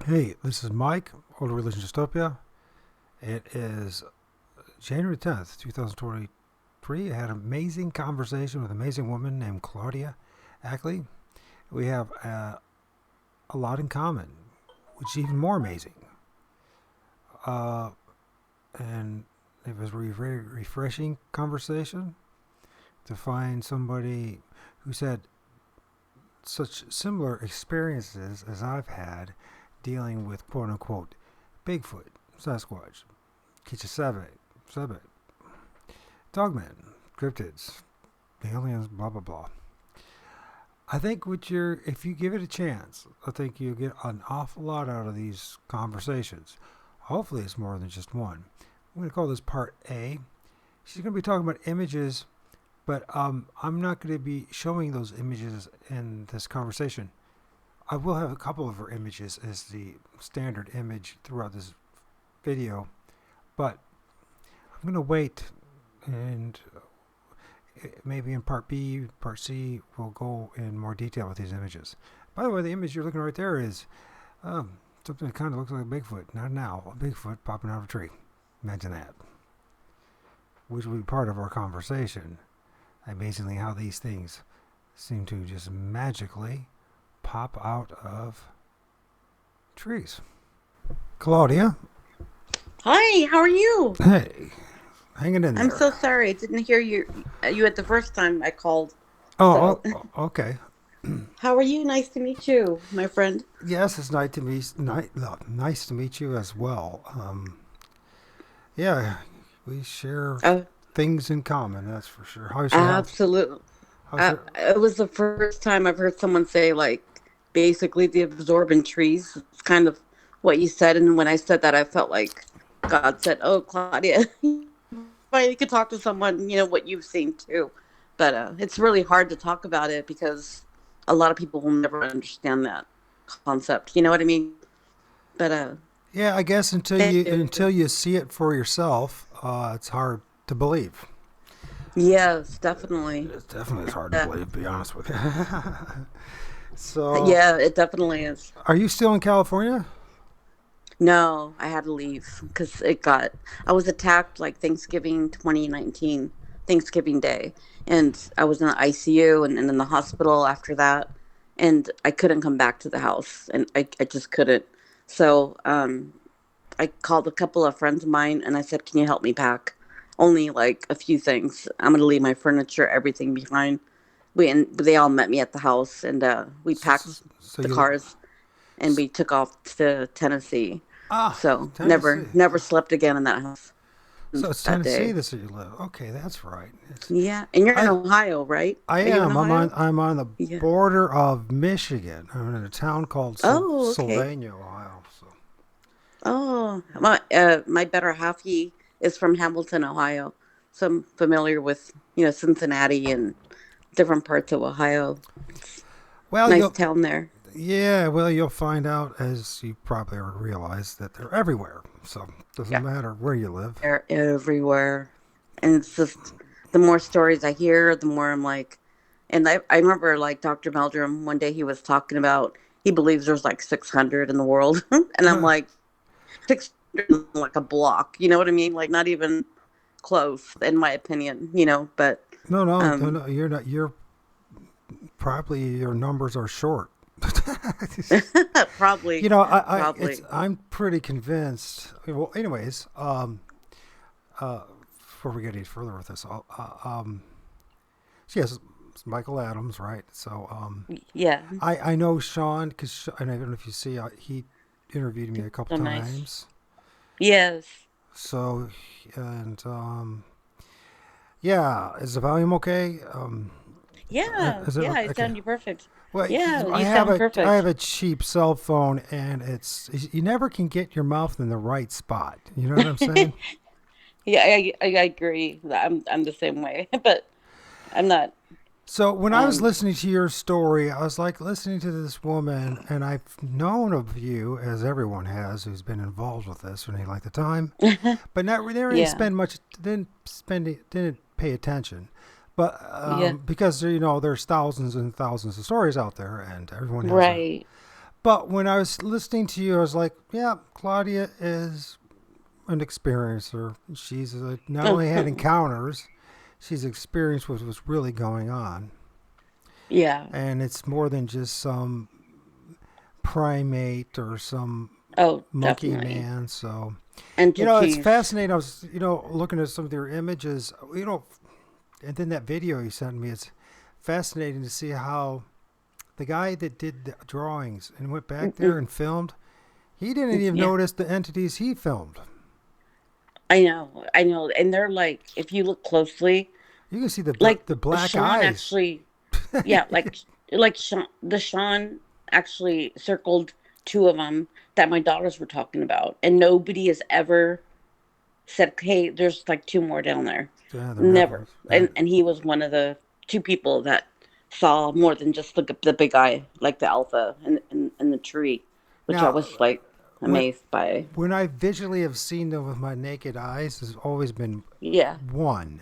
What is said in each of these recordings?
Hey, this is Mike, O.R.D. Religion Dystopia. It is January 10th, 2023. I had an amazing conversation with an amazing woman named CLAUDIA, ACKLEY. We have a lot in common, which is even more amazing. And it was a very refreshing conversation to find somebody who said such similar experiences as I've had dealing with quote unquote Bigfoot, Sasquatch, Kitchissabé, Dogmen, cryptids, aliens, blah blah blah. I think if you give it a chance, I think you'll get an awful lot out of these conversations. Hopefully it's more than just one. I'm going to call this part A. She's going to be talking about images, but I'm not going to be showing those images in this conversation. I will have a couple of her images as the standard image throughout this video, but I'm going to wait, and maybe in part B, part C, we'll go in more detail with these images. By the way, the image you're looking at right there is something that kind of looks like a Bigfoot. Not now, a Bigfoot popping out of a tree. Imagine that. Which will be part of our conversation. Amazingly how these things seem to just magically pop out of trees. Claudia. Hi, how are you? Hey, hanging in there. I'm so sorry. I didn't hear you at the first time I called. Oh, So, okay. how are you? Nice to meet you, my friend. Yes, it's nice to meet you as well. Yeah, we share Oh, things in common, that's for sure. How's your health? absolutely. How's your It was the first time I've heard someone say, like, basically the absorbent trees. It's kind of what you said. And when I said that, I felt like God said, "Oh, Claudia, you could talk to someone, what you've seen too." But it's really hard to talk about it because a lot of people will never understand that concept. You know what I mean? But Yeah, I guess thank you. until you see it for yourself, it's hard to believe. Yes, definitely. It definitely is hard to Yeah, believe, to be honest with you. So, yeah, it definitely is. are you still in California? No, I had to leave because I was attacked like Thanksgiving 2019, Thanksgiving Day. And I was in the ICU and in the hospital after that. And I couldn't come back to the house. And I just couldn't. So I called a couple of friends of mine and I said, "Can you help me pack? Only like a few things. I'm going to leave my furniture, everything behind." And they all met me at the house and we So, so, packed so the you cars and we took off to Tennessee. So Tennessee. never slept again in that house So since it's that Tennessee. day. That's where you live. Okay, that's right. Yeah, and you're in I Ohio, right? I Are you in am. Ohio? I'm on the Yeah. border of Michigan. I'm in a town called Oh, okay. Sylvania, Ohio. So Oh, my better half he is from Hamilton, Ohio, so I'm familiar with Cincinnati and different parts of Ohio. It's well, nice you'll town there. you'll find out as you probably realize that they're everywhere. So it doesn't Yeah, matter where you live. they're everywhere, and it's just the more stories I hear, the more I'm like, and I remember like Dr. Meldrum one day he was talking about he believes there's like 600 in the world, and I'm like 600 is like a block, you know what I mean? Like not even close, in my opinion, but um, No. You're not. You're probably your numbers are short. probably, It's. probably. I'm pretty convinced. Well, anyways, before we get any further with this, yes, it's Michael Adams, right? So, Yeah, I know Sean because I don't know if you see, he interviewed me a couple so nice. times. Yes. So, and yeah, is the volume okay? Yeah, Is it yeah, I okay? sound you perfect. Well, Yeah, I you have sound I have perfect. a cheap cell phone, and you never can get your mouth in the right spot. You know what I'm saying? Yeah, I agree. I'm the same way, but I'm not. So when I was Um, listening to your story, I was like listening to this woman, and I've known of you as everyone has who's been involved with this for any length of time, but not really didn't yeah, spend much, didn't pay attention. But yeah, because there's thousands and thousands of stories out there, and everyone has a. right. But when I was listening to you, I was like, yeah, Claudia is an experiencer. She's not only had encounters, she's experienced what was really going on. Yeah. And it's more than just some primate or some Oh, monkey definitely. man. So, it's Entities. fascinating. I was, looking at some of their images, and then that video you sent me, it's fascinating to see how the guy that did the drawings and went back there Mm-mm. and filmed, he didn't even Yeah. notice the entities he filmed. I know. I know. And they're like, if you look closely, You can see the like the black Sean eyes. actually, yeah, like Sean actually circled two of them that my daughters were talking about, and nobody has ever said, "Hey, there's like two more down there." Yeah, they're Never. never. And he was one of the two people that saw more than just the big guy, like the alpha and the tree, which I Now, was like when amazed by. when I visually have seen them with my naked eyes, has always been Yeah. one.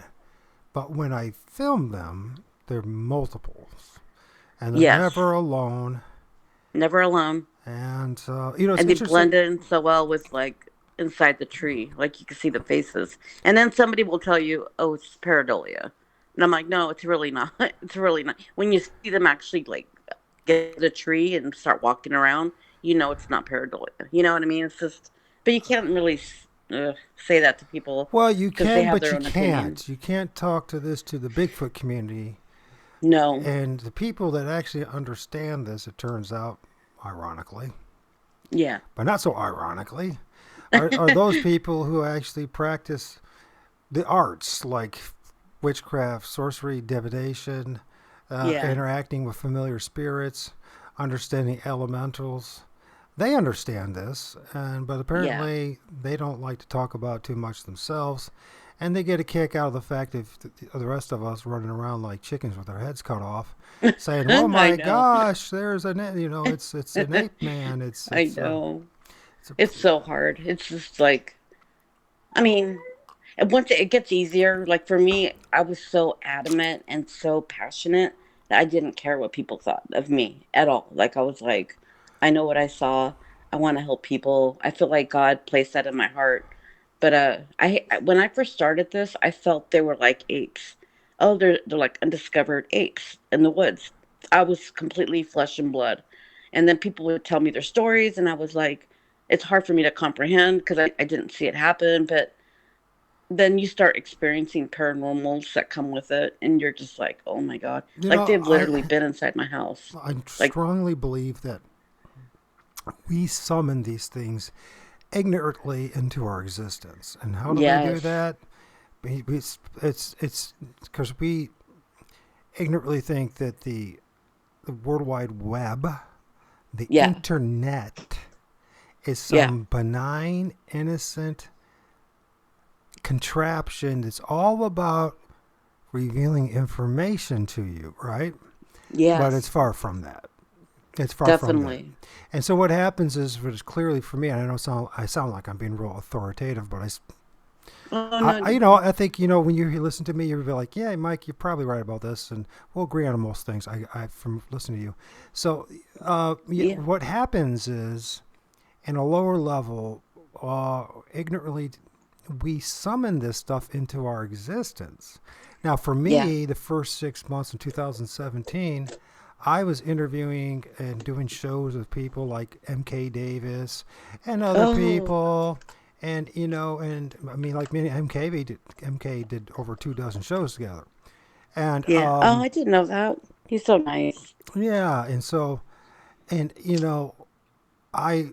But when I film them, they're multiples, and they're Yes. never alone. Never alone. And it's And they interesting. blend in so well with like inside the tree, like you can see the faces. And then somebody will tell you, "Oh, it's pareidolia," and I'm like, "No, it's really not. It's really not." When you see them actually like get a tree and start walking around, you know it's not pareidolia. You know what I mean? It's just, but you can't really say that to people Well, you because they can, have but their you own opinion. can't. You can't talk to this to the Bigfoot community. No. And the people that actually understand this, it turns out, ironically, Yeah. but not so ironically, are those people who actually practice the arts like witchcraft, sorcery, divination, Yeah. interacting with familiar spirits, understanding elementals. They understand this, but Yeah. apparently they don't like to talk about too much themselves. And they get a kick out of the fact that the rest of us running around like chickens with our heads cut off, saying, "Oh I my know. gosh, there's it's an ape man. I know. It's a It's so hard. It's just like, I mean, and once it gets easier, like for me, I was so adamant and so passionate that I didn't care what people thought of me at all. Like I was like, I know what I saw. I want to help people. I feel like God placed that in my heart. But when I first started this, I felt they were like apes. Oh, they're like undiscovered apes in the woods. I was completely flesh and blood. And then people would tell me their stories, and I was like, it's hard for me to comprehend because I didn't see it happen, but then you start experiencing paranormals that come with it and you're just like, oh my god, you like know they've literally been inside my house. I Like, strongly believe that we summon these things ignorantly into our existence. And how do they do yes. that? It's because we ignorantly think that the World Wide Web, the Yeah. internet, is Yeah. some benign, innocent contraption that's all about revealing information to you, right? But it's Yes. far from that. It's far from that. Definitely. And so what happens is, what is clearly for me, and I sound like I'm being real authoritative, but Oh no. I think, when you listen to me, you'll be like, yeah, Mike, you're probably right about this, and we'll agree on most things. From listening to you. So, Yeah. what happens is, in a lower level, ignorantly, we summon this stuff into our existence. Now, for Yeah. me, the first 6 months in 2017, I was interviewing and doing shows with people like M.K. Davis and other Oh. people. And, and I mean, like me and MK did over 2 dozen shows together. And, Yeah. Oh, I didn't know that. He's so nice. yeah. And so, and, I,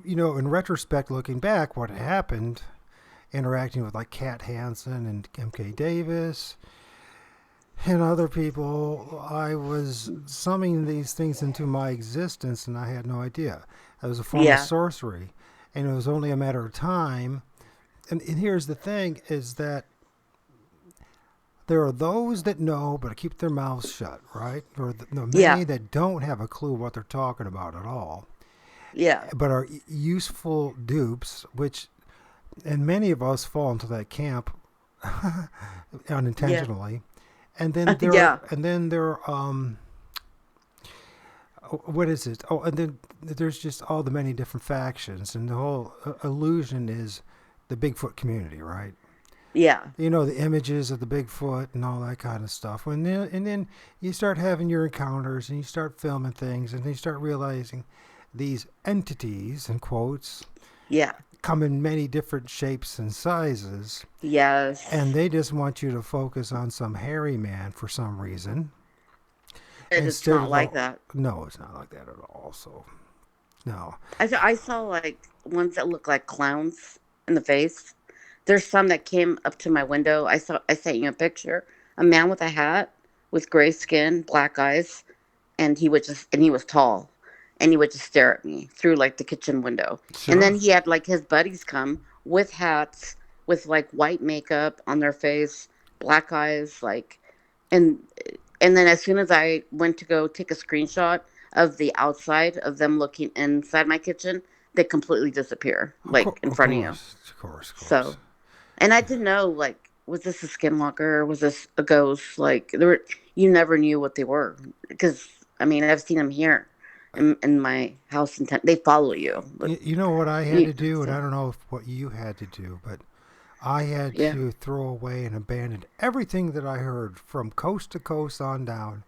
in retrospect, looking back, what happened, interacting with like Cat Hansen and M.K. Davis and other people, I was summoning these things into my existence and I had no idea. It was a form of Yeah. sorcery. And it was only a matter of time. And here's the thing is that there are those that know but keep their mouths shut, right? There are Yeah. many that don't have a clue what they're talking about at all, Yeah. but are useful dupes, which, and many of us fall into that camp Yeah. unintentionally. And then there are, Yeah. and then there what is it? Oh, and then there's just all the many different factions, and the whole illusion is the Bigfoot community, right? Yeah. You know, the images of the Bigfoot and all that kind of stuff. And then you start having your encounters, and you start filming things, and then you start realizing these entities, in quotes, Yeah. come in many different shapes and sizes, and Yes. they just want you to focus on some hairy man for some reason And it's instead not of the. like that. No, it's not like that at all. So no. I saw like ones that look like clowns in the face. There's some that came up to my window. I sent you a picture. A man with a hat with gray skin, black eyes, and he was tall, and he would just stare at me through like the kitchen window. And then Sure. he had like his buddies come with hats, with like white makeup on their face, black eyes, like, and and then as soon as I went to go take a screenshot of the outside of them looking inside my kitchen, they completely disappear, like in Of front of you. course, of course, of course. So, and I didn't know, like, was this a skinwalker? Was this a ghost? Like, there were, you never knew what they were. Because, I mean, I've seen them here in my house. They follow you. But You know what I had you, to do, and so, I don't know if what you had to do, but I had yeah. to throw away and abandon everything that I heard from coast to coast on down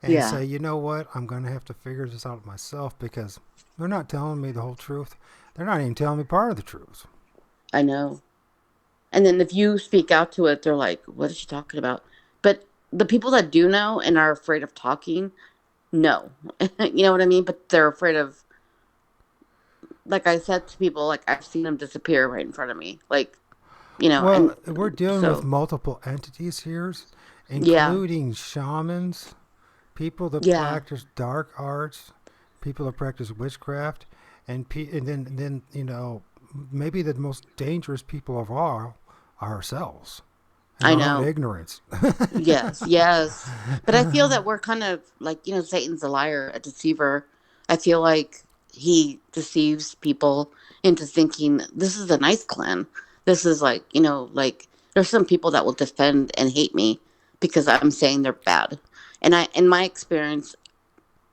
and Yeah, say, you know what, I'm going to have to figure this out myself because they're not telling me the whole truth. They're not even telling me part of the truth. I know. And then if you speak out to it, they're like, what is she talking about? But the people that do know and are afraid of talking, no. You know what I mean? But they're afraid of, like I said to people, like, I've seen them disappear right in front of me. Like, and Well, we're dealing with so, multiple entities here, yeah, including shamans, people that yeah, practice dark arts, people that practice witchcraft, and then maybe the most dangerous people of all are ourselves and I our own know. ignorance. Yes, yes. But I feel that we're kind of like, Satan's a liar, a deceiver. I feel like he deceives people into thinking this is a nice clan. This is like, like there's some people that will defend and hate me because I'm saying they're bad. And in my experience,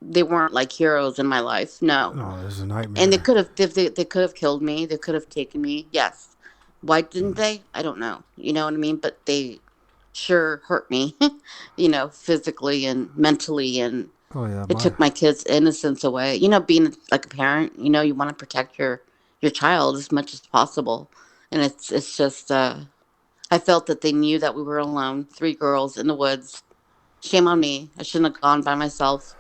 they weren't like heroes in my life. No. No, this is a And nightmare. they could have killed me. They could have taken me. Yes. Why didn't they? I don't know. You know what I mean? But they sure hurt me, physically and mentally, and Oh yeah, it my. took my kids' innocence away. Being like a parent, you want to protect your child as much as possible, and it's just I felt that they knew that we were alone, three girls in the woods. Shame on me. I shouldn't have gone by myself,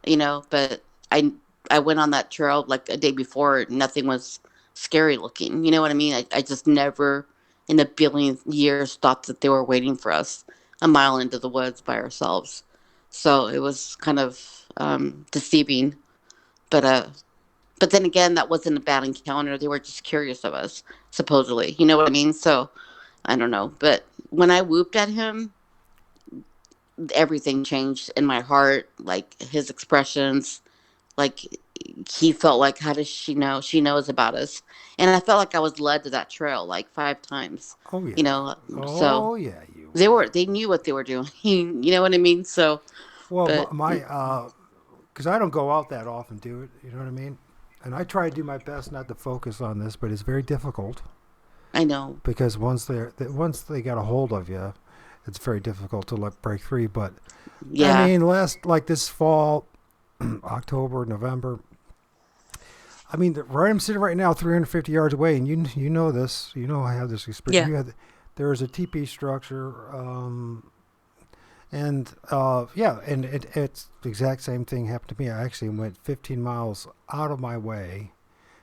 but I went on that trail like a day before. Nothing was scary looking. You know what I mean? I just never in a billion years thought that they were waiting for us a mile into the woods by ourselves. So it was kind of deceiving, but but then again, that wasn't a bad encounter. They were just curious of us, supposedly. You know what I mean? So I don't know, but when I whooped at him, everything changed in my heart. Like his expressions, like he felt like, how does she know? She knows about us. And I felt like I was led to that trail like 5 times, Oh you yeah. know. So Oh yeah, you they were. were they knew what they were doing. You know what I mean? So, Well, but because I don't go out that often, do it. You know what I mean? And I try to do my best not to focus on this, but it's very difficult I know. because once they got a hold of you, it's very difficult to let break free. But I Yeah. mean, last like this fall, October, November. I mean, where I'm sitting right now, 350 yards away, and you know this. You know I have this experience. Yeah. There is a teepee structure, and yeah, and it's the exact same thing happened to me. I actually went 15 miles out of my way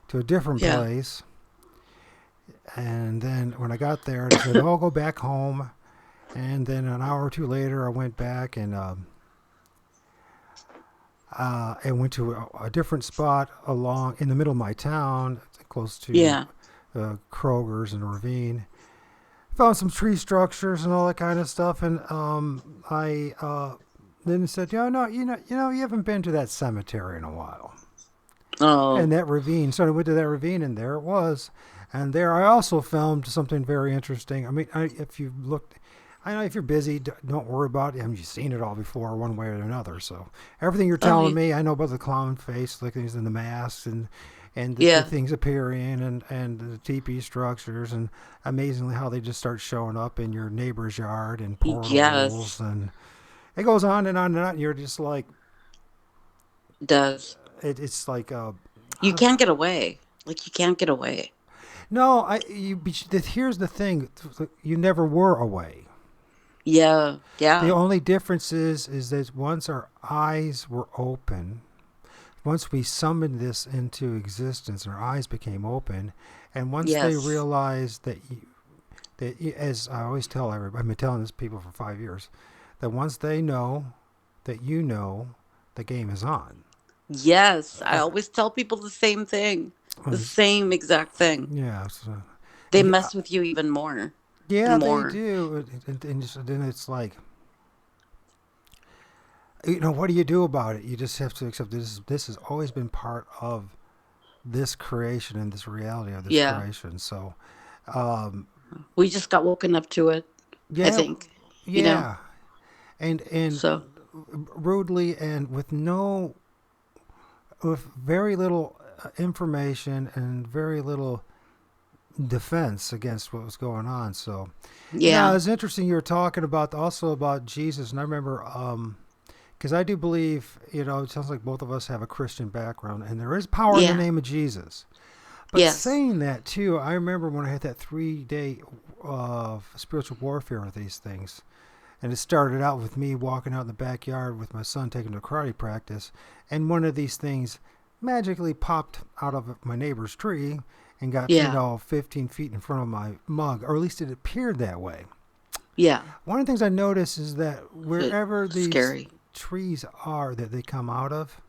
to a different Yeah. place, and then when I got there, they said, "Oh, go back home." And then an hour or two later, I went back and went to a different spot along in the middle of my town, close to Yeah. Kroger's and a ravine. Found some tree structures and all that kind of stuff, and I then said, "Yeah, no, you haven't been to that cemetery in a while." And Oh. that ravine. So I went to that ravine, and there it was. And there I also filmed something very interesting. I mean, if you looked, I know if you're busy, don't worry about it. I mean, you've seen it all before, one way or another. So everything you're Oh, telling me, I know about the clown face, like things in the masks and the yeah. things appearing and the teepee structures and amazingly how they just start showing up in your neighbor's yard and portals Yes, and it goes on and on and on. And you're just like it does. it's like You how, can't get away. Like, you can't get away. no, here's the thing, you never were away. Yeah, The yeah, only difference is that once our eyes were open, once we summoned this into existence, our eyes became open, and once they yes. realized as I always tell everybody, I've been telling this to people for 5 years, that once they know that you know, the game is on. Yes, I Uh, always tell people the same thing. The it's- same exact thing. yeah, so, They and mess with you even more and yeah, they more. do, then it's like, what do you do about it? You just have to accept this. This has always been part of this creation and this reality of this Yeah. creation. So, um, We just got woken up to it, I yeah, think. You know? yeah, and So, rudely and with very little information and very little defense against what was going on. So, yeah. it's interesting you were talking about also about Jesus, and I remember because I do believe it sounds like both of us have a Christian background, and there is power in the Yeah. name of Jesus. But Yes. saying that too, I remember when I had that 3 day spiritual warfare with these things. And it started out with me walking out in the backyard with my son taking to karate practice. And one of these things magically popped out of my neighbor's tree and got, Yeah. 15 feet in front of my mug, or at least it appeared that way. Yeah. One of the things I noticed is that It's wherever these scary. trees are that they come out of,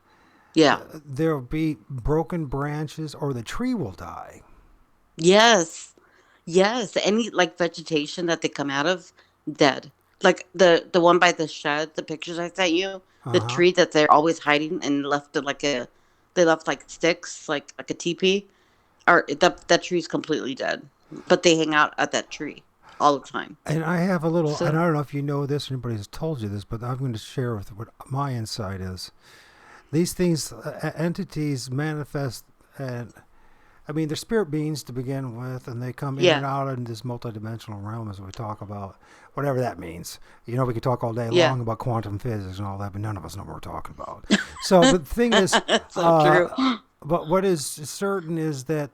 Yeah. there'll be broken branches or the tree will die. Yes. Yes. Any like vegetation that they come out of, dead. Like the one by the shed, the pictures I sent you, the Uh huh. tree that they're always hiding and left it like a they left like sticks, like a teepee. Or that tree's completely dead. But they hang out at that tree all the time. And I have a little, and So I don't know if you know this, or anybody has told you this, but I'm going to share with what my insight is. These things, entities manifest, and I mean, they're spirit beings to begin with, and they come in and yeah. out in this multidimensional realm as we talk about, whatever that means. We could talk all day Yeah. long about quantum physics and all that, but none of us know what we're talking about. So, but the thing is, So true. but what is certain is that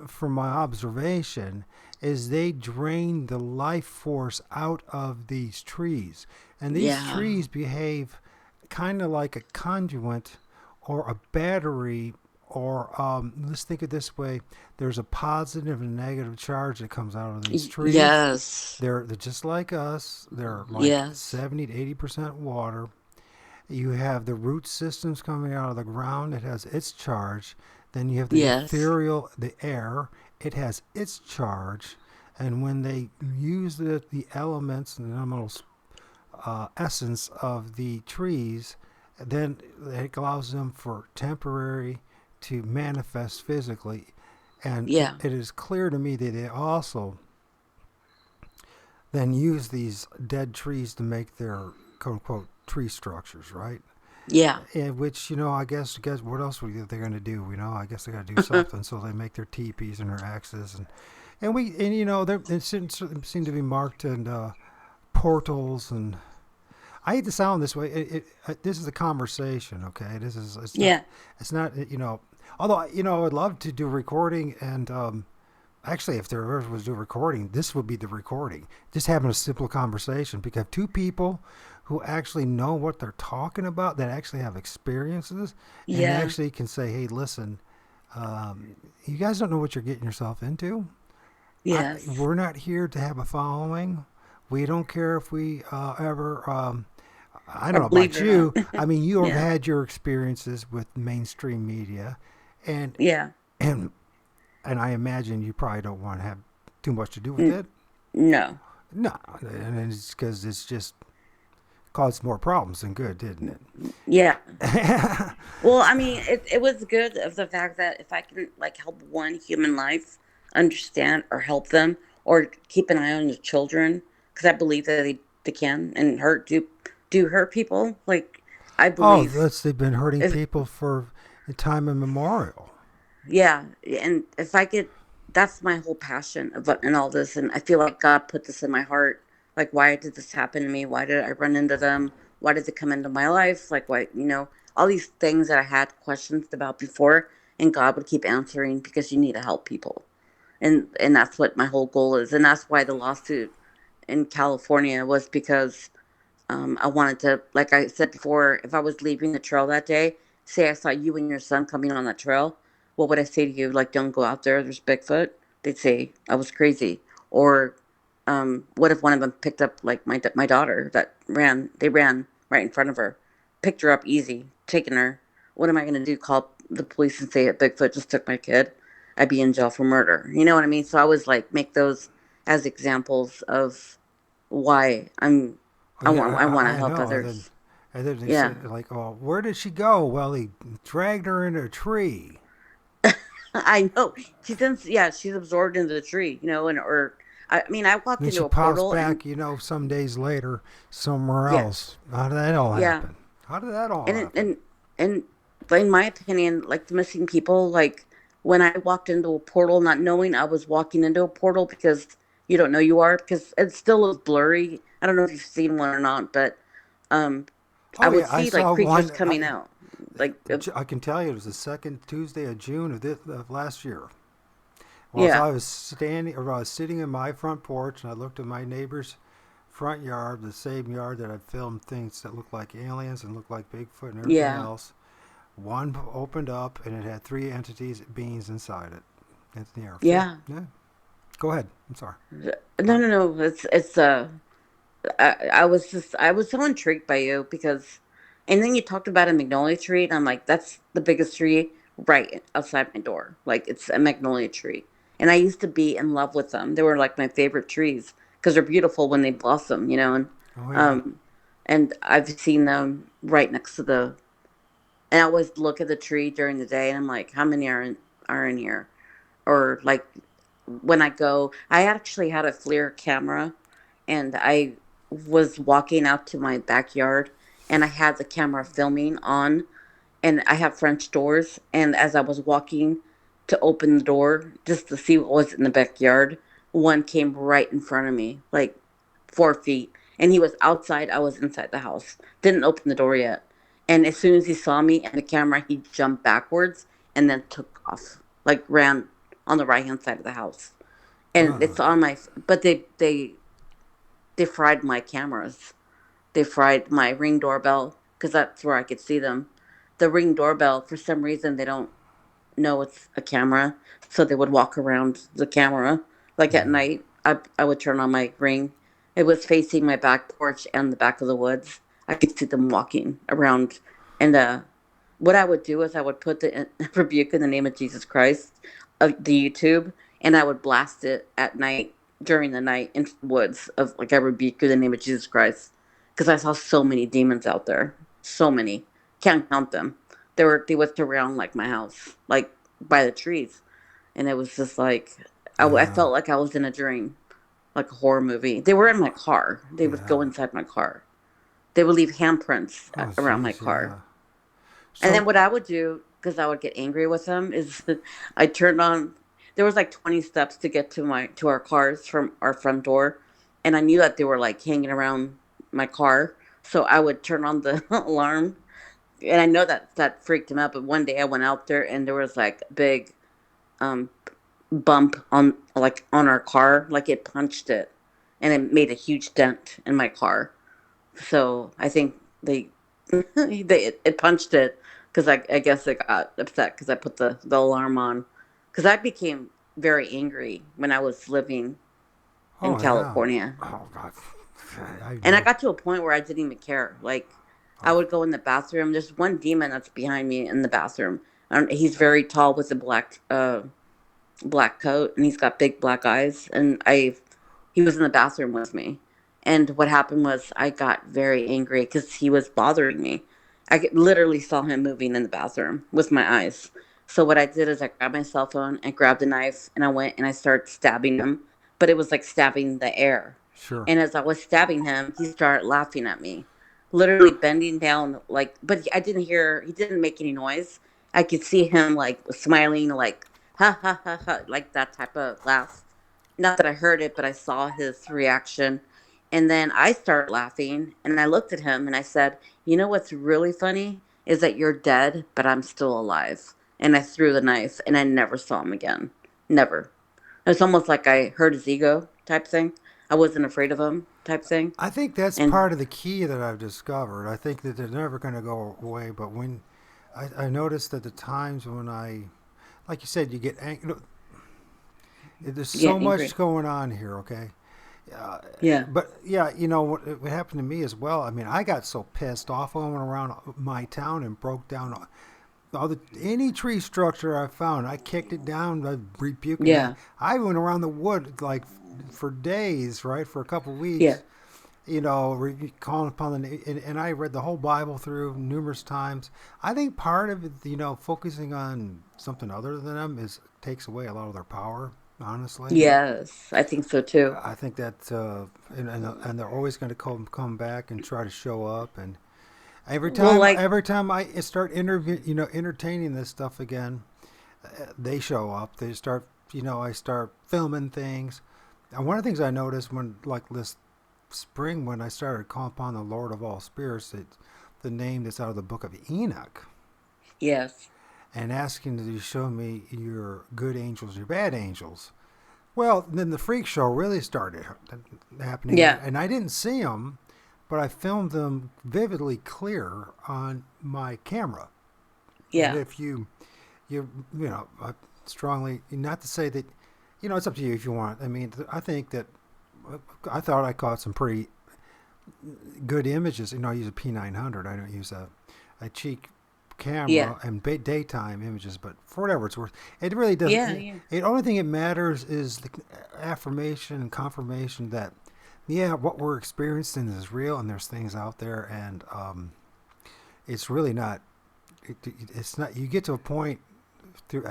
from my observation is they drain the life force out of these trees, and these Yeah. trees behave kind of like a conduit or a battery, or let's think of it this way: there's a positive and negative charge that comes out of these trees. Yes. They're just like us. They're like Yes. 70 to 80% water. You have the root systems coming out of the ground. It has its charge. Then you have the Yes. ethereal, the air. It has its charge. And when they use the elements and the elemental essence of the trees, then it allows them for temporary to manifest physically. And Yeah. it is clear to me that they also then use these dead trees to make their quote unquote tree structures, right? Yeah. Which I guess what else are they going to do? I guess they got to do something, so they make their teepees and their axes, and they seem to be marked and portals, and I hate to sound this way. This is a conversation, okay? Yeah. It's not Although I would love to do recording, and actually, if there ever was a recording, this would be the recording. Just having a simple conversation, because two people who actually know what they're talking about, that actually have experiences, and Yeah. actually can say, "Hey, listen, you guys don't know what you're getting yourself into. Yes. We're not here to have a following. We don't care if we ever." I Or don't know believe it about or not. you. I mean, you have Yeah. had your experiences with mainstream media, and Yeah. and and I imagine you probably don't want to have too much to do with N- it. no. No, and it's because it's just caused more problems than good, didn't Yeah. it? Well, I mean, it was good of the fact that if I can like help one human life understand or help them or keep an eye on the children, because I believe that they can and do hurt people. Like I Oh, believe that's they've been hurting if people for a time immemorial. yeah, and if I could, that's my whole passion of and all this, and I feel like God put this in my heart. Like, why did this happen to me? Why did I run into them? Why did they come into my life? Like, why, all these things that I had questions about before, and God would keep answering because you need to help people, and that's what my whole goal is, and that's why the lawsuit in California was because I wanted to, like I said before, if I was leaving the trail that day, say I saw you and your son coming on that trail, what would I say to you? Like, don't go out there. There's Bigfoot. They'd say I was crazy. Or, what if one of them picked up like my daughter that ran? They ran right in front of her, picked her up easy, taken her. What am I going to do? Call the police and say that Bigfoot just took my kid? I'd be in jail for murder. You know what I mean? So I was like, make those as examples of why Oh, yeah, I want to I help know. others. And then they Yeah. said like, "Oh, where did she go?" Well, he dragged her into a tree. I know. She's absorbed into the tree, and or I mean, I walked And then into she a pops portal and back, some days later somewhere yeah, else. How did that all yeah. happen? How did that all And it- happen? and in my opinion, like the missing people, like when I walked into a portal not knowing I was walking into a portal because you don't know you are because it still is blurry. I don't know if you've seen one or not, but um I Oh would yeah, I see like saw creatures one. coming out. Like I can tell you it was the second Tuesday of June of last year. Well, as yeah. I was I was sitting in my front porch, and I looked at my neighbor's front yard, the same yard that I filmed things that looked like aliens and looked like Bigfoot and everything Yeah. else. One opened up, and it had three beings inside it. It's in the air. So, Yeah. yeah. Go ahead. I'm sorry. No, no, no. It's I was so intrigued by you because, and then you talked about a magnolia tree, and I'm like, that's the biggest tree right outside my door. Like it's a magnolia tree, and I used to be in love with them. They were like my favorite trees because they're beautiful when they blossom, Oh yeah. um, and I've seen them right next to the. And I always look at the tree during the day, and I'm like, how many are in here? Or like when I go, I actually had a FLIR camera and I was walking out to my backyard and I had the camera filming on and I have French doors. And as I was walking to open the door just to see what was in the backyard, one came right in front of me, like 4 feet. And he was outside, I was inside the house. Didn't open the door yet. And as soon as he saw me and the camera, he jumped backwards and then took off, like ran on the right hand side of the house. And Uh, it's on my, but they fried my cameras. They fried my Ring doorbell because that's where I could see them. The Ring doorbell, for some reason, they don't know it's a camera, so they would walk around the camera. Like at mm, night, I would turn on my Ring. It was facing my back porch and the back of the woods. I could see them walking around, and what I would do is I would put the rebuke in the name of Jesus Christ of the YouTube, and I would blast it at night during the night into the woods of like I rebuke you in the name of Jesus Christ because I saw so many demons out there, so many, can't count them. They would surround like my house, like by the trees, and it was just like I yeah. felt like I was in a dream, like a horror movie. They were in my car. They would Yeah. go inside my car. They would leave handprints Oh around my jeez. car. Yeah. And then So. what I would do, because I would get angry with them, is I turned on. There was like 20 steps to get to our cars from our front door, and I knew that they were like hanging around my car. So I would turn on the alarm, and I know that that freaked him out. But one day I went out there, and there was like a big um, bump on our car, like it punched it, and it made a huge dent in my car. So I think it punched it because I guess it got upset because I put the alarm on because I became very angry when I was living in Oh yeah. California, Oh God. I and I know. got to a point where I didn't even care. Like I Oh, would go in the bathroom. There's one demon that's behind me in the bathroom. He's very tall with a black coat and he's got big black eyes and I he was in the bathroom with me and what happened was I got very angry because he was bothering me. Literally saw him moving in the bathroom with my eyes. So what I did is I grabbed my cell phone and grabbed a knife and I went and I started stabbing him, but it was like stabbing the air. Sure. And as I was stabbing him, he started laughing at me, literally bending down, like, but I didn't hear, he didn't make any noise. I could see him like smiling, like, ha ha ha ha, like that type of laugh. Not that I heard it, but I saw his reaction. And then I started laughing and I looked at him and I said, "You know what's really funny is that you're dead, but I'm still alive." And I threw the knife and I never saw him again. Never. It's almost like I hurt his ego type thing. I wasn't afraid of him type thing. I think that's And part of the key that I've discovered. I think that they're never going to go away, but when I noticed that the times when like you said, you get angry. There's get so angry. much going on here, okay? Yeah. But yeah, what happened to me as well. I mean, I got so pissed off. I went around my town and broke down any tree structure I found. I kicked it down, rebuking it. Yeah. I went around the wood like for days, right, for a couple Yeah. weeks. Calling upon and I read the whole Bible through numerous times. I think part of it, focusing on something other than them is takes away a lot of their power. Honestly, Yes. I think so too. I think that and they're always going to come back and try to show up. And Well, like, every time I start entertaining this stuff again, they show up. They start, I start filming things. And one of the things I noticed when, like this spring, when I started calling upon the Lord of all spirits, the name that's out of the book of Enoch, yes. and asking to show me your good angels, your bad angels. Well, then the freak show really started happening, Yeah. and I didn't see them, but I filmed them vividly clear on my camera. And Yeah. if I strongly, not to say that, it's up to you if you want. I mean, I think that I thought I caught some pretty good images. I use a P900. I don't use a cheap Yeah. camera and daytime images, but for whatever it's worth, it really doesn't. Yeah. Yeah. The only thing that matters is the affirmation and confirmation that, yeah, what we're experiencing is real, and there's things out there, and it's really not. It's not. You get to a point through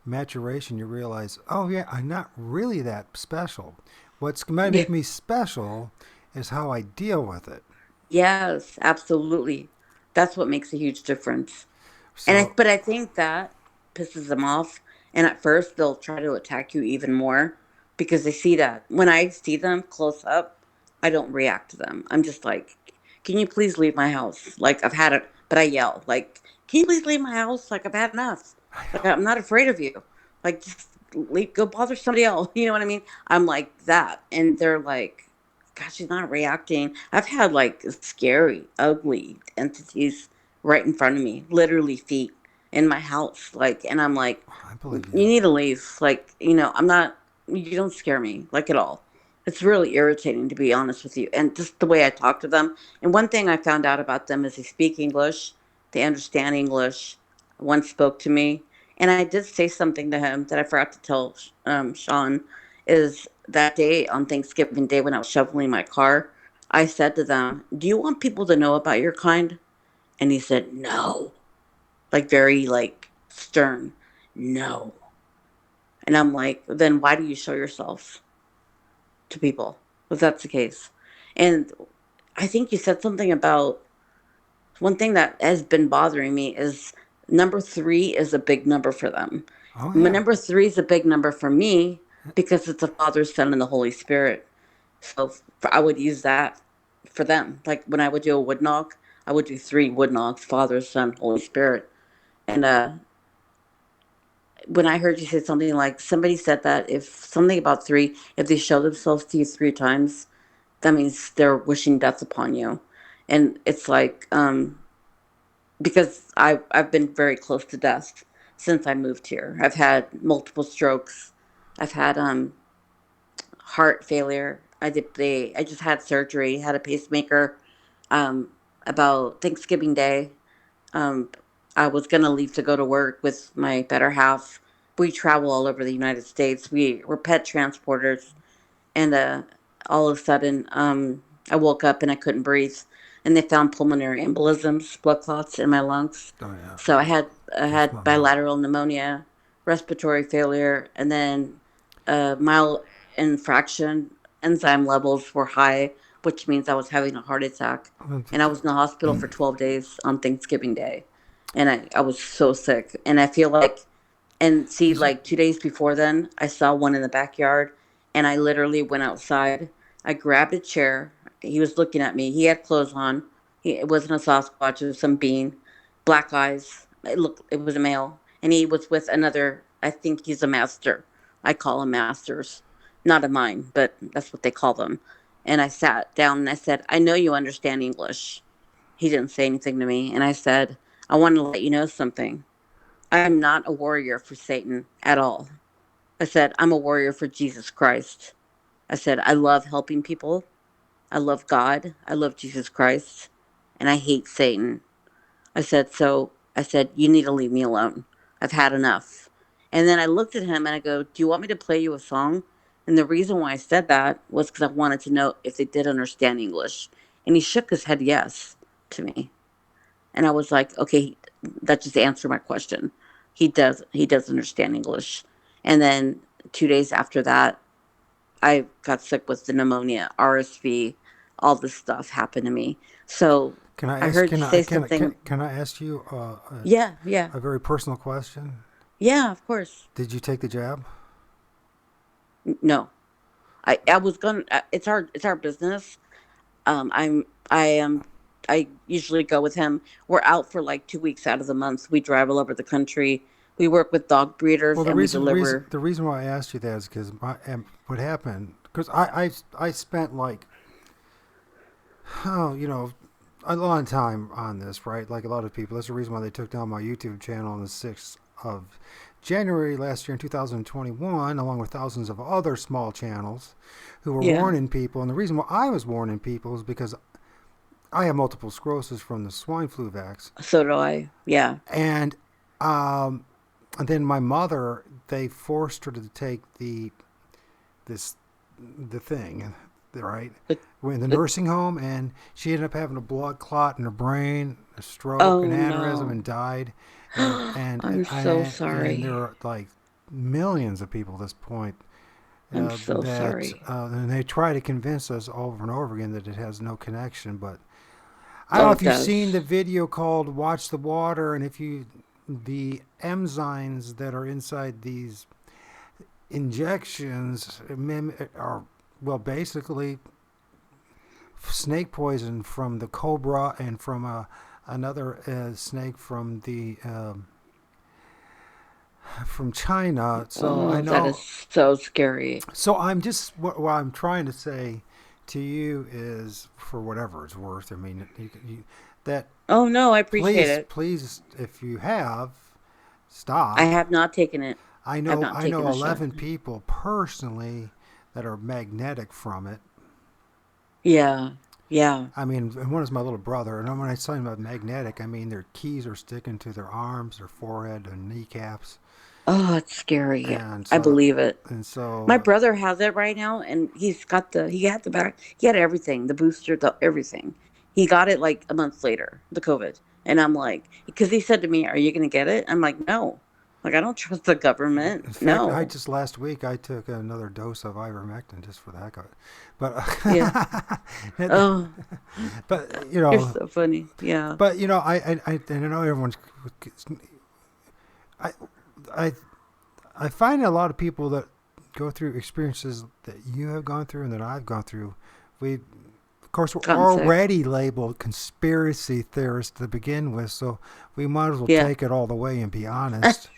maturation, you realize, oh yeah, I'm not really that special. What's going to Yeah. make me special is how I deal with it. Yes. Absolutely. That's what makes a huge difference. So, But I think that pisses them off. And at first, they'll try to attack you even more because they see that when I see them close up, I don't react to them. I'm just like, "Can you please leave my house? Like I've had it." But I yell, like, "Can you please leave my house? Like I've had enough. I Like know. I'm not afraid of you. Like just leave, go bother somebody else." You know what I mean? I'm like that, and they're like, "God, she's not reacting." I've had like scary, ugly entities right in front of me, literally feet in my house. Like, and I'm like, I "You believe you. need to leave." Like, I'm not, you don't scare me, like at all. It's really irritating, to be honest with you. And just the way I talk to them. And one thing I found out about them is they speak English, they understand English. One spoke to me. And I did say something to him that I forgot to tell Sean is that day on Thanksgiving Day when I was shoveling my car, I said to them, "Do you want people to know about your kind?" And he said, "No." Like very like stern. "No." And I'm like, "Then why do you show yourself to people if that's the case?" And I think you said something about one thing that has been bothering me is number 3 is a big number for them. Oh yeah. Number 3 is a big number for me because it's the Father, Son, and the Holy Spirit. So I would use that for them. Like when I would do a wood knock, I would do 3 wood knocks: Father, Son, Holy Spirit. And when I heard you say something like somebody said that if something about 3, if they show themselves to you 3 times, that means they're wishing death upon you. And it's like because I've been very close to death since I moved here. I've had multiple strokes. I've had heart failure. I just had surgery, had a pacemaker. Um, about Thanksgiving Day, um, I was gonna leave to go to work with my better half. We travel all over the United States. We're pet transporters, and all of a sudden, I woke up and I couldn't breathe, and they found pulmonary embolisms, blood clots in my lungs. Oh yeah. So I That's had my mom. bilateral pneumonia, respiratory failure, and then mild infraction. enzyme levels were high, which means I was having a heart attack. And I was in the hospital for 12 days on Thanksgiving Day. And I was so sick. And I feel like, and see, Did you? like 2 days before then, I saw one in the backyard and I literally went outside. I grabbed a chair. He was looking at me. He had clothes on. It wasn't a Sasquatch, it was some being, black eyes. It was a male. And he was with another, I think he's a master. I call them masters. Not of mine, but that's what they call them. And I sat down and I said, I know you understand English. He didn't say anything to me. And I said, I want to let you know something. I am not a warrior for Satan at all. I said, I'm a warrior for Jesus Christ. I said, I love helping people. I love God. I love Jesus Christ. And I hate Satan. I said, you need to leave me alone. I've had enough. And then I looked at him and I go, do you want me to play you a song? And the reason why I said that was because I wanted to know if they did understand English. And he shook his head yes to me. And I was like, okay, that just answered my question. He does understand English. And then 2 days after that, I got sick with the pneumonia, RSV, all this stuff happened to me. So Can I I ask? heard you say something. Can I ask you Yeah, yeah, a very personal question? yeah. Of course. Did you take the jab? No, I was gonna. It's our business. I am. I usually go with him. We're out for like 2 weeks out of the month. We drive all over the country. We work with dog breeders Well, and we deliver. the reason why I asked you that is because what happened? Because I spent like, oh, a long time on this, right? Like a lot of people. That's the reason why they took down my YouTube channel on the 6th of January last year in 2021, along with thousands of other small channels who were Yeah. warning people. And the reason why I was warning people is because I have multiple sclerosis from the swine flu vax, So do I. Yeah. and um, and then my mother, they forced her to take this the thing, right? The, We're in the the, nursing home, and she ended up having a blood clot in her brain, a stroke, an oh aneurysm, no. and died. I'm so And there sorry. are like millions of people at this point I'm so that sorry. and they try to convince us over and over again that it has no connection. But I don't Oh, know it if you've seen does. the video called "Watch the Water," and if you the enzymes that are inside these injections are, well, basically snake poison from the cobra and from another snake from China. So I Oh, that is know. so scary. So I'm just what I'm trying to say to you is, for whatever it's worth. I mean, that Oh no, I appreciate please, it. please, if you have, I stop. have not taken it. I've not I taken know the shot. 11 people personally that are magnetic from it. Yeah. Yeah. I mean, and one is my little brother. And when I say about magnetic, I mean their keys are sticking to their arms, their forehead, their kneecaps, Oh, it's scary. and I so believe it. and My so. brother has it right now, and he had the back, he had everything, the booster, the everything. He got it like a month later, the COVID, and I'm like, because he said to me, "Are you going to get it?" I'm like, "No, like I don't trust the government. In fact, I No, just last week I took another dose of ivermectin just for the heck of it. yeah, But oh, but you're so funny, yeah, I know everyone's. I I I find a lot of people that go through experiences that you have gone through and that I've gone through. We, of course, we're gotten sick, already labeled conspiracy theorists to begin with, so we might as well yeah." take it all the way and be honest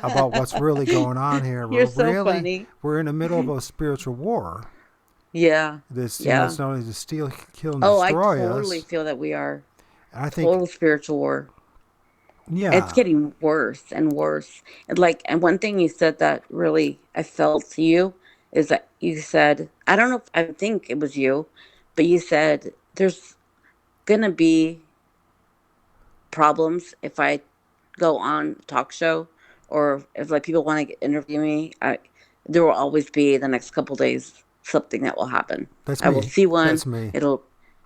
about what's really going on here. You're so funny. We're in the middle of a spiritual war. Yeah, This, yeah. it's not only to steal, kill, and Oh, I destroy totally us. feel that we are And I think, total spiritual war. It's yeah, getting worse and worse. And one thing you said that really I felt to you is that you said, I don't know if I think it was you, but you said there's gonna be problems if I go on a talk show or if like people want to interview me. There will always be the next couple days something that will happen. that's I will me. see one. That's me. It'll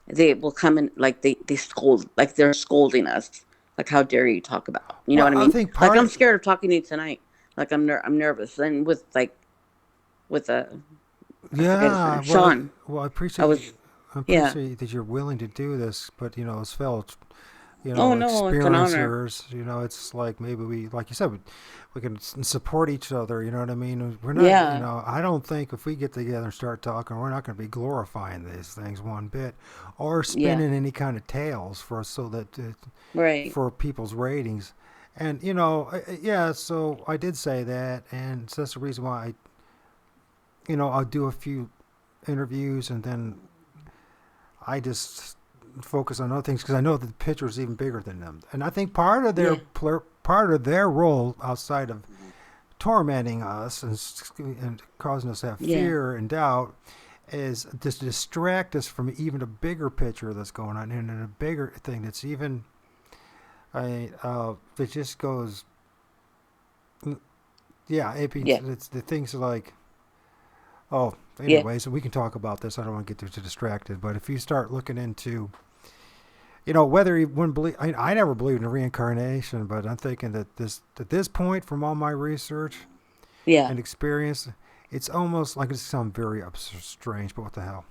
they will come in like they scold like they're scolding us. Like how dare you talk about? You know Well, what I I mean? think Like part I'm of, scared of talking to you tonight. Like I'm nervous and with a I forget his Yeah, name. Sean. I I was, yeah. appreciate that you're willing to do this, but as fellow, Oh no, it's an honor. experiencers, it's like maybe we, like you said, we can support each other. You know what I mean? We're not, Yeah, I don't think if we get together and start talking, we're not going to be glorifying these things one bit, or yeah, spinning any kind of tales for so that right. for people's ratings. And yeah, so I did say that, and so that's the reason why I'll do a few interviews, and then I just focus on other things because I know that the picture is even bigger than them. And I think Yeah, part of their role outside of tormenting us and causing us to have yeah, fear and doubt is just to distract us from even a bigger picture that's going on and a bigger thing that's even it just goes yeah yeah, it's the things like oh yeah, anyways we can talk about this. I don't want to get too distracted, but if you start looking into whether you wouldn't believe, I never believed in reincarnation, but I'm thinking that at this point, from all my research yeah, and experience, it's almost like it sounds very strange, but what the hell?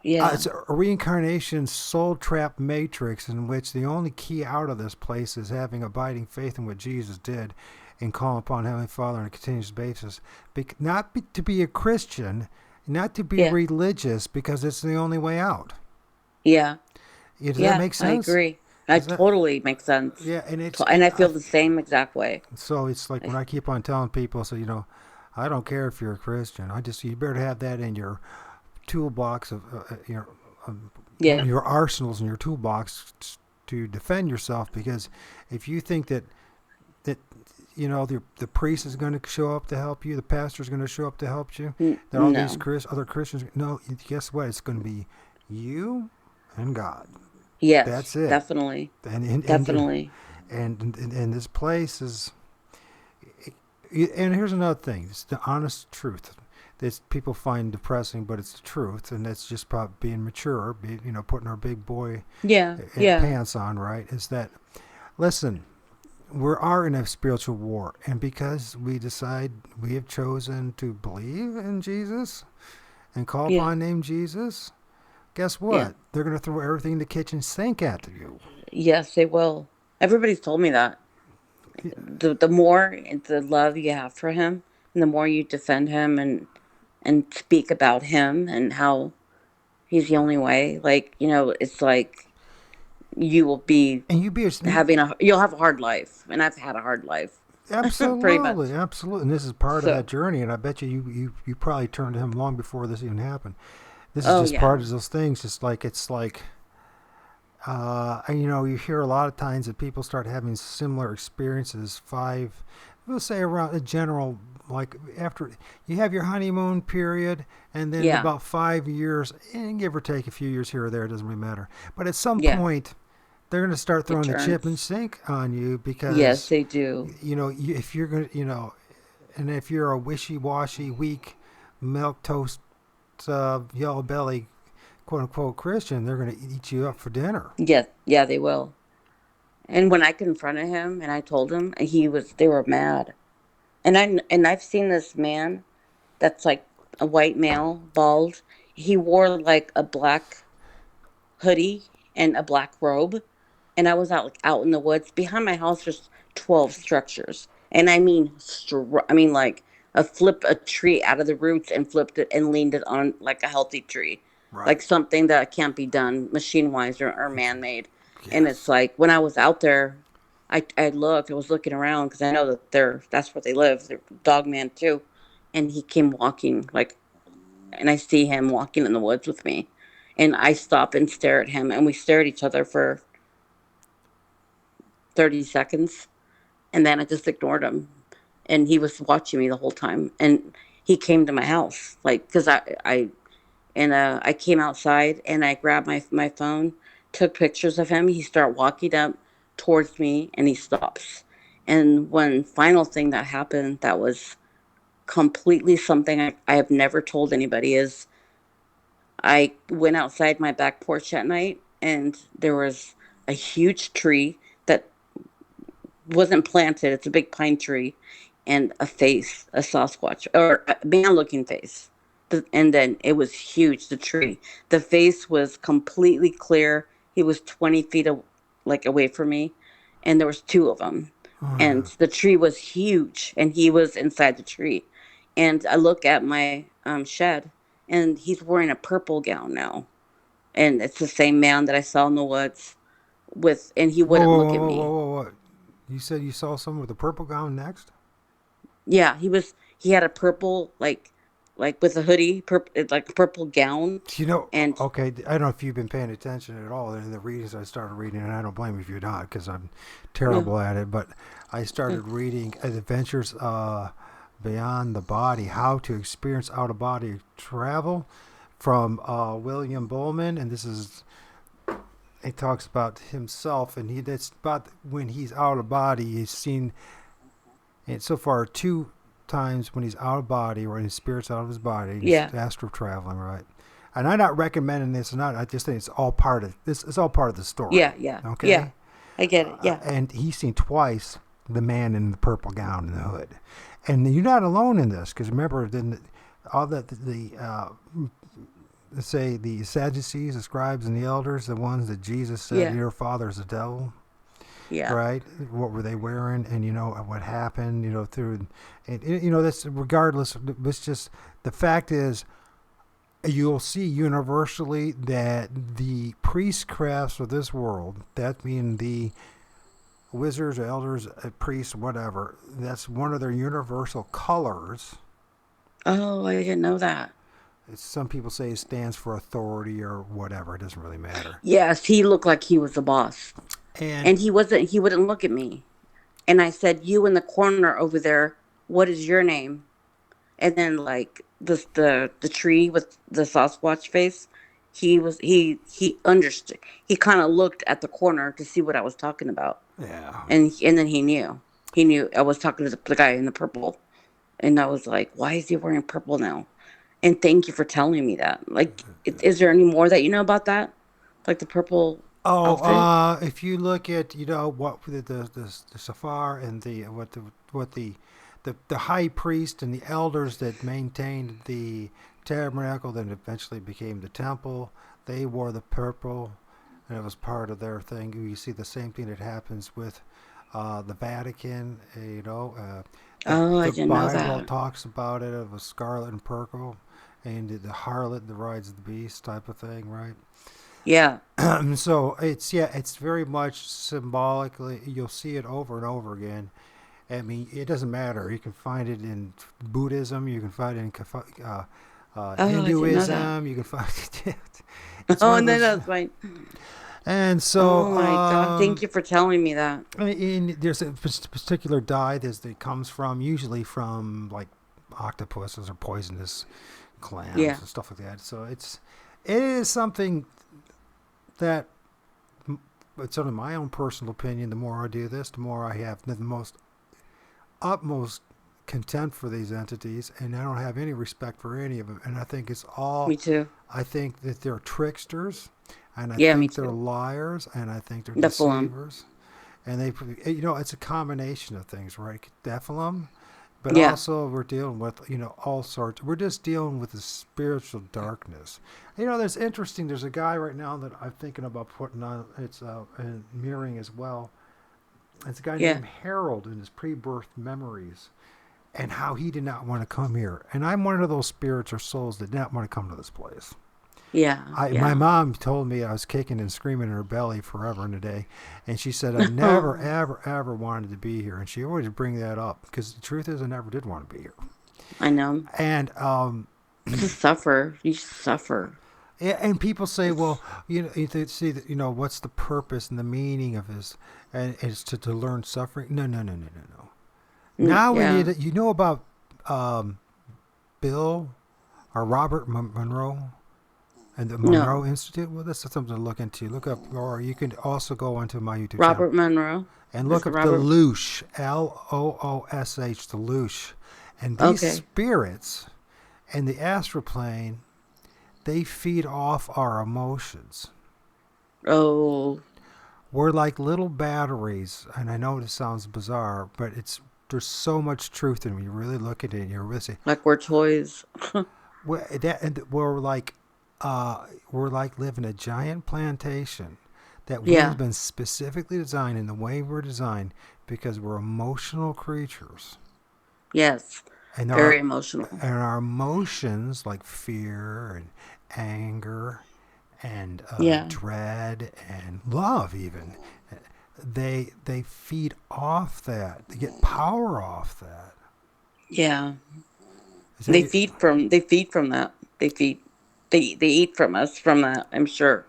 yeah, It's a reincarnation soul trap matrix in which the only key out of this place is having abiding faith in what Jesus did and calling upon Heavenly Father on a continuous basis. To be a Christian, not to be yeah, religious, because it's the only way out. yeah, Does that yeah. make I sense? agree. That Is that totally makes sense. yeah? And And I feel the same exact way. so it's like when I, I keep on telling people, so I don't care if you're a Christian. You better have that in your toolbox of um, yeah, your arsenals in your toolbox to defend yourself. Because if you think that the priest is going to show up to help you, the pastor is going to show up to help you, that all these no. Other Christians, no, guess what? It's going to be you and God. That's Yes, it. definitely, And definitely. and this place is. And here's another thing: it's the honest truth that people find depressing, but it's the truth, and that's just about being mature, putting our big boy Yeah, yeah, pants on. Right? Is that listen? We are in a spiritual war, and because we have chosen to believe in Jesus and call yeah, upon name Jesus, guess yeah. what? They're going to throw everything in the kitchen sink at you. Yes, they will. Everybody's told me that. The more the love you have for him, and the more you defend him and speak about him and how he's the only way. Like it's like you will be And you'll have a hard life, and I've had a hard life, pretty absolutely, much. absolutely, and this is part of that So, journey. And I bet you probably turned to him long before this even happened. This is oh just yeah, part of those things. Just like it's like, and, you hear a lot of times that people start having similar experiences. We'll say around a general like after you have your honeymoon period, and then yeah, about 5 years, and give or take a few years here or there, it doesn't really matter. But at some yeah. point, they're going to start It throwing the chip and turns. sink on you Yes, because they do. if you're going to and if you're a wishy-washy, weak, milk toast, yellow belly, quote unquote Christian, they're going to eat you up for dinner. Yeah, yeah, they will. And when I confronted him and I told him, they were mad. And I've seen this man that's like a white male, bald. He wore like a black hoodie and a black robe, and I was out in the woods behind my house. There's 12 structures, and I mean, like a flip a tree out of the roots and flipped it and leaned it on like a healthy tree, Right. like something that can't be done machine wise or man made. And it's Yes. like when I was out there, I looked. I was looking around because I know that that's where they live. They're dog man too, and he came walking like, and I see him walking in the woods with me, and I stop and stare at him, and we stare at each other for 30 seconds, and then I just ignored him. And he was watching me the whole time. And he came to my house, like, because I came outside and I grabbed my phone, took pictures of him. He started walking up towards me and he stops. And one final thing that happened that was completely something I have never told anybody is I went outside my back porch at night and there was a huge tree that wasn't planted. It's a big pine tree, and a face, a Sasquatch or a man looking face. And then it was huge. The tree, the face was completely clear. He was 20 feet like away from me, and there was two of them, Oh and yeah. the tree was huge, and he was inside the tree. And I look at my shed, and he's wearing a purple gown now, and it's the same man that I saw in the woods with, and he Whoa, wouldn't whoa, look whoa, at whoa, whoa, me. whoa, whoa! You said you saw someone with a purple gown next? Yeah, he had a purple like with a hoodie, like a purple gown, You know, and okay, I don't know if you've been paying attention at all in the readings I started reading, and I don't blame you if you're not, because I'm no, terrible at it. But I started reading Adventures Beyond the Body, How to Experience Out of Body Travel from William Bowman, and this is he talks about himself, and he that's about when he's out of body. He's seen and so far two times when he's out of body or his spirit's out of his body, he's yeah, astral traveling, right? And I'm not recommending this, or not. I just think it's all part of this. It's all part of the story, yeah, yeah, yeah. okay? I get it. Yeah, And he's seen twice the man in the purple gown and the hood, and you're not alone in this because remember, then all that say the Sadducees, the scribes, and the elders, the ones that Jesus said yeah, your father's the devil, yeah. right? What were they wearing, and what happened, through, and that's regardless. It's just the fact is you'll see universally that the priestcrafts of this world, that mean the wizards, elders, priests, whatever, that's one of their universal colors. Oh, I didn't know that. Some people say it stands for authority or whatever. It doesn't really matter. Yes, he looked like he was the boss, And and he wasn't. He wouldn't look at me. And I said, "You in the corner over there. What is your name?" And then like the tree with the Sasquatch face, he understood. He kind of looked at the corner to see what I was talking about, yeah, and then he knew. He knew I was talking to the guy in the purple, and I was like, "Why is he wearing purple now?" And thank you for telling me that. Like, is there any more that you know about that? Like the purple oh, outfit? if you look at what the Safar and the high priest and the elders that maintained the tabernacle that eventually became the temple, they wore the purple, and it was part of their thing. You see the same thing that happens with the Vatican. The Oh, I the didn't know Bible that. talks about it of a scarlet and purple, and the harlot that rides the beast type of thing, right? Yeah. So it's very much symbolically. You'll see it over and over again. I mean, it doesn't matter. You can find it in Buddhism. You can find it in Oh, I didn't know that. Hinduism. You can find it. It's Oh, one of and then those. that's fine. And so, Oh my god! Thank you for telling me that. there's a particular dye that comes from, usually from like octopuses or poisonous clams Yeah. and stuff like that. So it is something that it's only my own personal opinion. The more I do this, the more I have the most utmost contempt for these entities, and I don't have any respect for any of them. And I think it's all. Me too. I think that they're tricksters, and I Yeah, me think they're too. liars, and I think they're Nephilim. deceivers. And it's a combination of things, right? Nephilim, but Yeah. also we're dealing with all sorts. We're just dealing with the spiritual darkness. There's interesting. There's a guy right now that I'm thinking about putting on. It's and mirroring as well. It's a guy Yeah. named Harold in his pre-birth memories, and how he did not want to come here. And I'm one of those spirits or souls that did not want to come to this place. Yeah. My Yeah. mom told me I was kicking and screaming in her belly forever and a day, and she said I never, Oh, ever, ever wanted to be here, and she always bring that up because the truth is I never did want to be here. I know. And To suffer. You suffer. and people say, well, It's you see that what's the purpose and the meaning of this, and it's to learn suffering. No, no, no, no, no, no. Now we need yeah. it. About um, Bill or Robert Monroe and the No. Monroe Institute. Well, that's something to look into. Look up, or you can also go onto my YouTube channel Robert Monroe. and look Mr. up Robert. Deluge, Loosh, Deluge. And these Okay. spirits and the astral plane, they feed off our emotions. Oh, We're like little batteries, and I know this sounds bizarre, but there's so much truth in it. When you really look at it, and you really say, like we're toys. we're like living a giant plantation that we've Yeah. been specifically designed in the way we're designed because we're emotional creatures, Yes. and Very emotional. our emotions like fear and anger and Yeah. dread and love even, they feed off that. They get power off that. Yeah. Is that They your, feed from that. They eat from us from that, I'm sure.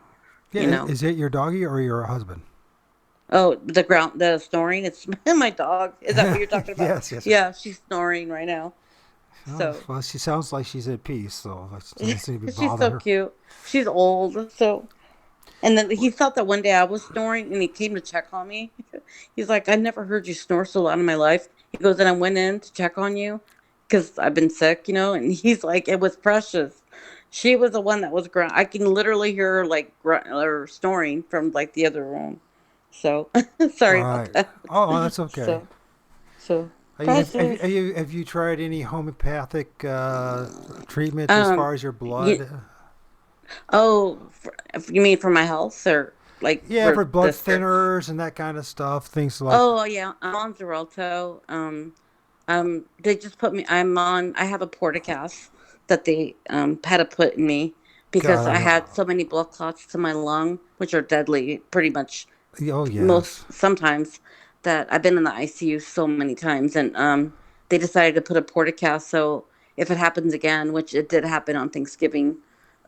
yeah? You know. Is it your doggy or your husband? Oh, the snoring, it's my dog. Is that what you're talking about? Yes, yes, yes. Yeah, she's snoring right now. Oh, So well, she sounds like she's at peace, so it doesn't seem to be she's bothering so her. cute. She's old, so and then he thought that one day I was snoring and he came to check on me. He's like, I never heard you snore so loud in my life. He goes, and I went in to check on you because I've been sick, and he's like, it was Precious. She was the one that was grunt. I can literally hear her like grunt or snoring from like the other room. So sorry about Right. that. Oh, that's okay. So, so Have Precious. have you tried any homeopathic treatments as Um, far as your you, blood? oh, you mean for my health or like Yeah, for for blood this here? thinners and that kind of stuff. Things like. Oh yeah, I'm on Xarelto. They just put me. I have a portacast that they had to put in me because I God, had so many blood clots to my lung, which are deadly, pretty much oh most yes. sometimes. That I've been in the ICU so many times, and they decided to put a portacast. So if it happens again, which it did happen on Thanksgiving,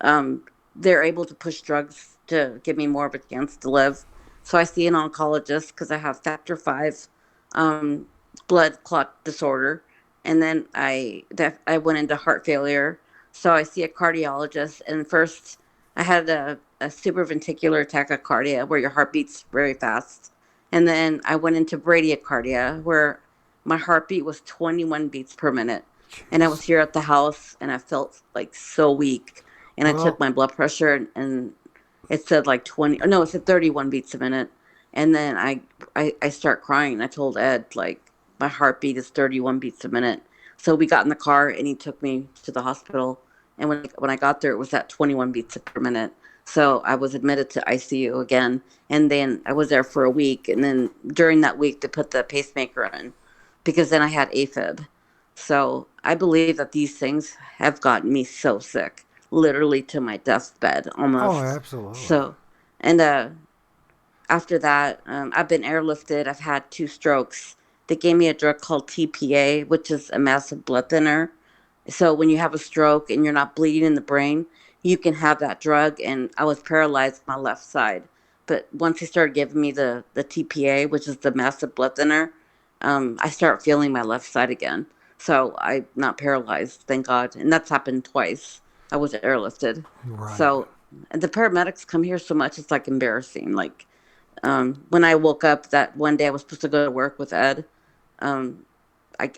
um, they're able to push drugs to give me more of a chance to live. So I see an oncologist because I have factor 5 um, blood clot disorder, and then I went into heart failure. So I see a cardiologist, and first I had a supraventricular tachycardia where your heart beats very fast, and then I went into bradycardia where my heartbeat was 21 beats per minute, and I was Jeez. here at the house, and I felt like so weak, and I took Well, my blood pressure, and it said like 20, or no, it said 31 beats a minute. And then I start crying. I told Ed, like, my heartbeat is 31 beats a minute. So we got in the car and he took me to the hospital. And when I got there, it was at 21 beats per minute. So I was admitted to ICU again. And then I was there for a week. And then during that week, they put the pacemaker in because then I had AFib. So I believe that these things have gotten me so sick, literally to my deathbed oh, almost. absolutely. So, and after that, I've been airlifted. I've had 2 strokes. They gave me a drug called TPA, which is a massive blood thinner. So when you have a stroke and you're not bleeding in the brain, you can have that drug. And I was paralyzed on my left side. But once they started giving me the TPA, which is the massive blood thinner, I start feeling my left side again. So I'm not paralyzed, thank God. And that's happened twice. I was airlifted. Right. So and the paramedics come here so much, it's like embarrassing. Like when I woke up that one day I was supposed to go to work with Ed, um,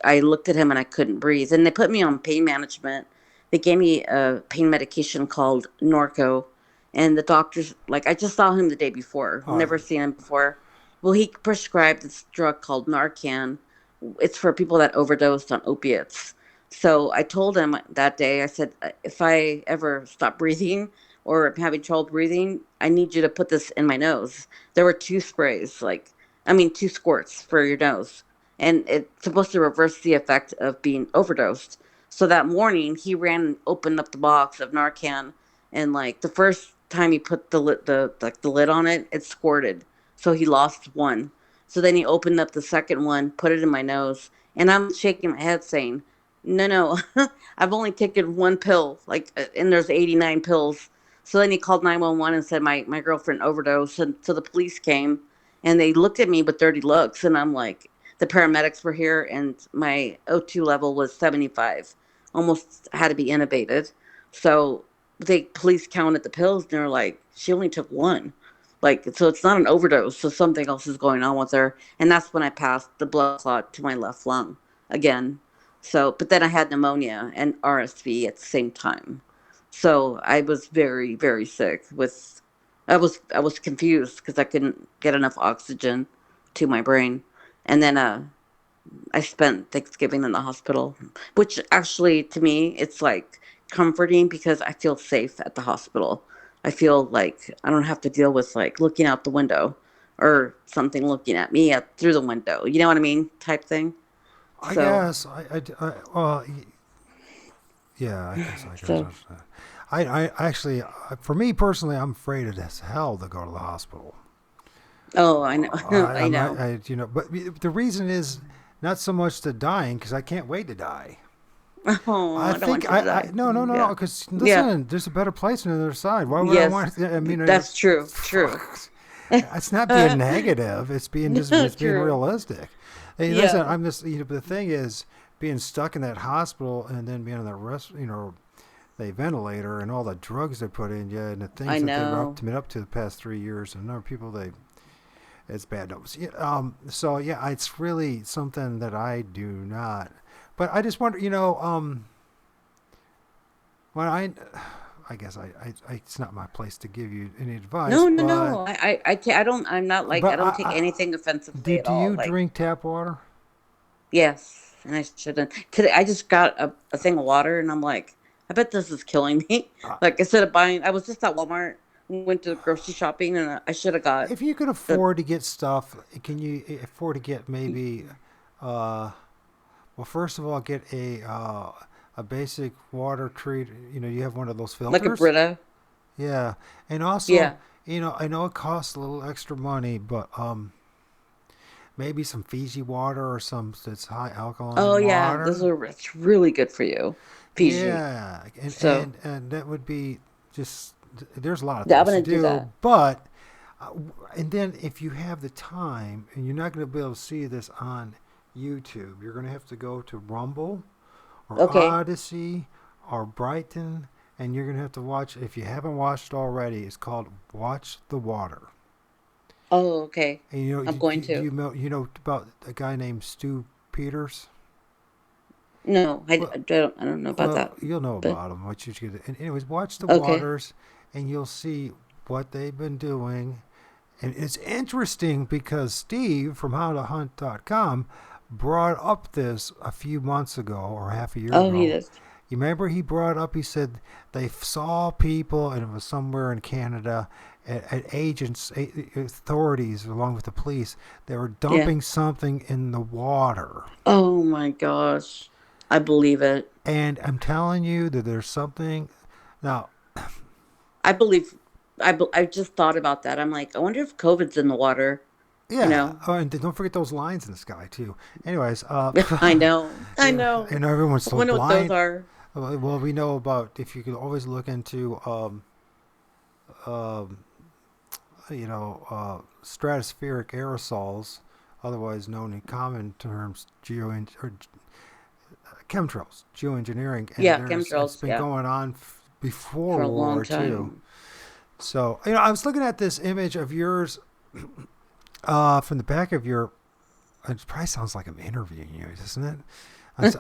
I looked at him and I couldn't breathe. And they put me on pain management. They gave me a pain medication called Norco. And the doctors, like, I just saw him the day before, All right. never seen him before. Well, he prescribed this drug called Narcan. It's for people that overdosed on opiates. So I told him that day, I said, if I ever stop breathing or I'm having trouble breathing, I need you to put this in my nose. There were 2 sprays, I mean, 2 squirts for your nose, and it's supposed to reverse the effect of being overdosed. So that morning, he ran and opened up the box of Narcan, and like the first time he put the lid on it, it squirted. So he lost one. So then he opened up the second one, put it in my nose, and I'm shaking my head saying, "No, no, I've only taken one pill, and there's 89 pills." So then he called 911 and said my girlfriend overdosed, and so the police came and they looked at me with dirty looks, and I'm like, the paramedics were here and my O2 level was 75, almost had to be intubated. So the police counted the pills and they're like, she only took one. Like, so it's not an overdose, so something else is going on with her. And that's when I passed the blood clot to my left lung again. So, but then I had pneumonia and RSV at the same time. So I was very, very sick with I was confused because I couldn't get enough oxygen to my brain. And then I spent Thanksgiving in the hospital, which actually to me it's like comforting because I feel safe at the hospital. I feel like I don't have to deal with like looking out the window or something looking at me through the window. You know what I mean? Type thing. I So, guess well, yeah, I guess so understand. I actually, for me personally, I'm afraid as hell to go to the hospital. oh, I know, I I'm know. but the reason is not so much the dying because I can't wait to die. Oh, I I don't think want you to die. no, no, no, no. Yeah, Because yeah. listen, there's a better place on the other side. Why would I Yes, want? I mean, that's true. True. it's not being negative. It's being just No, it's being true. realistic. Hey, listen, Yeah, I'm just the thing is being stuck in that hospital and then being on the the ventilator and all the drugs they put in you and the I things that they've know. been up to the past 3 years and there are people they it's bad news. Yeah, so yeah, it's really something that I do not. But I just wonder, when I guess it's not my place to give you any advice, No, no, but no. I don't. I'm not like. I but don't take anything offensively at do all. you Like, drink tap water? yes, and I shouldn't. Today, I just got a thing of water, and I'm like, I bet this is killing me. Uh, Like, instead of buying, I was just at Walmart, went to grocery shopping, and I should have got if you could the. afford to get stuff, can you afford to get maybe? Uh, well, first of all, get a basic water treat. You have one of those Like a filters. Brita. Yeah, and also, Yeah. I know it costs a little extra money, but maybe some Fiji water or some that's high Oh alkaline yeah, those water. are it's really good for you, Fiji. Yeah, and So that would be just. There's a lot of yeah, I'm things to gonna do do, that. but and then if you have the time, and you're not going to be able to see this on YouTube, you're going to have to go to Rumble or Okay. Odyssey or Brighton, and you're going to have to watch. If you haven't watched already, it's called Watch the Water. Oh, okay. And I'm going do to. you know about a guy named Stu Peters? No, Well, I don't know about well, that. you'll know But about him. What you should. And anyways, watch the okay. waters, and you'll see what they've been doing. And it's interesting because Steve from HowToHunt.com brought up this a few months ago or half a year Oh, he ago. does. You remember he brought up, he said they saw people, and it was somewhere in Canada, at agents, authorities, along with the police, they were Yeah. dumping something in the water. Oh my gosh. I believe it. And I'm telling you that there's something. Now, I believe I just thought about that. I'm like, I wonder if COVID's in the water, you yeah. know. Oh, and don't forget those lines in the sky, too. Anyways, I know. I yeah, know. and everyone's I so wonder what those blind. are. Well, we know about if you could always look into, um, stratospheric aerosols, otherwise known in common terms, or chemtrails, geoengineering, and Yeah, it's chemtrails. been Yeah, going on before for a World long War II. time. So, I was looking at this image of yours from the back of your. It probably sounds like I'm interviewing you, doesn't it?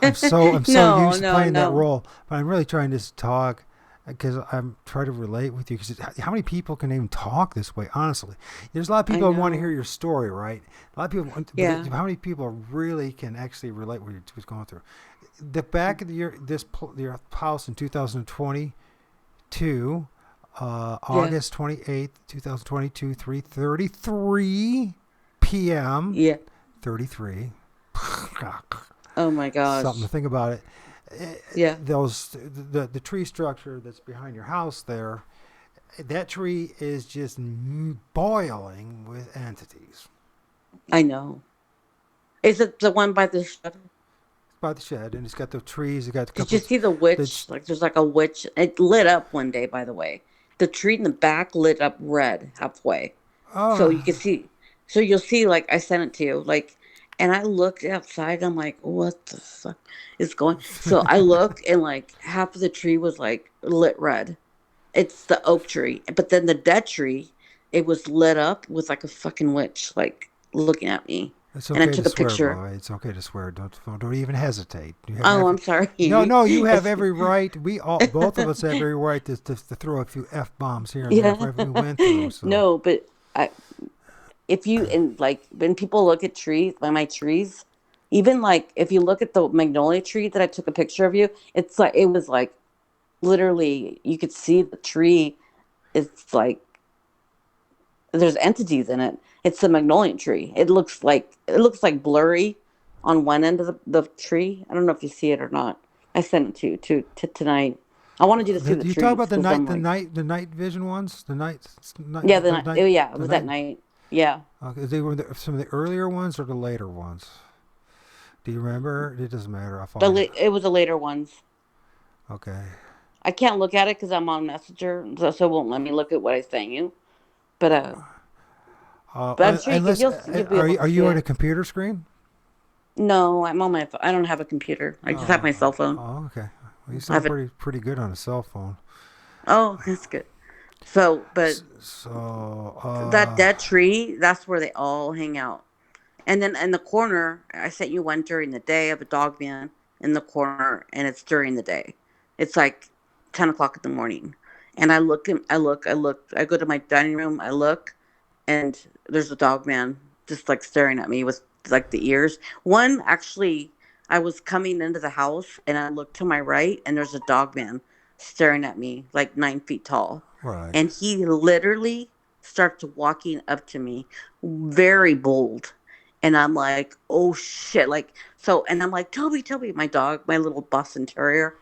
I'm so No, used to no, playing that no. role, but I'm really trying to talk because I'm trying to relate with you. Because how many people can even talk this way? Honestly, there's a lot of I people that want to hear know. your story, right? A lot of people, Yeah. how many people really can actually relate what you're going through? The back of your house in 2022, Yeah. August 28th, 2022, 3:33 p.m. Yeah. 33. Oh my Something to gosh. think about it. Yeah. Those the tree structure that's behind your house there, that tree is just boiling with entities. I know. Is it the one by the shed? It's by the shed, and it's got the trees. It got a Did couple you of see the the witch? Like there's like a witch. It lit up one day, by the way. The tree in the back lit up red halfway. So oh you can see so you'll see like I sent it to you. Like and I looked outside, I'm like, what the fuck is going so I look and like half of the tree was like lit red. It's the oak tree. But then the dead tree, it was lit up with like a fucking witch, like looking at me. it's And I okay to took a swear, picture. boy. It's okay to swear. Don't even hesitate. You have Oh, every I'm no sorry. no. You have It's every right. We all both of us have every right to throw a few f bombs here and there for yeah. everything we went through. So No, but I if you and like when people look at trees, by my trees, even like if you look at the magnolia tree that I took a picture of you, it's like it was like literally you could see the tree. It's like there's entities in it. It's the magnolia tree. It looks like blurry on one end of the tree. I don't know if you see it or not. I sent it to tonight. I wanted you to see the You talk trees about because I'm like, the night vision ones, yeah, the night, oh yeah, it the was at night. night. Yeah, They were some of the earlier ones or the later ones. Do you remember? It doesn't matter. I'll the find it. it was the later ones. Okay. I can't look at it because I'm on Messenger, so it won't let me look at what I sent you. But uh, but I'm sure Unless you'll be able to are see you on a it. computer screen? No, I'm on my. I don't have a computer. I just have my cell phone. Okay. Well, you I sound have it. pretty good on a cell phone. Oh, that's good. So, but So, that dead tree, that's where they all hang out. And then in the corner, I sent you one during the day of a dog man in the corner, and it's during the day. It's like 10 o'clock in the morning. And I go to my dining room, I look, and there's a dog man just like staring at me with like the ears. One actually, I was coming into the house and I looked to my right, and there's a dog man staring at me like 9 feet tall. right. And he literally starts walking up to me, very bold. And I'm like, oh shit. Like, so, and I'm like, Toby, my dog, my little Boston Terrier.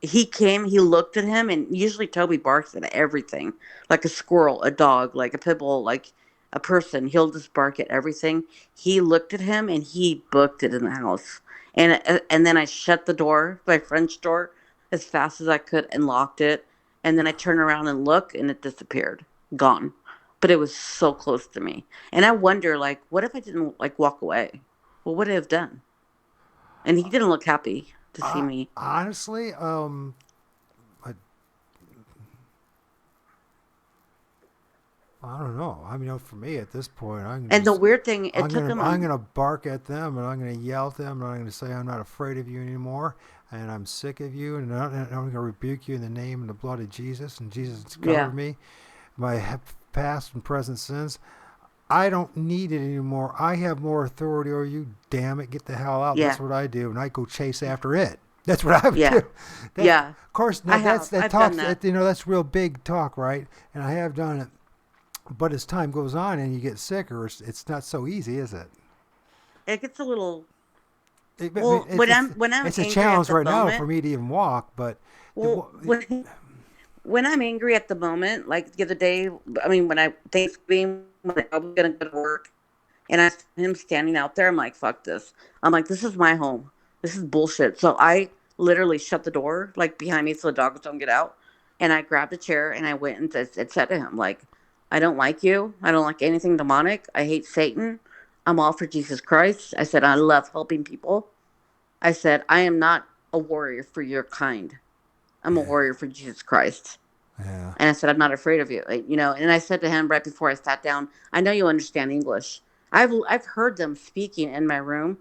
He came, he looked at him, and usually Toby barks at everything, like a squirrel, a dog, like a pit bull, like a person. He'll just bark at everything. He looked at him and he booked it in the house. And then I shut the door, my French door, as fast as I could and locked it. And then I turned around and looked, and it disappeared, gone. But it was so close to me, and I wonder, like, what if I didn't like walk away? What would I have done? And he didn't look happy to see me. Honestly, I don't know. I mean, for me at this point, And the weird thing, it took him I'm a gonna bark at them and I'm gonna yell at them and I'm gonna say I'm not afraid of you anymore and I'm sick of you and I'm gonna rebuke you in the name and the blood of Jesus and Jesus yeah, covered me, my past and present sins. I don't need it anymore. I have more authority over you. Damn it, get the hell out. That's yeah, what I do, and I go chase after it. That's what I would yeah, do. That, yeah. of course, now I have. that I've done talks. that. That's real big talk, right? And I have done it. But as time goes on and you get sicker, it's not so easy, is it? It gets a little. I mean, Well, when I'm it's a angry at challenge the right now for moment. me to even walk. But it, Well, when I'm angry at the moment, like the other day, I mean, when I Thanksgiving, when I was gonna go to work, and I saw him standing out there, I'm like, fuck this. I'm like, this is my home. This is bullshit. So I literally shut the door like behind me so the dogs don't get out. And I grabbed a chair and I went and said to him, like, I don't like you. I don't like anything demonic. I hate Satan. I'm all for Jesus Christ. I said, I love helping people. I said, I am not a warrior for your kind. I'm a yeah, warrior for Jesus Christ. yeah. And I said, I'm not afraid of you. And I said to him right before I sat down, I know you understand English. I've heard them speaking in my room.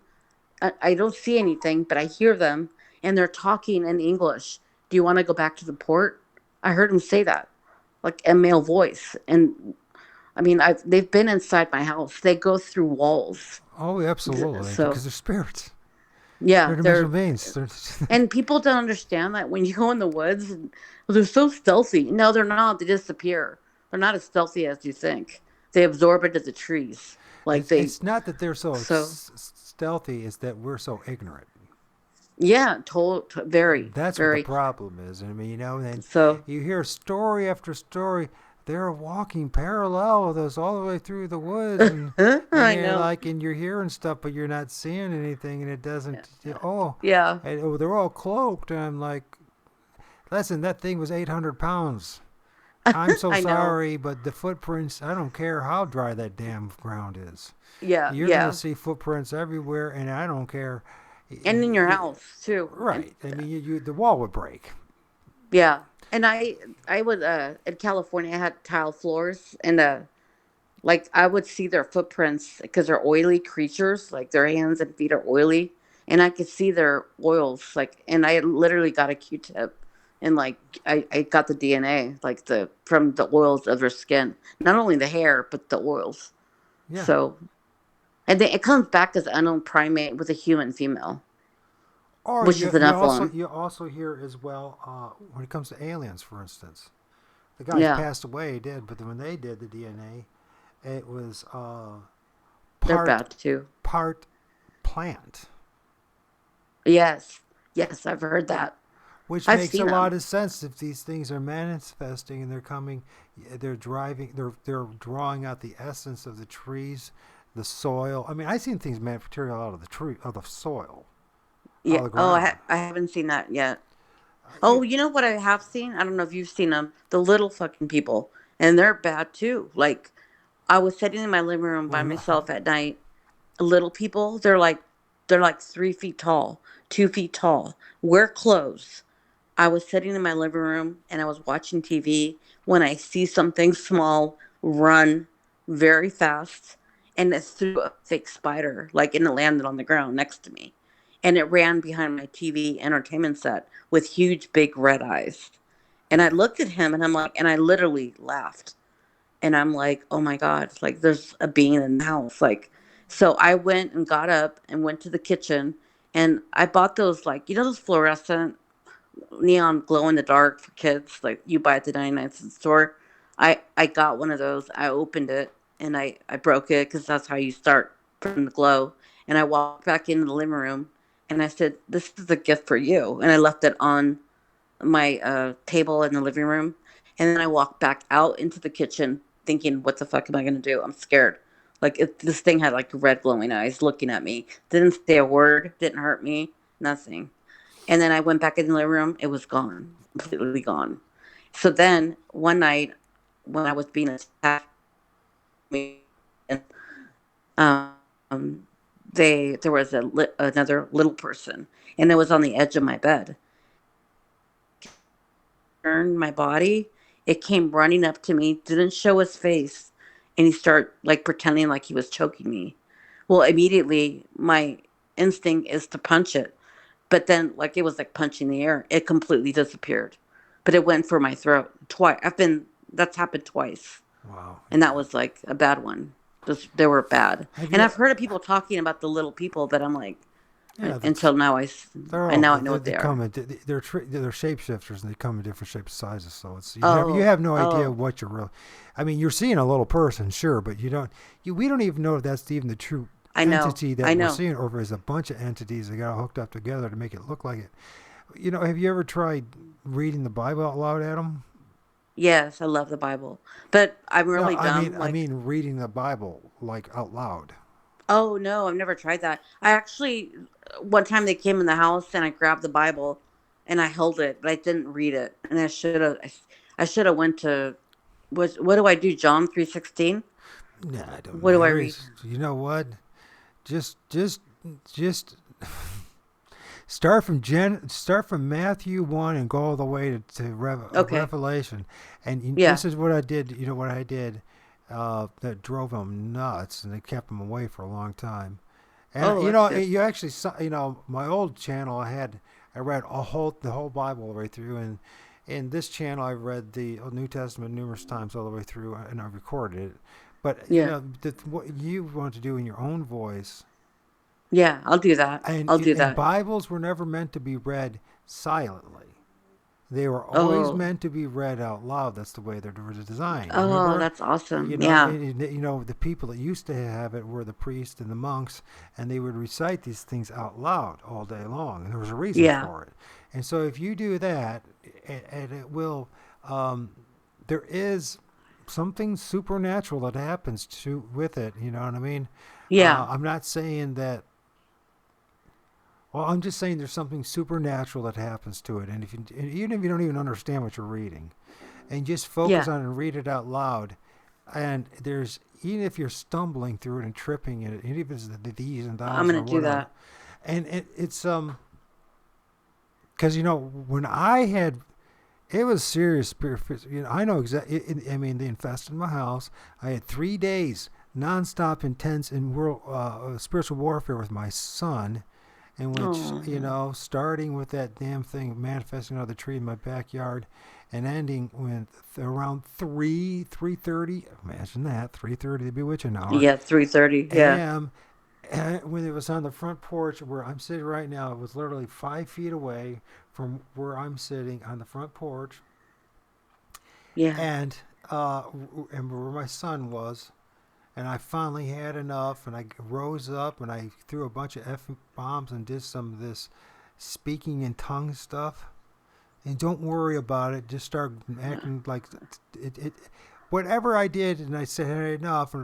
I don't see anything, but I hear them and they're talking in English. Do you want to go back to the port? I heard him say that, like a male voice. And I mean, they've been inside my house. They go through walls. Oh, absolutely, So because they're spirits. yeah, They're dimensional they're beings. and people don't understand that when you go in the woods, they're so stealthy. No, they're not. They disappear. They're not as stealthy as you think. They absorb into the trees. Like they, It's not that they're so so stealthy; it's that we're so ignorant. yeah, very, That's what the very. problem is. I mean, and So you hear story after story. They're walking parallel with us all the way through the woods, and I you're know. like, and you're hearing stuff, but you're not seeing anything, and it doesn't. Oh, Yeah, they're all cloaked. And I'm like, listen, that thing was 800 pounds. I'm so I know. sorry, but the footprints. I don't care how dry that damn ground is. Yeah, You're gonna yeah, see footprints everywhere, and I don't care. and in your house too. And Right. I mean, the wall would break. yeah, and I would in California I had tile floors, and like I would see their footprints because they're oily creatures, like their hands and feet are oily, and I could see their oils. Like, and I literally got a Q-tip, and like I got the DNA, like the from the oils of their skin, not only the hair but the oils. Yeah. So, and then it comes back as unknown primate with a human female. Or which is the Nephilim. you also hear as well when it comes to aliens, for instance. The guys Yeah, passed away, did, but when they did the DNA, it was they're part bad too. part plant, Yes, yes, I've heard that. which I've makes a seen lot them. of sense if these things are manifesting and they're coming, they're drawing out the essence of the trees, the soil. I mean, I've seen things material out of the tree, of the soil, out Yeah. of the Oh, ground. I haven't seen that yet. You, Oh, you know what I have seen? I don't know if you've seen them. The little fucking people, and they're bad too. Like I was sitting in my living room by well, myself at night. Little people, they're like 3 feet tall, 2 feet tall. Wear clothes. I was sitting in my living room and I was watching TV when I see something small run very fast and it threw a fake spider, like, and it landed on the ground next to me. And it ran behind my TV entertainment set with huge, big red eyes. And I looked at him and I'm like, and I literally laughed. And I'm like, oh my God, like there's a being in the house. Like, so I went and got up and went to the kitchen and I bought those, like, those fluorescent neon glow in the dark for kids like you buy at the 99-cent store. I got one of those. I opened it and I broke it because that's how you start from the glow. And I walked back into the living room and I said, this is a gift for you. And I left it on my table in the living room. And then I walked back out into the kitchen thinking, what the fuck am I going to do? I'm scared. Like, this thing had like red glowing eyes looking at me. Didn't say a word, didn't hurt me, nothing. And then I went back in the living room. It was gone, completely gone. So then one night when I was being attacked, um, there was another little person, and it was on the edge of my bed. Turned my body. It came running up to me, didn't show his face, and he started like pretending like he was choking me. Well, immediately my instinct is to punch it. But then, like, it was like punching the air. It completely disappeared. But it went for my throat twice. That's happened twice. wow, And that yeah. was like a bad one. They were bad. Have And you? I've heard of people talking about the little people, but I'm like, Yeah, until now, they're I all now I know what they they come are. in they're shapeshifters and they come in different shapes and sizes. So it's you Oh, have no idea oh, what you're real. I mean, you're seeing a little person, sure, but we don't even know if that's even the true I know. entity that I we're know. seeing, or if it's a bunch of entities that got hooked up together to make it look like it. Have you ever tried reading the Bible out loud, Adam? Yes, I love the Bible. But I'm No, really dumb. I Like, mean reading the Bible like out loud. oh no, I've never tried that. I actually, one time they came in the house and I grabbed the Bible and I held it, but I didn't read it. And I should have went to, what do I do? John 3:16. Nah, it don't What do I matter. read? You know what? Just, just, just start from Matthew 1 and go all the way to Okay. Revelation, and Yeah. this is what I did. You know what I did that drove them nuts, and it kept them away for a long time. And Oh, that's good. you actually saw, my old channel I read the whole Bible all the way through, and in this channel I read the New Testament numerous times all the way through, and I recorded it. But Yeah. what you want to do in your own voice, Yeah, I'll do that. I'll do and that. Bibles were never meant to be read silently. They were always Oh. meant to be read out loud. That's the way they were designed. Oh, Remember? that's awesome. Yeah. The people that used to have it were the priests and the monks, and they would recite these things out loud all day long, and there was a reason Yeah. for it. And so, if you do that, and it will, there is something supernatural that happens to with it. You know what I mean? Yeah. I'm not saying that. Well, I'm just saying there's something supernatural that happens to it, and even if you don't even understand what you're reading, and just focus Yeah. on it and read it out loud, and there's even if you're stumbling through it and tripping it, even if it's the these and I'm thous going or to do whatever, that. and it's because when I had it was serious spirit. I know exactly. I mean, they infested my house. I had 3 days nonstop, intense in world spiritual warfare with my son, in which Oh. starting with that damn thing manifesting out of the tree in my backyard, and ending with around 3:30. Imagine that 3:30 the bewitching hour Yeah, 3:30. Yeah. a.m. And when it was on the front porch where I'm sitting right now, it was literally 5 feet away from where I'm sitting on the front porch, Yeah. and and where my son was. And I finally had enough, and I rose up and I threw a bunch of f bombs and did some of this speaking in tongues stuff. And don't worry about it. Just start acting like it whatever I did, and I said enough,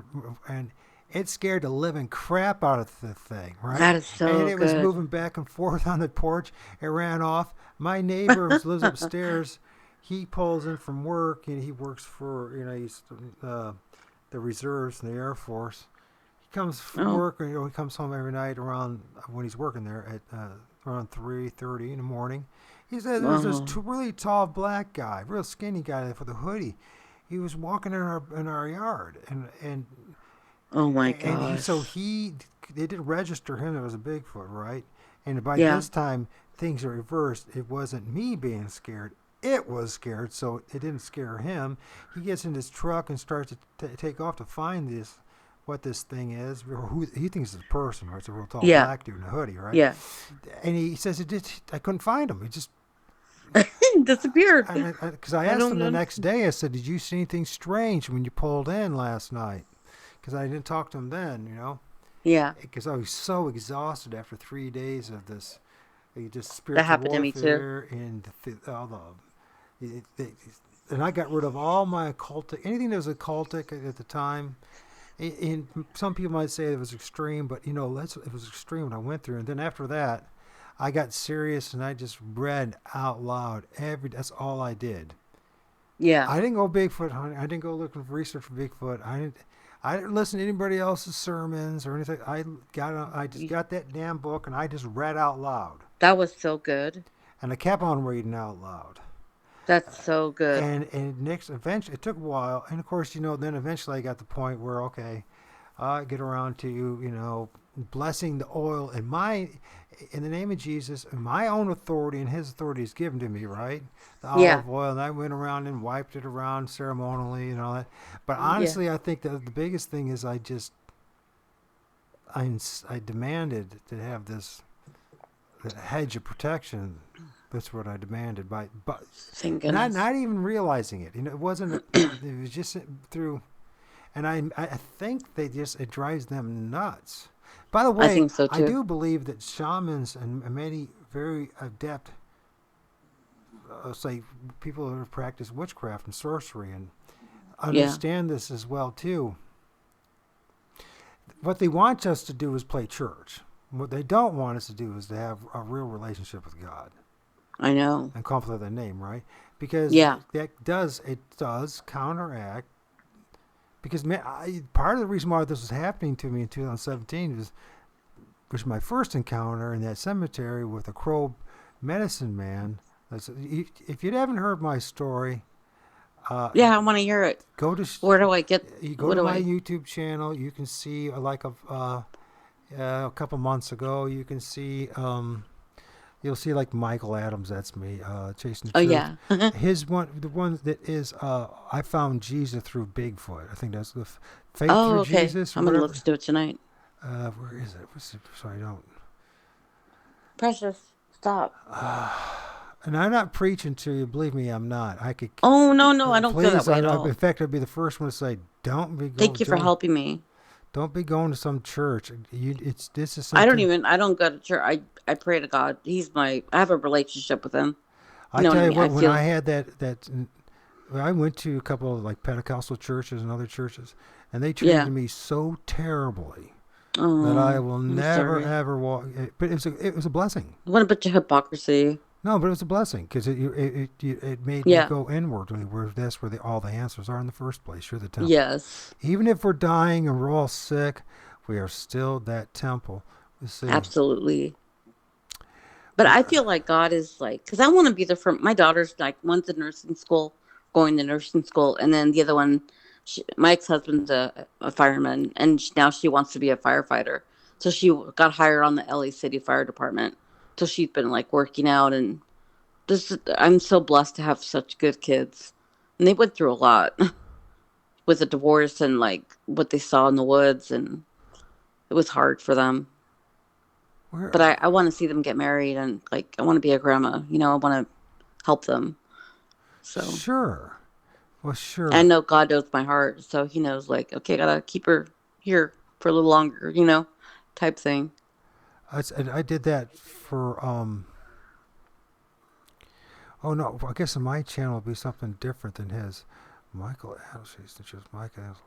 and it scared the living crap out of the thing, right? That is And so it was good. moving back and forth on the porch. It ran off. My neighbor who lives upstairs, he pulls in from work, and he works for he's the reserves and the Air Force. He comes from Oh, work, he comes home every night around when he's working there at around 3:30 in the morning. He said there was this oh, really tall black guy, real skinny guy with a hoodie. He was walking in our yard, oh my and gosh. they did register him. It was a Bigfoot, right? And by Yeah. this time things are reversed. It wasn't me being scared. It was scared, so it didn't scare him. He gets in his truck and starts to take off to find what this thing is, or who he thinks is a person, right? It's a real tall Yeah. black dude in a hoodie, right? Yeah. And he says I couldn't find him. He just Disappeared. because I I asked don't him the know. next day. I said, "Did you see anything strange when you pulled in last night?" Because I didn't talk to him then, Yeah. because I was so exhausted after 3 days of this, just That spiritual happened to me too. warfare and all and I got rid of all my occultic anything that was occultic at the time. And some people might say it was extreme, but it was extreme what I went through. And then after that, I got serious and I just read out loud. That's all I did. Yeah. I didn't go Bigfoot hunting. I didn't go looking for research for Bigfoot. I didn't listen to anybody else's sermons or anything. I just Y- got that damn book and I just read out loud. That was so good. And I kept on reading out loud. That's so good. And next, eventually, it took a while. And of course, then eventually I got the point where, okay, I get around to, blessing the oil in the name of Jesus, and my own authority and his authority is given to me, right? The Yeah. olive oil, and I went around and wiped it around ceremonially and all that. But Yeah. honestly, I think that the biggest thing is I demanded to have this hedge of protection. That's what I demanded but Thank not goodness. not even realizing it. It wasn't. It was just through, and I think it drives them nuts. By the I way, think so I too. do believe that shamans and many very adept, say people who practice witchcraft and sorcery and Yeah. understand this as well too. What they want us to do is play church. What they don't want us to do is to have a real relationship with God I know. and call for the name, right? Because Yeah. it does counteract. Because part of the reason why this was happening to me in 2017 was my first encounter in that cemetery with a crow medicine man. If you haven't heard my story, uh, Yeah, I want to hear it. go to Where do I get you go what to do my I YouTube channel. You can see a couple months ago. You can see you'll see like Michael Adams. That's me, chasing the Oh truth. yeah. The one that is I found Jesus through Bigfoot. I think that's the faith Oh, through okay. Jesus or I'm going to look whatever. to do it tonight. Where is it? So I don't. Precious. Stop. And I'm not preaching to you. Believe me, I'm not. I could. Oh, no, no, I don't feel that Please, way at in all. fact, I'd be the first one to say, Thank you for helping me. don't be going to some church. This is I don't something. even I don't go to church. I pray to God. I have a relationship with him. You I know what I tell you mean? I what, when I feel had that I went to a couple of like Pentecostal churches and other churches, and they treated yeah. me so terribly that I Oh, will I'm never sorry. ever walk. But it was a blessing. What a bunch of hypocrisy. No, but it was a blessing because it made me Yeah. go inwardly, where that's where all the answers are in the first place. You're the temple. Yes. Even if we're dying and we're all sick, we are still that temple. You see, Absolutely. But I feel like God is like, because I want to be there for my daughter's like one's in nursing school, going to nursing school, and then the other one, my ex husband's a fireman, and now she wants to be a firefighter. So she got hired on the LA City Fire Department. So she's been like working out, and this I'm so blessed to have such good kids, and they went through a lot with a divorce and like what they saw in the woods, and It was hard for them. But Where? I want to see them get married, and like I want to be a grandma. I want to help them. So Sure. Well, I sure. know God knows my heart, so He knows like, okay, I gotta keep her here for a little longer, type thing. I did that for Oh no, I guess my channel will be something different than his. Michael Adams. He's just Michael Adams.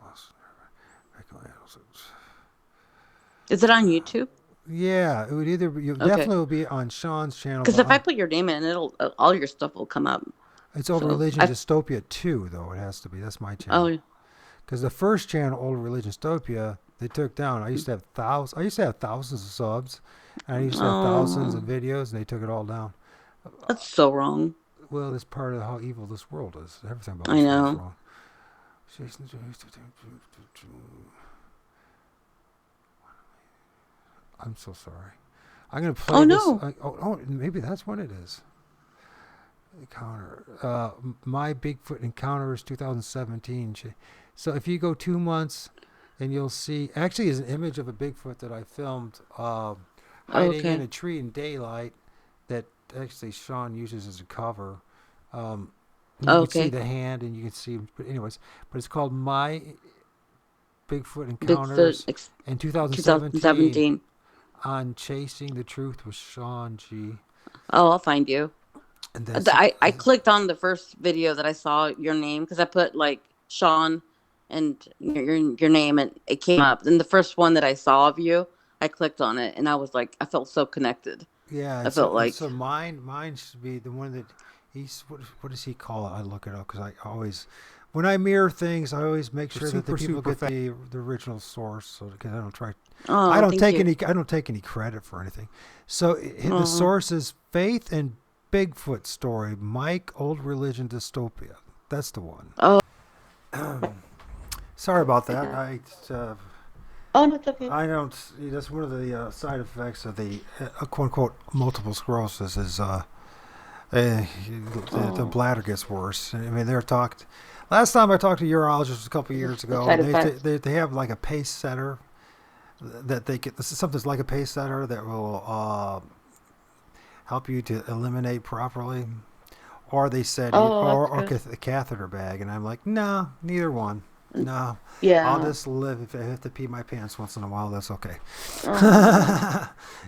Michael Adams. Is it on YouTube? Yeah, it would either be, you Okay, definitely will be on Sean's channel, because but if I put your name in, it'll all your stuff will come up. it's Old So Religion I Dystopia 2, though. It has to be. That's my channel. oh Because the first channel, Old Religion Dystopia, they took down. I used to have thousands. I used to have thousands of subs, and I used to have thousands of oh videos, and they took it all down. that's so wrong. Well, it's part of how evil this world is. Everything about I this world is know. wrong. I'm so sorry. I'm gonna Oh play this. no. Maybe that's what it is. Encounter. My Bigfoot Encounters 2017. So if you go 2 months, and you'll see. Actually, is an image of a Bigfoot that I filmed hiding in Okay. a tree in daylight. That actually Sean uses as a cover. Um, you can see Okay. the hand, and you can see. But anyways, but it's called My Bigfoot Bigfoot Encounters in 2017 2017. on Chasing the Truth with Sean G. Oh, I'll find you. And that's I clicked on the first video that I saw your name because I put like Sean and your name and it came up. And the first one that I saw of you, I clicked on it and I was like, I felt so connected. yeah. I And so felt and like, so mine should be the one that he's what does he call it? I look it up because I always when I mirror things, I always make sure that the people get the original source. So because I don't try, oh, thank you. I don't take any credit for anything. So the Oh, source is Faith and Bigfoot Story, Mike Old Religion Dystopia. That's the one. oh, Sorry about that. yeah. Uh, Oh, that's okay. I don't. That's one of the side effects of the quote unquote multiple sclerosis is the Oh, bladder gets worse. I mean, they're talked. Last time I talked to a urologist a couple of years the ago, side and effects. they have like a pace setter that they get. This is something like a pace setter that will help you to eliminate properly. Or they said, Oh, that's good. a catheter bag, and I'm like, no, neither one. No, I'll Yeah. just live. If I have to pee my pants once in a while, that's okay. Oh,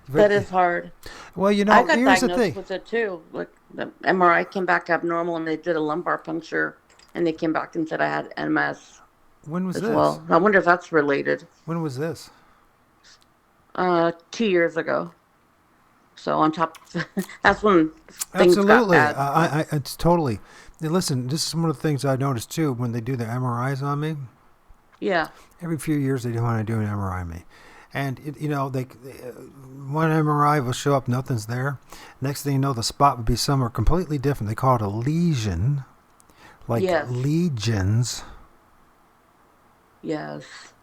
But that is hard. well, I got here's the diagnosed thing. with it too. Like the MRI came back abnormal, and they did a lumbar puncture, and they came back and said I had MS When was as this? well. I wonder if that's related. When was this? 2 years ago. So on top, that's when things got Absolutely. bad. So It's totally. Now, listen, this is one of the things I noticed too when they do the MRIs on me. yeah, Every few years they want to do an MRI on me, and one MRI will show up, nothing's there. Next thing you know, the spot would be somewhere completely different. They call it a lesion, like yes, legions. yes,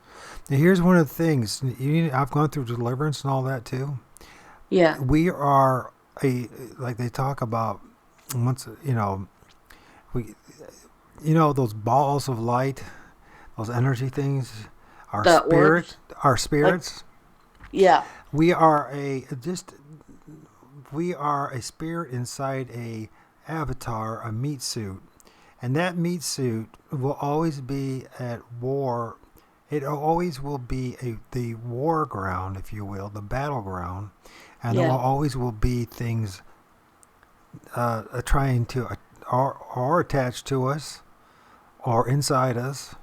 Now, here's one of the things. I've gone through deliverance and all that too. yeah, We are like they talk about once we those balls of light, those energy things, the orbs, our like spirits. yeah, We are a spirit inside a avatar, a meat suit, and that meat suit will always be at war. It always will be the war ground, if you will, the battleground, and there will yeah, always will be things trying to or attached to us or inside us.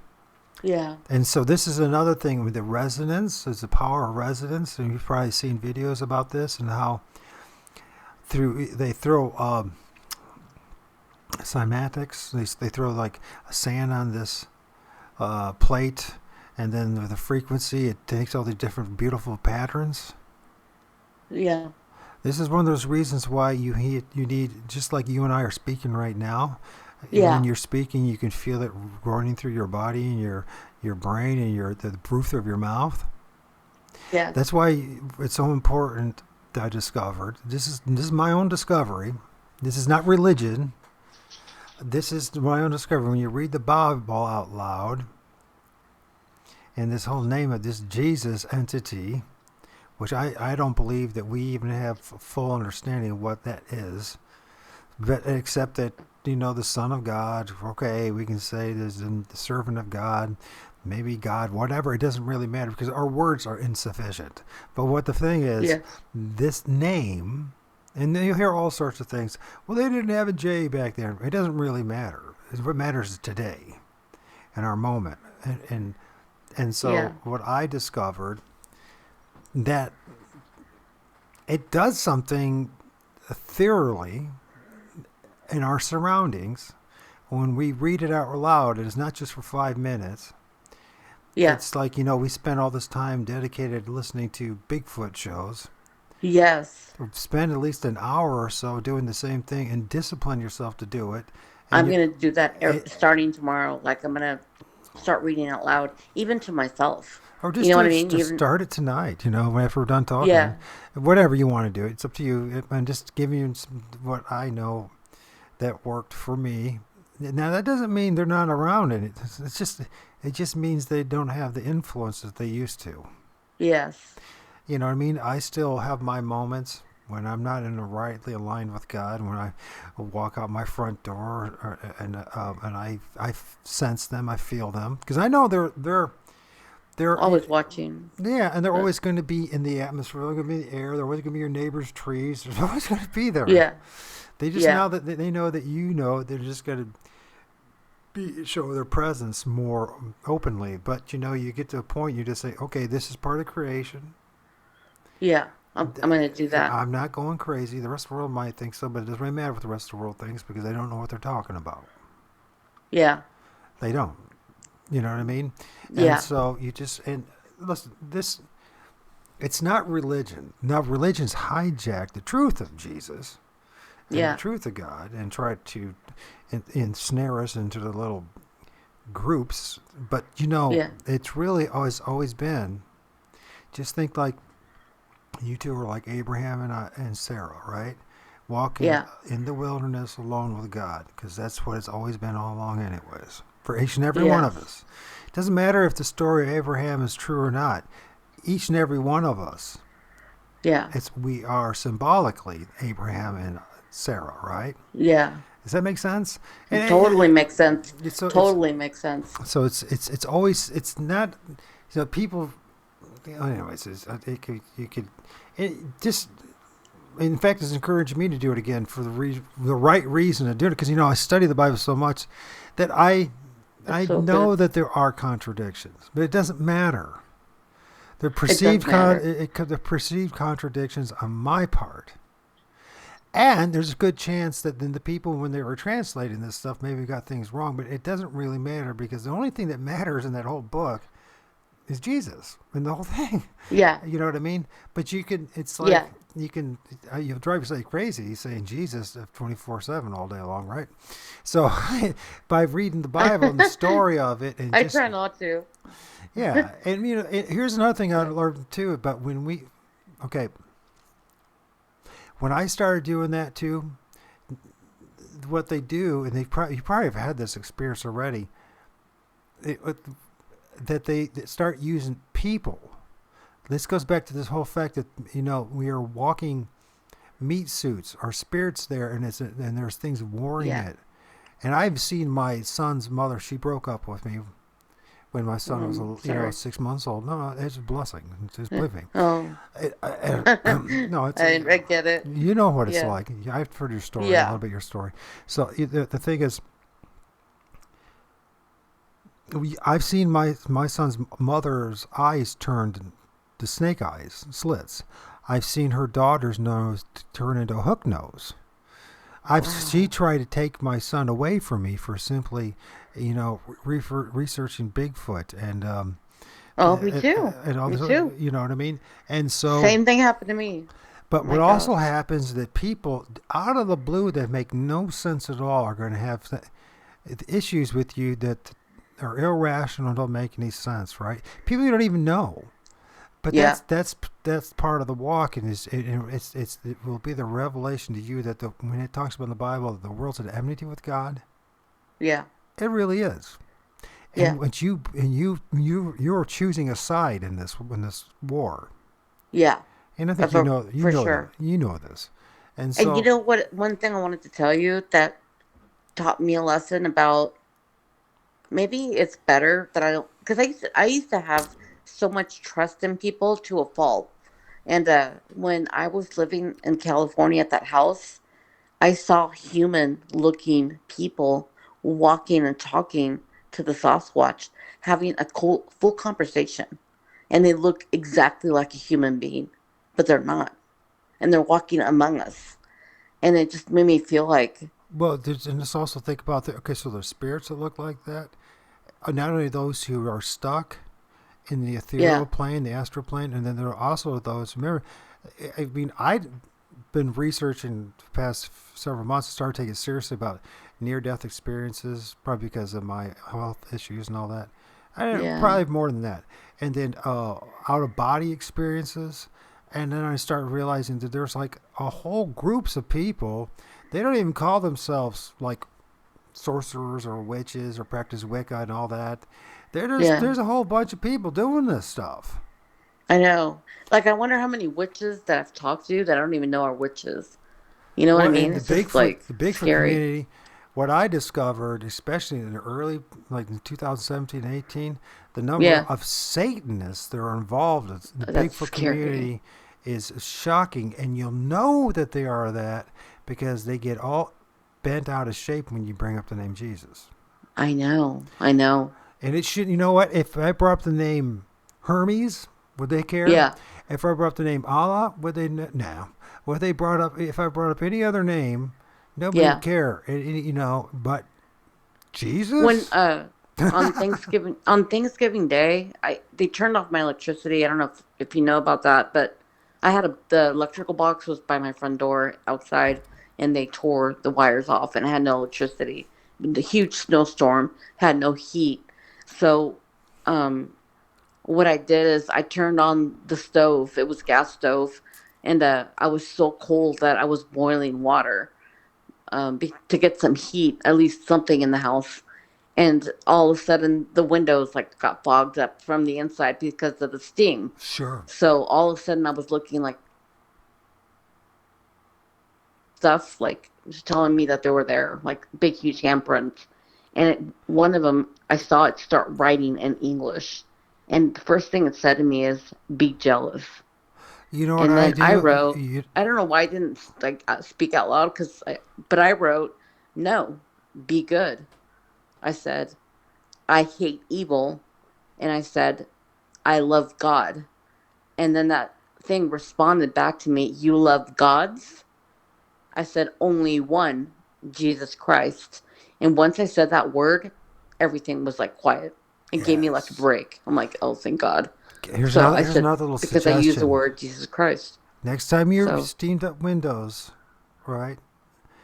yeah, And so this is another thing with the resonance. There's the power of resonance, and you've probably seen videos about this and how they throw cymatics. They throw like a sand on this plate, and then with the frequency, it takes all these different beautiful patterns. yeah, This is one of those reasons why you need, just like you and I are speaking right now. When yeah, you're speaking, you can feel it running through your body and your brain and the roof of your mouth. yes, That's why it's so important that I discovered. This is my own discovery. This is not religion. This is my own discovery. When you read the Bible out loud, And this whole name of this Jesus entity, which I don't believe that we even have full understanding of what that is, but except that, the Son of God, okay, we can say there's the servant of God, maybe God, whatever, it doesn't really matter because our words are insufficient. But what the thing is, Yes. this name, and you hear all sorts of things, well, they didn't have a J back there. It doesn't really matter. What matters is today, in our moment. And Yeah. so what I discovered, that it does something thoroughly in our surroundings when we read it out loud. It is not just for 5 minutes. Yeah. It's like, we spend all this time dedicated to listening to Bigfoot shows. Yes. Spend at least an hour or so doing the same thing and discipline yourself to do it. And I'm going to do that starting tomorrow. Like, I'm going to start reading out loud, even to myself. or You just know what I to, mean? to Even, start it tonight, whenever we're done talking. yeah. Whatever you want to do. It's up to you. I'm just giving you what I know that worked for me. Now, that doesn't mean they're not around, and it just means they don't have the influence that they used to. Yes. You know what I mean? I still have my moments when I'm not in the rightly aligned with God. When I walk out my front door, and I sense them, I feel them, because I know they're Always watching. yeah, and they're Uh, always going to be in the atmosphere. They're going to be in the air. They're always going to be your neighbor's trees. They're always going to be there. yeah. They just, Yeah. now that they know that they're just going to show their presence more openly. But you get to a point, you just say, okay, this is part of creation. Yeah. I'm going to do that. I'm not going crazy. The rest of the world might think so, but it doesn't really matter what the rest of the world thinks because they don't know what they're talking about. Yeah. They don't. You know what I mean? Yeah. And so and listen, it's not religion. Now, religion's hijacked the truth of Jesus and Yeah. the truth of God and try to ensnare us into the little groups. But, Yeah. it's really always been, just think like you two are like Abraham and Sarah, right? Walking Yeah. in the wilderness alone with God, because that's what it's always been all along anyways. For each and every one of Yes. us. It doesn't matter if the story of Abraham is true or not. Each and every one of us, Yeah. we are symbolically Abraham and Sarah, right? Yeah. Does that make sense? It totally makes sense. So Totally makes sense. it's always, it's not, people, anyways, just, in fact, it's encouraged me to do it again for the right reason to do it, because I study the Bible so much that I so know good. that there are contradictions, but it doesn't matter. The matter. perceived contradictions on my part, and there's a good chance that then the people, when they were translating this stuff, maybe got things wrong. But it doesn't really matter, because the only thing that matters in that whole book is Jesus and the whole thing. Yeah. You know what I mean? But it's like, Yeah. you'll drive yourself crazy saying Jesus 24/7 all day long, right? So by reading the Bible and the story of it, and I just, try not to. yeah, and here's another thing I learned too about when I started doing that too, what they do, and you probably have had this experience already, that they start using people. This goes back to this whole fact that we are walking meat suits, our spirits there, and there's things warring Yeah. it. And I've seen my son's mother. She broke up with me when my son was Sorry. 6 months old. No, it's a blessing. Just believe me. Oh. No, it's I get it. you know what it's Yeah. like. I've heard your story, a Yeah. little bit your story. So the thing is, I've seen my son's mother's eyes turned to snake eyes, slits. I've seen her daughter's nose turn into a hook nose. She tried to take my son away from me for simply, researching Bigfoot and Oh, me too. and all Me this, too. you know what I mean? And so, Same thing happened to me. but My what also gosh. happens is that people out of the blue that make no sense at all are going to have issues with you that are irrational and don't make any sense, right? People you don't even know. But Yeah. that's part of the walk, and it will be the revelation to you that when it talks about in the Bible that the world's at enmity with God, Yeah. it really is. Yeah. You're choosing a side in this war, Yeah. and I think For for that sure. you know this, and And you so know what? One thing I wanted to tell you that taught me a lesson about maybe it's better that I don't, because I used to have so much trust in people to a fault. And when I was living in California at that house, I saw human looking people walking and talking to the Sasquatch, having a full conversation. And they look exactly like a human being, but they're not. And they're walking among us. And it just made me feel like, well, and let's also think about the okay. So there's spirits that look like that. Not only those who are stuck in the yeah, ethereal plane, the astral plane, and then there are also those. Remember, I mean, I've been researching the past several months. Started taking it seriously about near-death experiences, probably because of my health issues and all that. yeah, Probably more than that, and then out-of-body experiences, and then I start realizing that there's like a whole groups of people. They don't even call themselves like sorcerers or witches or practice Wicca and all that. yeah. There's a whole bunch of people doing this stuff. I know. Like, I wonder how many witches that I've talked to that I don't even know are witches. You know what I Well, mean? in It's just like The Bigfoot scary. community, what I discovered, especially in the early, like in 2017, 18, the number Yeah, of Satanists that are involved in the that's Bigfoot scary. community is shocking, and you'll know that they are that because they get all bent out of shape when you bring up the name Jesus. I know. I know. And it should, you know what? If I brought up the name Hermes, would they care? Yeah, If I brought up the name Allah, would they? No. What they brought up, if I brought up any other name, nobody would yeah. care. But When Jesus? on Thanksgiving Day, I they turned off my electricity. I don't know if you know about that, but the electrical box was by my front door outside, and they tore the wires off, and I had no electricity. The huge snowstorm had no heat, so um, what I did is I turned on the stove. It was gas stove, and I was so cold that I was boiling water to get some heat, at least something in the house. And all of a sudden, the windows like got fogged up from the inside because of the steam. Sure. So all of a sudden, I was looking like stuff like just telling me that they were there, like big, huge handprints. And one of them, I saw it start writing in English. And the first thing it said to me is, "Be jealous." You know what And I then I do? wrote, I don't know why I didn't like speak out loud but I wrote, "No, be good." I said, "I hate evil," and I said, "I love God." And then that thing responded back to me, "You love gods?" I said, "Only one, Jesus Christ." And once I said that word, everything was like quiet. It gave me like a Yes. break. I'm like, "Oh, thank God." So I Here's said, another little because I used the suggestion. word Jesus Christ. Next time you're So, steamed up windows, right?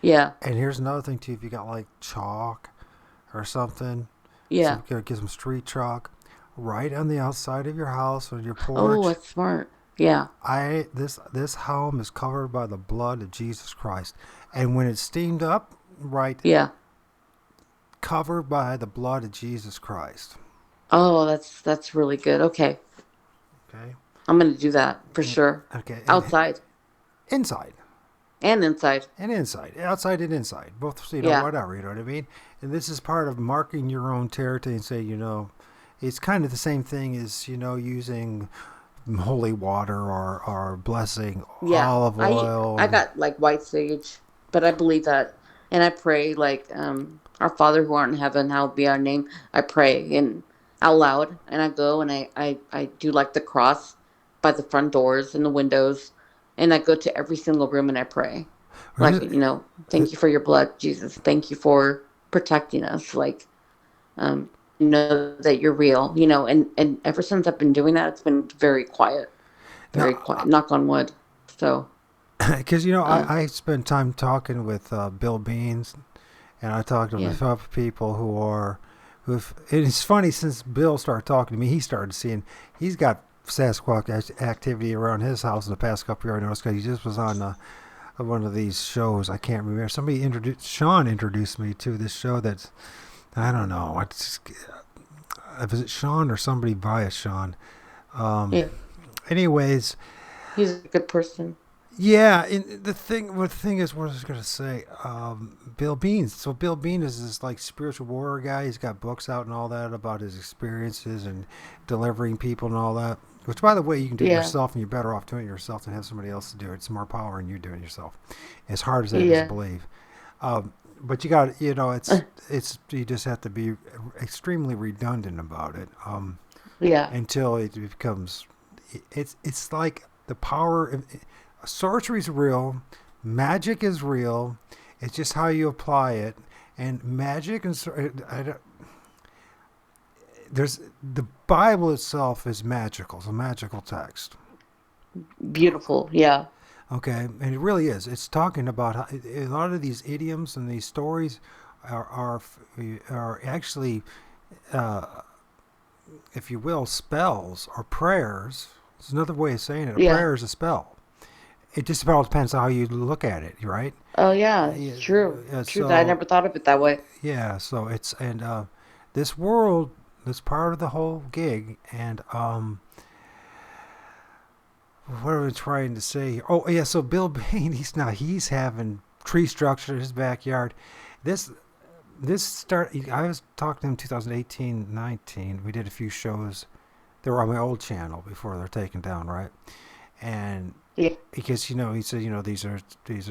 yeah, And here's another thing too. If you got like chalk or something, yeah. get some street chalk, right on the outside of your house or your Oh, porch. that's smart. Yeah, This home is covered by the blood of Jesus Christ, and when it's steamed up, right, yeah. covered by the blood of Jesus Christ. Oh, that's really good. Okay. Okay, I'm going to do that for and, sure. okay, and Outside inside and inside. and inside, outside and inside, both. Yeah. Whatever. You know what I mean. And this is part of marking your own territory and say, it's kind of the same thing as using holy water or blessing Yeah. olive oil I and got like white sage, but I believe that and I pray like our Father who art in heaven, hallowed be our name. I pray and out loud and I go and I do like the cross by the front doors and the windows and I go to every single room and I pray. Like, thank you for your blood, Jesus. Thank you for protecting us. Like, know that you're real, and ever since I've been doing that, it's been very quiet. now Knock on wood. So, because um, I spent time talking with Bill Beans, and I talked to a yeah, couple of people who it's funny since Bill started talking to me, he started seeing he's got Sasquatch activity around his house in the past couple of years. I noticed because he just was on one of these shows. I can't remember. Sean introduced me to this show that's I don't know. Was it Sean or somebody via Sean? Um, Yeah, anyways, he's a good person. yeah. The thing is, what I was gonna say, Bill Beans. So Bill Bean is this like spiritual warrior guy. He's got books out and all that about his experiences and delivering people and all that. Which, by the way, you can do it Yeah, yourself, and you're better off doing it yourself than have somebody else to do it. It's more power in you doing it yourself. As hard as that is to yeah, believe. But you got, it's you just have to be extremely redundant about it yeah. until it becomes. It's like the power. Sorcery is real, magic is real. It's just how you apply it, and magic and there's the Bible itself is magical. It's a magical text. Beautiful. Yeah, Okay, and it really is. It's talking about how, a lot of these idioms and these stories are actually, uh, if you will, spells or prayers. It's another way of saying it. A yeah. prayer is a spell. It just about depends on how you look at it, right? Oh, yeah. Yeah, It's true. True. I so never thought of it that way. yeah, so it's and this world, that's part of the whole gig, and what am I trying to say here? Oh yeah, so Bill Bain, he's having tree structure in his backyard. This this start. I was talking to him 2018, 19. We did a few shows. They were on my old channel before they're taken down, right? And Yeah. because he said these are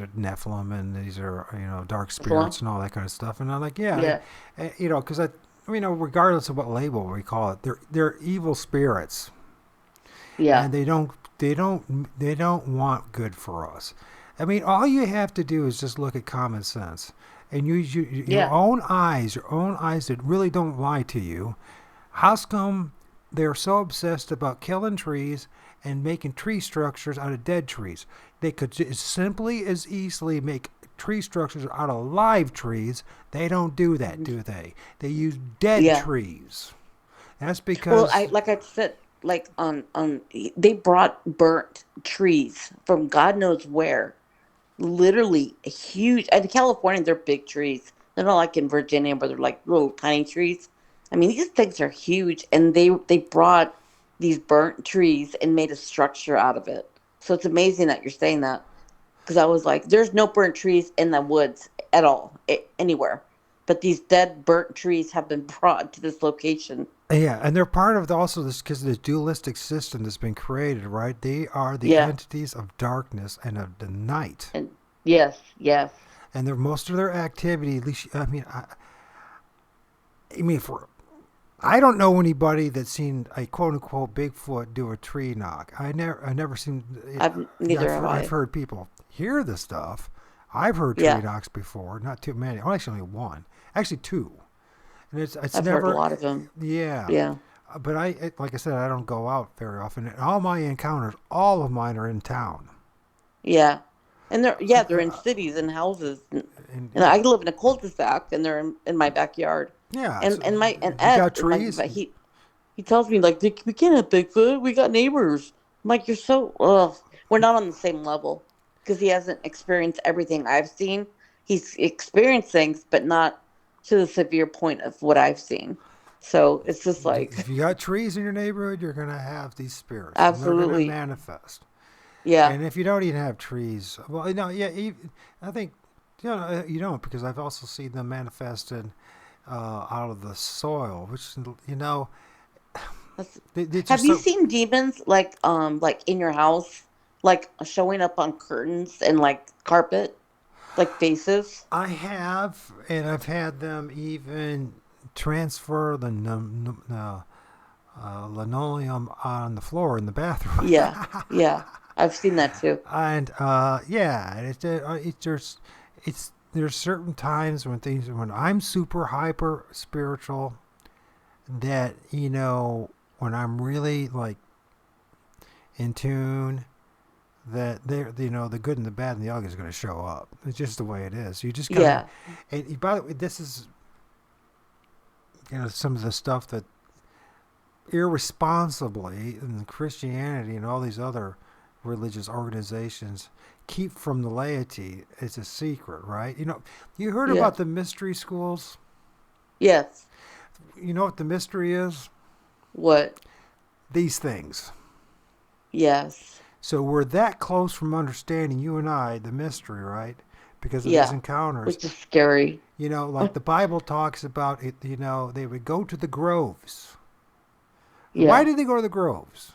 Nephilim and these are dark Buffalo. spirits and all that kind of stuff. And I'm like, yeah, Yeah. because regardless of what label we call it, they're evil spirits, Yeah. and they don't want good for us. I mean, all you have to do is just look at common sense and use Yeah. your own eyes that really don't lie to you. How come they're so obsessed about killing trees and making tree structures out of dead trees? They could just simply as easily make tree structures out of live trees. They don't do that, do they? They use dead Yeah. trees. That's Well, because like I said, like on they brought burnt trees from God knows where. Literally huge. In California, they're big trees. They're not like in Virginia where they're like little tiny trees. I mean, these things are huge, and they brought these burnt trees and made a structure out of it. So it's amazing that you're saying that because I was like, there's no burnt trees in the woods at all, anywhere. But these dead burnt trees have been brought to this location. yeah, and they're part of also this because the dualistic system that's been created, right? They are the Yeah, entities of darkness and of the night, and yes, yes, and they're most of their activity. At least, I mean, for I don't know anybody that's seen a quote unquote Bigfoot do a tree knock. I never seen. I've neither have I've I. heard people hear the stuff. I've heard tree Yeah, knocks before, not too many. Well, actually, only one, actually two, and it's I've heard a never. lot of them. Yeah, Yeah. but like I said, I don't go out very often. And all my encounters, all of mine are in town. Yeah, and they're in cities and houses, and Yeah, I live in a cul-de-sac, and they're in my backyard, yeah. So and you Ed, got and my trees. but he tells me like we can't have Bigfoot, we got neighbors. I'm like you're so ugh. We're not on the same level because he hasn't experienced everything I've seen. He's experienced things, but not to the severe point of what I've seen. So it's just If like you got trees in your neighborhood, you're gonna have these spirits, and they're gonna absolutely, manifest. yeah, And if you don't even have trees, well, yeah, I think you don't because I've also seen them manifested out of the soil, which That's, they just have you so. seen demons like in your house, like showing up on curtains and like carpet, like faces? I have, and I've had them even transfer the linoleum on the floor in the bathroom. Yeah, yeah, I've seen that too. And yeah, it's just there's certain times when I'm super hyper spiritual that when I'm really like in tune, that the good and the bad and the ugly is going to show up. It's just the way it is. You just gotta. Yeah, And by the way, this is some of the stuff that irresponsibly in Christianity and all these other religious organizations keep from the laity. It's a secret, right? You heard yeah, about the mystery schools. yes, You know what the mystery is? What? These things. Yes. So we're that close from understanding, you and I, the mystery, right? Because of these Yeah. encounters. Which is scary. Like the Bible talks about it, they would go to the groves. Why Yeah. did they go to the groves?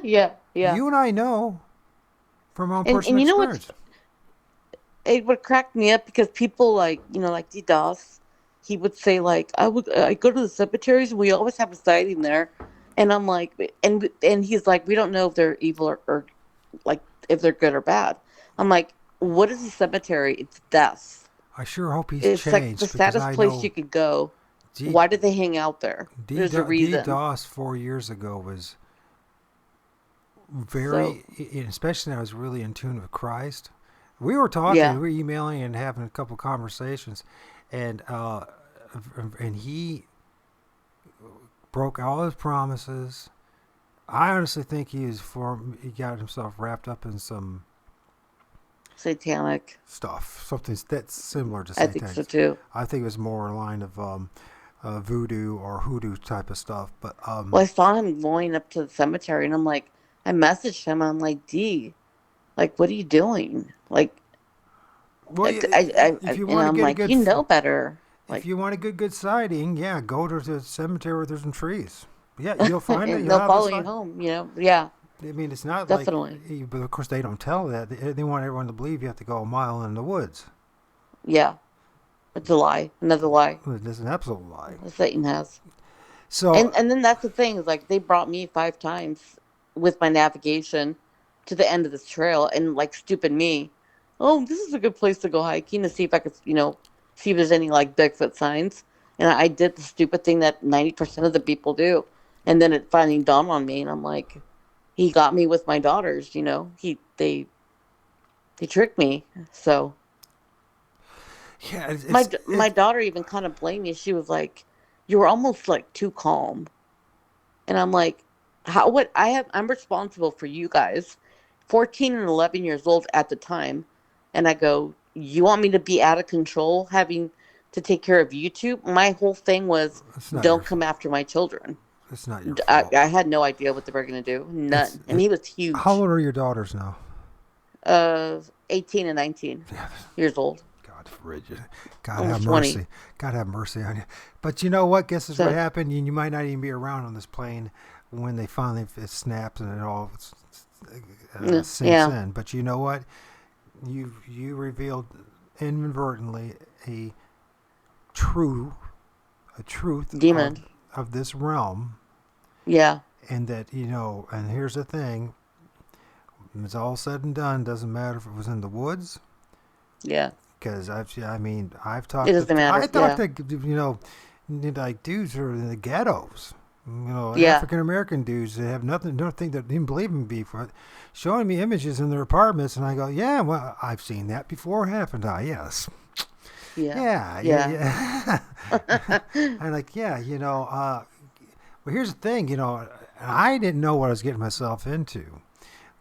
Yeah. Yeah. You and I know from our own And personal you know what's experience. it would crack me up because people like like DDoS, he would say like I go to the cemeteries and we always have a sighting there, and I'm like and he's like we don't know if they're evil or like if they're good or bad. I'm like, what is a cemetery? It's death. I sure hope he's It's like the changed because saddest I place you know could go. D, Why did they hang out there? There's a reason. DDoS 4 years ago was So very, especially when I was really in tune with Christ. We were talking, we yeah, were emailing and having a couple conversations, and he broke all his promises. I honestly think he got himself wrapped up in some satanic. stuff, something that's similar to I think so satanic. too. I think it was more a line of voodoo or hoodoo type of stuff. But Well, I saw him going up to the cemetery, and I'm like, I messaged him. I'm like, D, like, what are you doing? Like, well, if you and want to I'm get a like, good, you know better. if Like, you want a good sighting, yeah, go to the cemetery where there's some trees. Yeah, you'll find it. and You'll they'll have a follow you sight. home. Yeah, I mean, it's not like, definitely. but of course they don't tell that. They want everyone to believe you have to go a mile in the woods. Yeah, it's a lie. Another lie It's an absolute lie. Satan has. So, And then that's the thing is like they brought me 5 times with my navigation to the end of this trail, and like stupid me, oh, this is a good place to go hiking to see if I could see if there's any like Bigfoot signs. And I did the stupid thing that 90% of the people do, and then it finally dawned on me, and I'm like, he got me with my daughters. They tricked me. So yeah, my daughter even kind of blamed me. She was like, you were almost like too calm. And I'm like, how what I'm responsible for you guys, 14 and 11 years old at the time. And I go, you want me to be out of control having to take care of you two? My whole thing was it's not your don't come after my children. it's not your fault. I had no idea what they were going to do. It's None. And he was how huge. old are your daughters now? 18 and 19 Yeah, years old. God, frigid. God have Almost 20. mercy. God have mercy on you. But you know what? Guess is what So, happened. You might not even be around on this plane when they finally it snaps and it all sinks yeah, in. But you know what? You revealed inadvertently a true a truth demon. of this realm, Yeah, and that and here's the thing: when it's all said and done, doesn't matter if it was in the woods. yeah. Because I've It talked doesn't to I matter. talked Yeah, to like dudes who are in the ghettos, yeah, African American dudes that have nothing, don't think that didn't believe in before, showing me images in their apartments, and I go, yeah, well, I've seen that before, haven't I? Yes, yeah, yeah, yeah. yeah, yeah. I'm like, yeah, well, here's the thing, I didn't know what I was getting myself into,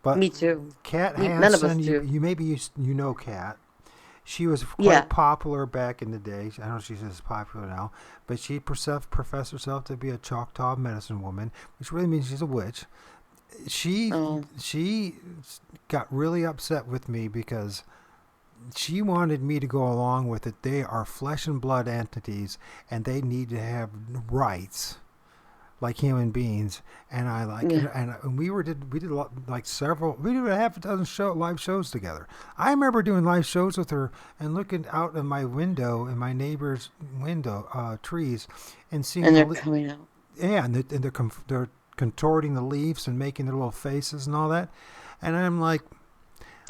but Me too. Kat None of us Hansen, do. you know Kat. She was Yeah. quite popular back in the day. I don't know if she's as popular now, but she professed herself to be a Choctaw medicine woman, which really means she's a witch. She Oh, she got really upset with me because she wanted me to go along with it. They are flesh and blood entities, and they need to have rights like human beings. And I like yeah. and we did like several, we did a half a dozen live shows together. I remember doing live shows with her and looking out of my window in my neighbor's window trees and seeing And they're coming out. yeah, and they're contorting the leaves and making their little faces and all that. And I'm like,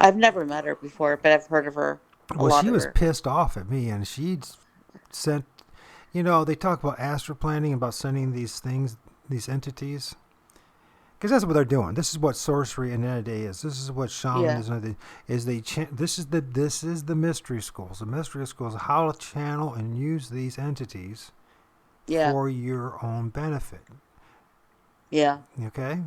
I've never met her before, but I've heard of her. A well, lot she of was her. pissed off at me, and she'd sent, they talk about astral planning, about sending these things, these entities, because that's what they're doing. This is what sorcery and entity is. This is what Yeah. shamanism is. This is the mystery schools. The mystery schools how to channel and use these entities Yeah. for your own benefit. Yeah. Okay,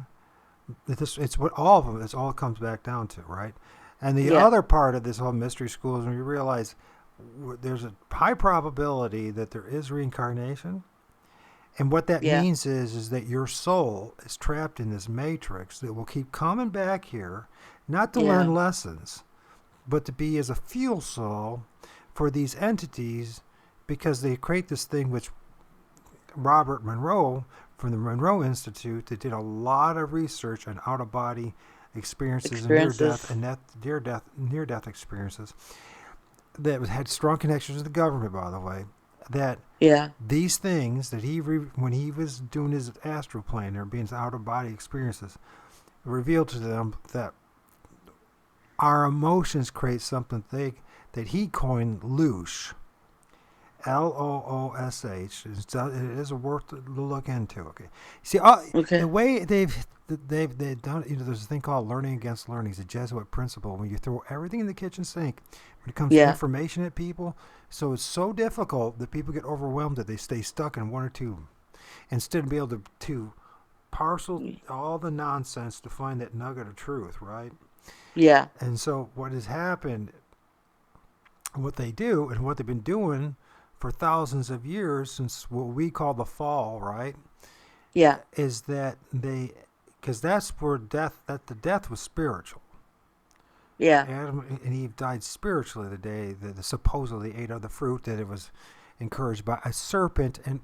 it's what all of them. It's all it comes back down to, right? And the Yeah. other part of this whole mystery school is when you realize there's a high probability that there is reincarnation, And what that Yeah. means is that your soul is trapped in this matrix that will keep coming back here, not to Yeah. learn lessons, but to be as a fuel cell for these entities, because they create this thing which Robert Monroe from the Monroe Institute that did a lot of research on out of body experiences and Experiences. near death experiences that had strong connections with the government, by the way. That Yeah. these things that when he was doing his astral plane or being out of body experiences, revealed to them that our emotions create something that he coined loosh. Loosh. It is a word to look into. Okay, see, the Okay. way they've done. There's a thing called learning against learning. It's a Jesuit principle. When you throw everything in the kitchen sink, when it comes to Yeah. information at people, so it's so difficult that people get overwhelmed that they stay stuck in one or two, instead of being able to parcel all the nonsense to find that nugget of truth, right? Yeah. And so what has happened, what they do, and what they've been doing for thousands of years since what we call the fall, right, Yeah. is that because that's where the death was spiritual. Yeah. Adam and Eve died spiritually the day that they supposedly ate of the fruit that it was encouraged by a serpent. And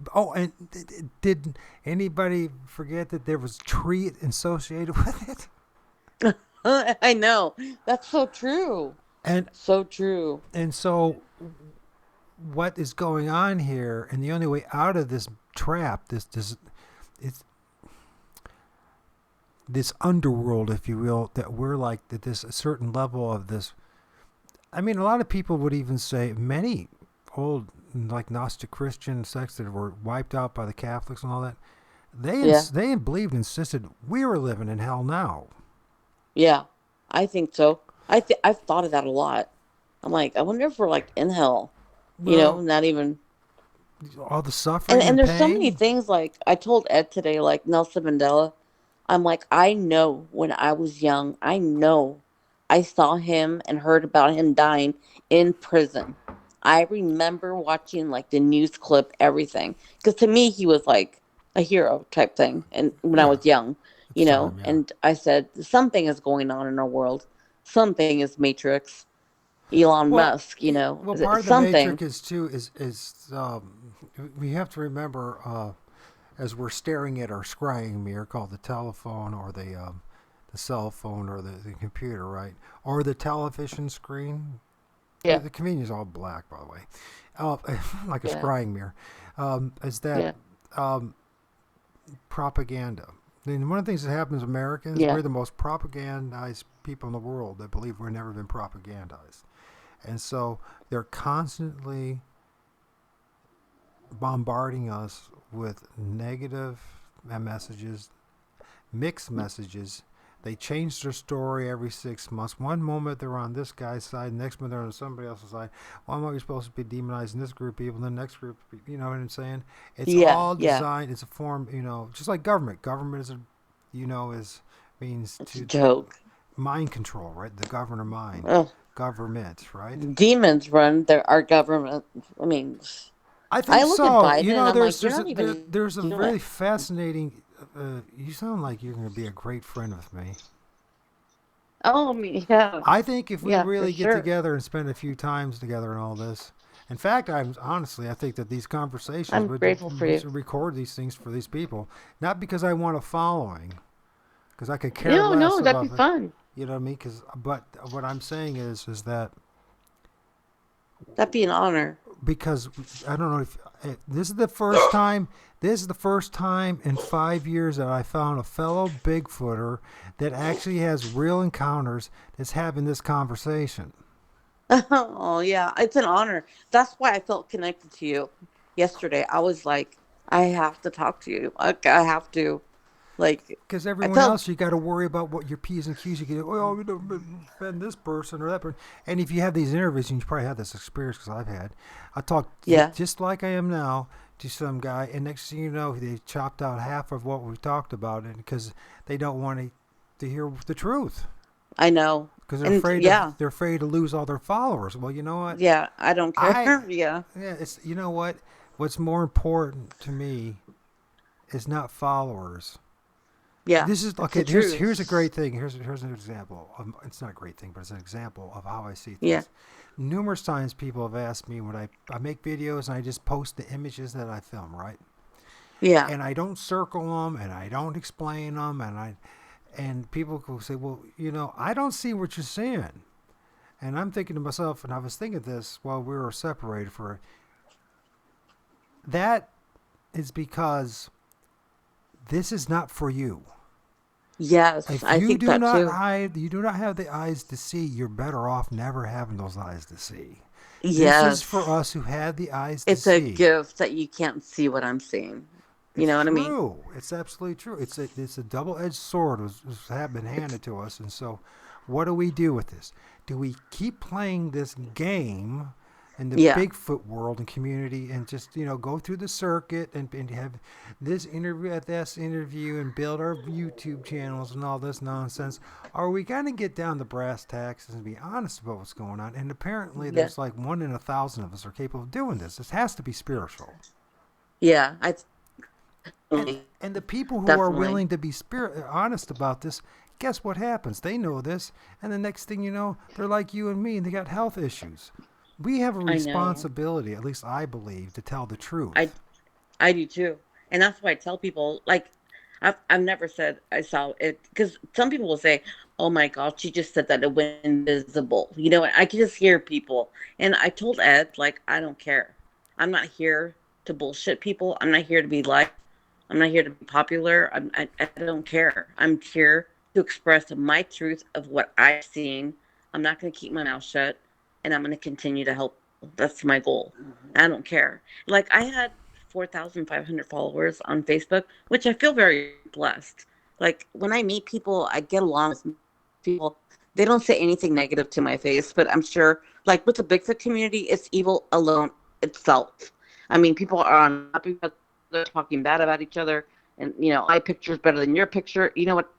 did anybody forget that there was a tree associated with it? I know. That's so true. And So true. and so what is going on here, and the only way out of this trap, it's this underworld, if you will, that we're like that this a certain level of this. I mean, a lot of people would even say many old like Gnostic Christian sects that were wiped out by the Catholics and all that. Yeah. They believed, insisted we were living in hell now. Yeah. I think so. I've thought of that a lot. I'm like, I wonder if we're like in hell. Well, Not even. all the And suffering and and there's so many pain. things, like I told Ed today, like Nelson Mandela. I'm like, I know when I was young, I know I saw him and heard about him dying in prison. I remember watching like the news clip, everything. Because to me, he was like a hero type thing. And when I Yeah, was young, it's time. Yeah. and I said, something is going on in our world. Something is Matrix. Elon Well, Musk, part of the something. matrix is too is we have to remember as we're staring at our scrying mirror called the telephone or the cell phone or the computer, right, or the television screen. Yeah, The convenience is all black, by the way, uh, like a yeah, scrying mirror. Is that yeah, um, propaganda? And one of the things that happens with Americans, yeah, we're the most propagandized people in the world that believe we've never been propagandized. And so they're constantly bombarding us with negative messages, mixed messages. They change their story every 6 months. One moment they're on this guy's side, next moment they're on somebody else's side. One moment you're supposed to be demonizing this group of people, the next group, you know what I'm saying? It's yeah, all yeah. designed. It's a form, just like government. Government is means It's a to joke. mind control, right? The governor mind, Ugh. government, right? Demons run our government. I mean, I I think look at so. Biden and I'm like, you're not even There's a doing it. very fascinating. You sound like you're going to be a great friend with me. Oh, I mean, yeah, I think if we yeah, for really get sure. together and spend a few times together and all this, in fact, I think that these conversations I'm would grateful for we you. should record these things for these people, not because I want a following, because I could care less No, that'd be about it. fun. You know what I mean? But what I'm saying is that That'd be an honor. because I don't know if this is the first time. This is the first time in 5 years that I found a fellow Bigfooter that actually has real encounters that's having this conversation. Oh, yeah, it's an honor. That's why I felt connected to you yesterday. I was like, I have to talk to you. I have to. Like, Because I everyone felt, else, you got to worry about what your P's and Q's. You get, oh, we don't offend this person or that person. And if you have these interviews, and you probably have this experience because I've had, I talk yeah, just like I am now to some guy, and next thing you know, they chopped out half of what we talked about, and because they don't want to hear the truth, I know. because And yeah, they're afraid to lose all their followers. Well, you know what? yeah, I don't care. I Yeah, yeah, it's you know what? What's more important to me is not followers. Yeah, This is that's okay. the Here's a truth. great thing. Here's an example. It's not a great thing, but it's an example of how I see Yeah, things. Numerous times people have asked me when I make videos and I just post the images that I film, right? yeah, And I don't circle them and I don't explain them and people will say, well, I don't see what you're seeing. And I'm thinking to myself, and I was thinking this while we were separated for that is because this is not for you. yes, If I you think do that not too. hide, you do not have the eyes to see, you're better off never having those eyes to see. This is for Yes, us who have the eyes to it's a see. gift that you can't see what I'm seeing. You It's know what I mean? true. It's absolutely true. It's a double edged sword was have been It's handed to us, and so what do we do with this? Do we keep playing this game in the yeah, Bigfoot world and community, and just go through the circuit and have this interview at this interview and build our YouTube channels and all this nonsense? Are we gonna get down to brass tacks and be honest about what's going on? And apparently, yeah, there's like 1 in 1,000 of us are capable of doing this. This has to be spiritual. yeah. I and definitely, and the people who are definitely. willing to be honest about this, guess what happens? They know this, and the next thing you know, they're like you and me, and they got health issues. We have a I know. responsibility, at least I believe, to tell the I truth. I do too, and that's why I tell people. Like, I've never said I saw it because some people will say, "Oh my gosh, she just said that it went invisible." You know, I can just hear people, and I told Ed, like, I don't care. I'm not here to bullshit people. I'm not here to be liked. I'm not here to be popular. I don't care. I'm here to express my truth of what I've seen. I'm not going to keep my mouth shut, and I'm going to continue to help people. That's my goal. I don't care. Like, I had 4,500 followers on Facebook, which I feel very blessed. Like, when I meet people, I get along with people. They don't say anything negative to my face, but I'm sure, like, with the Bigfoot community, it's evil alone itself. I mean, people are on top of each other, talking bad about each other, and, my picture is better than your picture. You know what?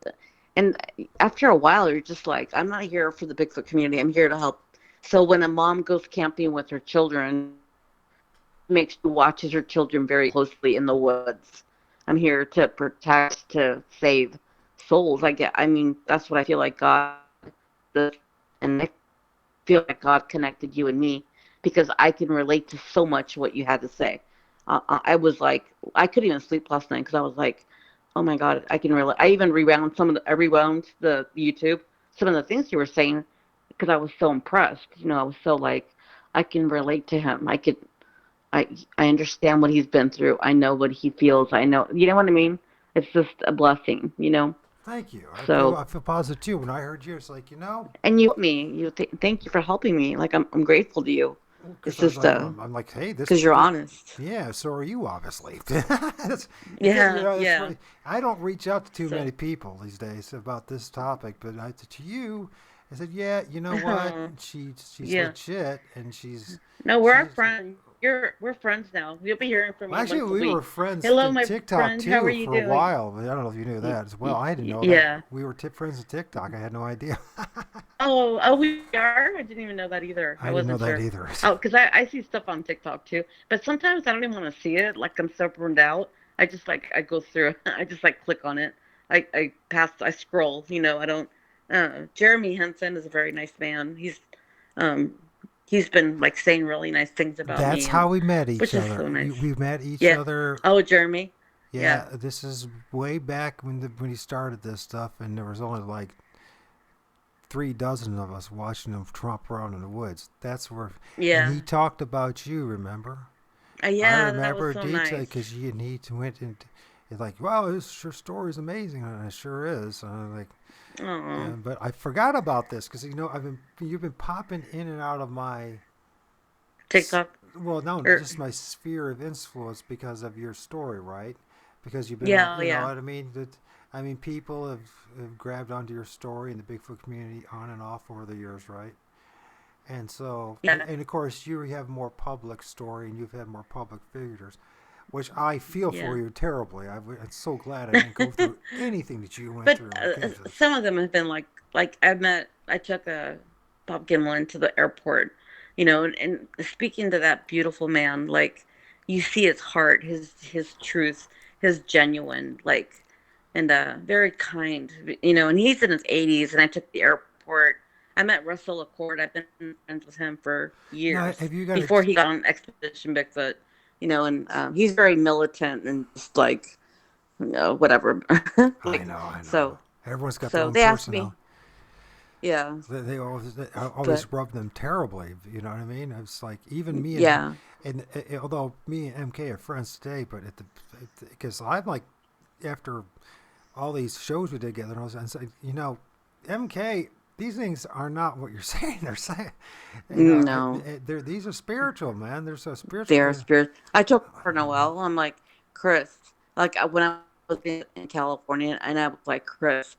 And after a while, you're just like, I'm not here for the Bigfoot community. I'm here to help. So when a mom goes camping with her children, makes she watches her children very closely in the woods. I'm here to protect, to save souls. I mean, that's what I feel like God does, and I feel like God connected you and me because I can relate to so much what you had to say. I was like, I couldn't even sleep last night because I was like, oh my God, I can relate. I even I rewound the YouTube, some of the things you were saying because I was so impressed. I was so like, I can relate to him. I I understand what he's been through. I know what he feels. I know, you know what I mean? It's just a blessing. Thank you. I feel So, I feel positive too. When I heard you, it's like and you helped me. Thank you for helping me. Like, I'm grateful to you. It's because just I'm like, hey, because you're honest. yeah. So are you, obviously. Yeah, It's yeah. really, I don't reach out to too So, many people these days about this topic, but to you, I said, yeah, you know what? She's yeah. legit, and she's No, we're our she's. friends. We're friends now. You'll be hearing from Well, me actually, once a we were week. friends Hello, in my TikTok friend. How are too you for a doing? while. I don't know if you knew that as well. I didn't know that. Yeah. We were friends on TikTok. I had no idea. Oh, we are. I didn't even know that either. I I didn't know wasn't that sure. either. Oh, because I see stuff on TikTok too, but sometimes I don't even want to see it. Like, I'm so burned out. I go through. I just like click on it. I pass. I scroll. I don't. Jeremy Henson is a very nice man. Um, he's been like saying really nice things about That's me, how and we met each which is other. so nice. We met each Yeah. other. Oh, Jeremy. Yeah. Yeah, this is way back when he started this stuff, and there was only like 3 dozen of us watching him tromp around in the woods. That's where, and he Yeah. talked about you. Remember? I Yeah. That was remember so detail nice. because he and he went and it's like, wow, this your story is amazing, and it sure is. And I'm like, Oh, but I forgot about this because you've been popping in and out of my TikTok. well, no, Or just my sphere of influence because of your story, right? Because you've been on, yeah. Oh, you know yeah. what I mean? I mean, people have grabbed onto your story in the Bigfoot community on and off over the years, right? And so, Yeah. and of course, you have more public story and you've had more public figures, which I feel for Yeah. you terribly. I'm so glad I didn't go through anything that you went But through. Okay, some of them have been like I took a Bob Gimlin to the airport, and speaking to that beautiful man, like, you see his heart, his truth, his genuine, like, and very kind, and he's in his 80s, and I took the airport. I met Russell Accord. I've been friends with him for Now, years have you got a? before he got on Expedition Bigfoot, and he's very militant and just like, whatever. I Like, know, I know. so, Everyone's got their so own they asked personality. me, yeah, They always but rub them terribly. You know what I mean? It's like even me yeah, and although me and MK are friends today, but because I'm like after all these shows we did together, and I was saying, MK, these things are not what you're saying. They're saying, no. these are spiritual, man. They're so spiritual. Their spirit. I told for Noel, I'm like, Chris, like when I was in California, and I was like, Chris,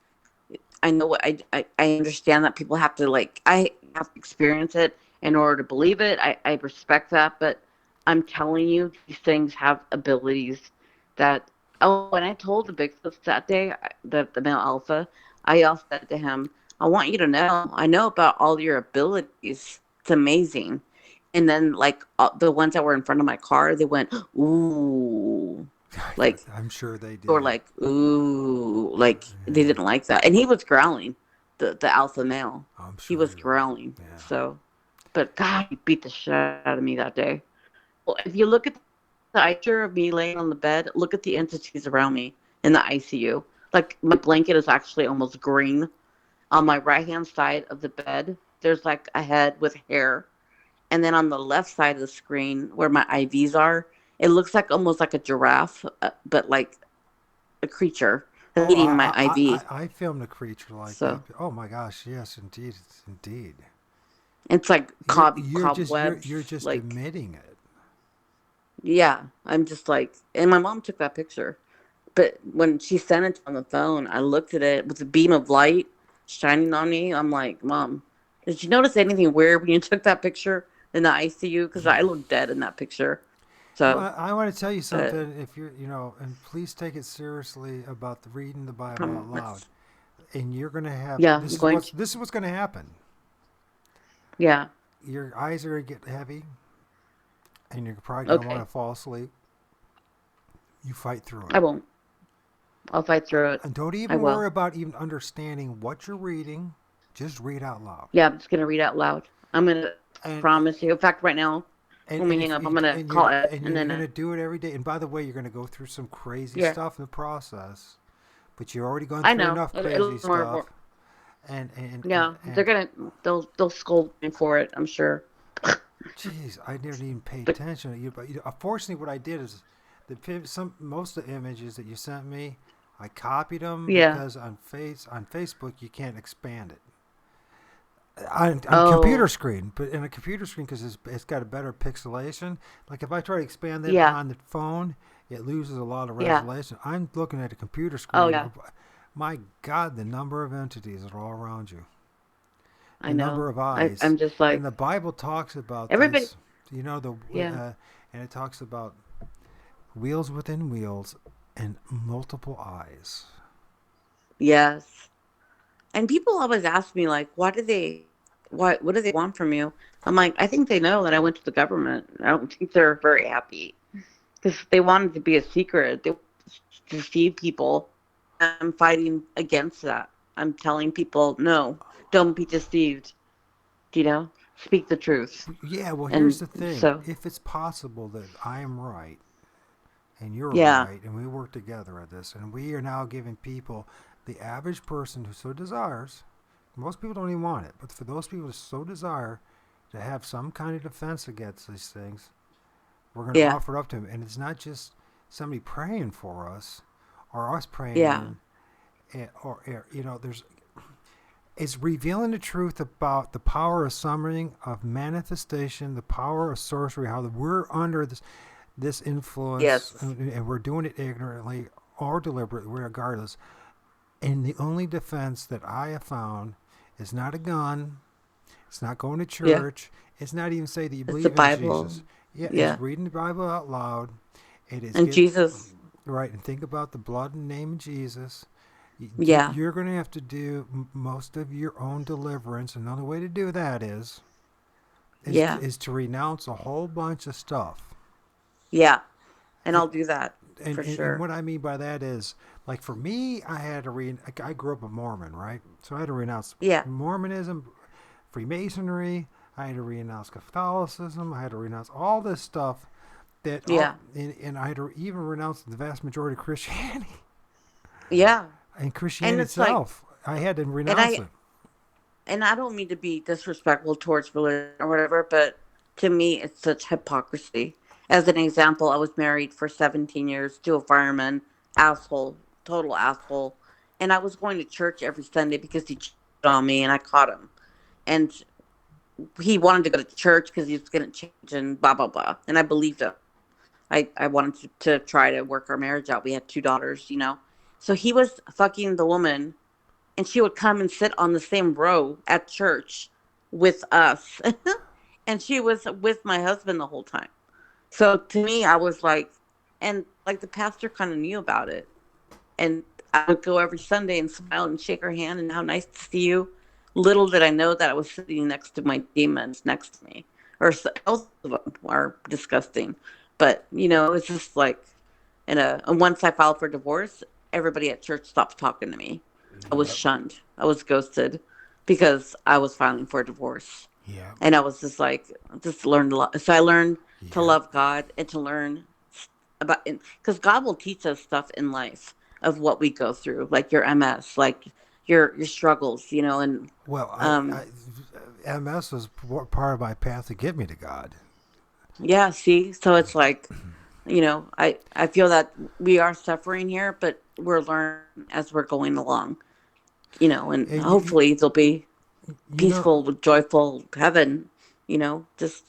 I know what I understand that people have to like, I have to experience it in order to believe it. I respect that, but I'm telling you, these things have abilities that. Oh, and I told the Bigfoots that day, the male alpha, I also said to him, I want you to know, I know about all your abilities. It's amazing. And then, like, the ones that were in front of my car, they went, ooh, like, I'm sure they or did. like, ooh, like they Yeah, didn't like that. And he was growling, the alpha male. I'm He sure was he was. growling. Yeah. So, but God, he beat the shit out of me that day. Well, if you look at the picture of me laying on the bed, look at the entities around me in the ICU. Like my blanket is actually almost green. On my right hand side of the bed, there's like a head with hair, and then on the left side of the screen where my IVs are, it looks like almost like a giraffe, but like a creature Oh, eating my IV. I filmed a creature like that. So Oh my gosh, yes, indeed, indeed. it's like You're cobwebs. just Like, admitting it. yeah, I'm just like, and my mom took that picture. But when she sent it on the phone, I looked at it with a beam of light shining on me. I'm like, Mom, did you notice anything weird when you took that picture in the ICU? Because I looked dead in that picture. Well, So, I want to tell you but something. If you're, and please take it seriously about reading the I Bible out loud. promise. And you're gonna have Yeah, I'm going to. this is what's gonna happen. Yeah. Your eyes are gonna get heavy, and you're probably gonna want Okay. to fall asleep. You fight through I it, won't. I'll fight through it. and don't I even worry will. about even understanding what you're reading. Just read out loud. Yeah, I'm just gonna read out loud. I'm gonna And promise you. In fact, right now, when we hang if up, I'm you gonna call Ed, and and you're then gonna do it every day. And by the way, you're gonna go through some crazy yeah, stuff in the process. But you're already gone I through know. enough crazy It'll more. stuff. And and and, Yeah, and they'll scold me for it. I'm sure. Jeez, I didn't even pay But attention to you. But unfortunately, what I did is most of the images that you sent me, I copied them yeah. because on Facebook you can't expand it on computer Oh, screen. But in a computer screen, because it's got a better pixelation. Like if I try to expand that yeah, on the phone, it loses a lot of yeah. resolution. I'm looking at a computer Oh, screen. yeah. My God, the number of entities that are all around you, the I number know. of eyes, I'm just and like the Bible talks about everybody. this. You know the Yeah. and it talks about wheels within wheels and multiple eyes. Yes. And people always ask me like, what do they want from you? I'm like, I think they know that I went to the government. I don't think they're very happy because they wanted to be a secret. They deceive people. I'm fighting against that. I'm telling people, no, don't be deceived. Speak the truth. Yeah, well, here's And the thing. so, If it's possible that I am right and you're yeah, right and we work together at this and we are now giving people, the average person who so desires, most people don't even want it, but for those people who so desire to have some kind of defense against these things, we're going to yeah, offer it up to them. And it's not just somebody praying for us or us yeah, praying, there's it's revealing the truth about the power of summoning, of manifestation, the power of sorcery, how we're under this influence yes, and we're doing it ignorantly or deliberately, regardless. And the only defense that I have found is not a gun, it's not going to yeah. church, it's not even say that you It's the believe in Bible. Jesus. Yeah, it's Yeah. reading the Bible out loud. It is And get Jesus. right and think about the blood and name of Jesus. Yeah. You're going to have to do most of your own deliverance, and the only way to do that Yeah. is to renounce a whole bunch of stuff. Yeah. And It, I'll do that. and, for and, and sure. what I mean by that is, like for me, I grew up a Mormon, right? So I had to renounce Yeah, Mormonism, Freemasonry. I had to renounce Catholicism. I had to renounce all this stuff yeah, and I had to even renounce the vast majority of Christianity yeah. and And Christianity it's like, itself. I had to and renounce I it. and I don't mean to be disrespectful towards religion or whatever, but to me, it's such hypocrisy. As an example, I was married for 17 years to a fireman, asshole, total asshole, and I was going to church every Sunday because he cheated on me, and I caught him. And he wanted to go to church because he was going to change and blah blah blah, and I believed him. I wanted to try to work our marriage out. We had two daughters, you know. So he was fucking the woman, and she would come and sit on the same row at church with us. And she was with my husband the whole time. So to me, I was like, and like the pastor kind of knew about it. And I would go every Sunday and smile and shake her hand and how nice to see you. Little did I know that I was sitting next to my demons next to me, or both of them are disgusting. But it's just like, and once I filed for divorce, everybody at church stopped talking to me. I was Yep. shunned. I was ghosted because I was filing for divorce, Yep. and I was just like, just learned a lot. So I learned to Yep. love God and to learn about, because God will teach us stuff in life of what we go through, like your MS, like your struggles, and Well, um, MS was part of my path to get me to God. yeah. See, so it's like, I feel that we are suffering here, but we're learning as we're going along, and And hopefully there'll be you know, peaceful, joyful heaven, just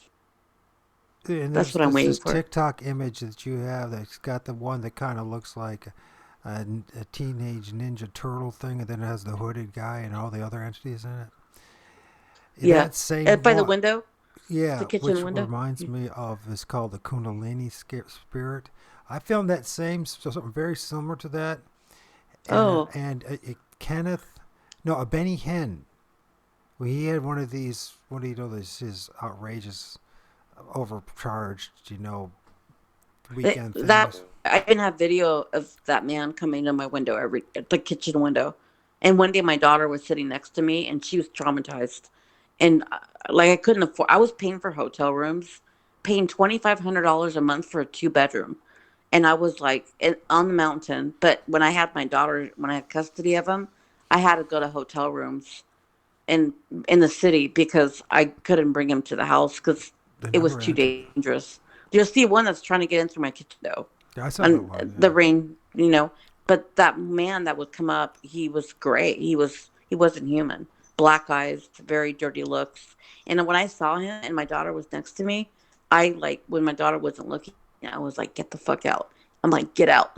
and that's what I'm there's waiting this for. TikTok image that you have that's got the one that kind of looks like a teenage Ninja Turtle thing, and then it has the hooded guy and all the other entities in it. Yeah, That same by the one, window, the yeah, kitchen which window. reminds me of is called the Kundalini Spirit. I filmed that something very similar to that, Oh, Kenneth, no, a Benny Hinn. Well, he had one of these. What do you know? This his outrageous, overcharged, weekend that things. I even have video of that man coming to my window every at the kitchen window. And one day my daughter was sitting next to me and she was traumatized. And like I couldn't afford. I was paying for hotel rooms, paying $2,500 a month for a two-bedroom, and I was like on the mountain. But when I had my daughter, when I had custody of him, I had to go to hotel rooms in in the city because I couldn't bring him to the house because They it was never too entered. dangerous. You'll see one that's trying to get in through my kitchen though, Yeah, I saw that and one. the Yeah. rain, But that man that would come up, he was gray. He wasn't human. Black eyes, very dirty looks. And when I saw him, and my daughter was next to me, I like when my daughter wasn't looking, I was like, "Get the fuck out!" I'm like, "Get out!"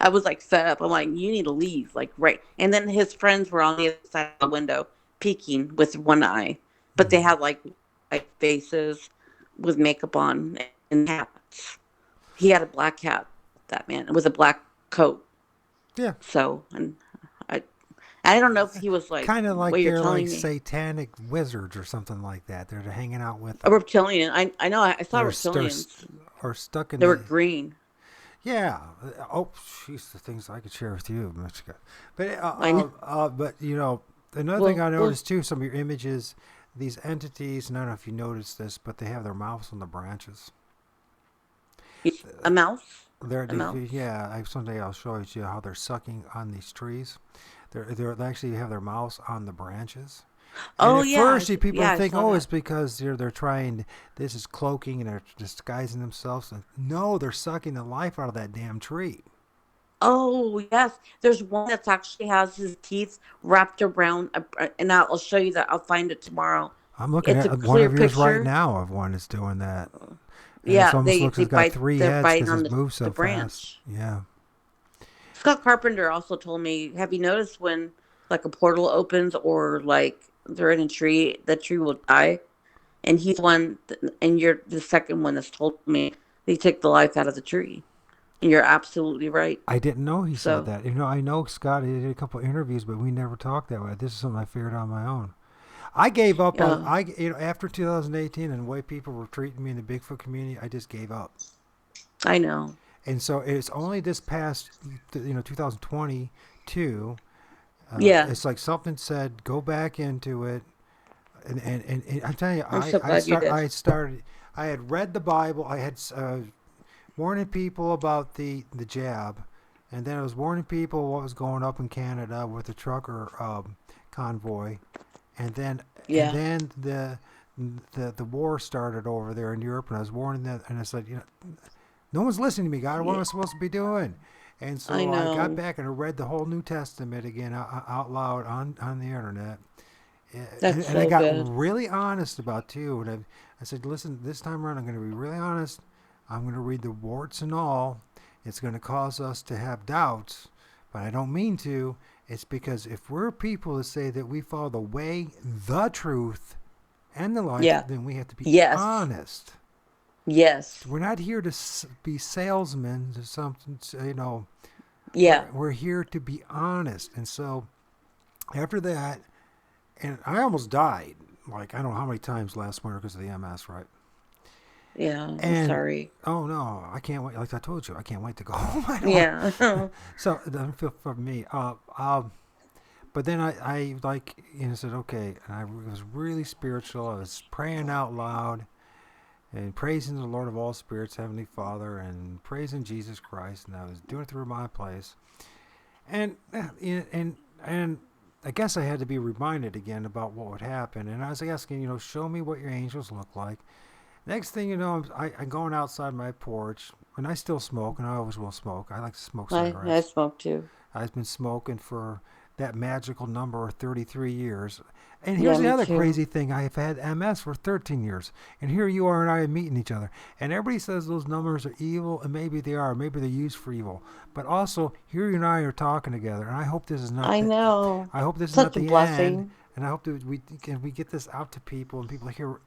I was like fed up. I'm like, "You need to leave!" Like right. And then his friends were on the other side of the window peeking with one eye, but they Mm. had like white faces with makeup on and hats. He had a black hat, that man, with a black coat. Yeah. So, and I, I don't know if he was like Kind of like what you're they're like telling me, satanic wizards or something like that. They're hanging out with a them. reptilian. I know. I saw They're reptilians. or stuck in They were the. green. Yeah. Oh, jeez, the things I could share with you, Michika. But I know. another thing Well, I well, noticed too. Some of your images, these entities. And I don't know if you noticed this, but they have their mouths on the branches. a mouse, They're, a mouse. yeah. Someday I'll show you how they're sucking on these trees. They actually have their mouths on the branches. And Oh at yeah, first, people yeah, I think, saw oh, it's that. because they're trying. This is cloaking and they're disguising themselves. And no, they're sucking the life out of that damn tree. Oh yes, there's one that's actually has his teeth wrapped around, and I'll show you that. I'll find it tomorrow. I'm looking It's a at one clear of yours right picture. now of one that's doing that, and it Yeah, almost looks they it's got bite. three They're heads biting because on it moves the so fast. branch. Yeah. Scott Carpenter also told me, have you noticed when like a portal opens or like they're in a tree, the tree will die? And he's one, and you're the second one that's told me they took the life out of the tree. And you're absolutely right. I didn't know he said So, that. I know Scott. He did a couple interviews, but we never talked that way. This is something I figured out on my own. I gave up on uh, after 2018 and the way people were treating me in the Bigfoot community. I just gave up. I know. And so it's only this past, 2022. Yeah. It's like something said, go back into it, and I'm telling you, I'm so glad you did. I had read the Bible, I had warning people about the jab, and then I was warning people what was going up in Canada with the trucker convoy, and then and Yeah. then the war started over there in Europe, and I was warning them, and I said, no one's listening to me, God. What am Yeah. I supposed to be doing? And I so I got know. back and I read the whole New Testament again out loud on the internet. That's And I so got good. really honest about too. And I said, listen, this time around, I'm going to be really honest. I'm going to read the warts and all. It's going to cause us to have doubts, but I don't mean to. It's because if we're people that say that we follow the way, the truth, and the life, Yeah. then we have to be Yes. honest. Yes. We're not here to be salesmen or something. Yeah. We're here to be honest. And so after that, and I almost died. Like I don't know how many times last winter because of the MS, right? Yeah. I'm And sorry. oh no, I can't wait. Like I told you, I can't wait to go home. I don't. Yeah. So it doesn't feel for me. But then I like said okay, and I was really spiritual. I was praying out loud and praising the Lord of all spirits, Heavenly Father, and praising Jesus Christ, and I was doing it through my place. And and I guess I had to be reminded again about what would happen. And I was asking, show me what your angels look like. Next thing you know, I'm going outside my porch, and I still smoke, and I always will smoke. I like to smoke I cigarettes. smoke too. I've been smoking for that magical number of 33 years. And Yeah, here's the me other too. crazy thing. I have had MS for 13 years. And here you are and I are meeting each other. And everybody says those numbers are evil, and maybe they are. Maybe they're used for evil. But also, here you and I are talking together. And I hope this is not I know. I hope this is not Such a the end. blessing. And I hope that we get this out to people and people hear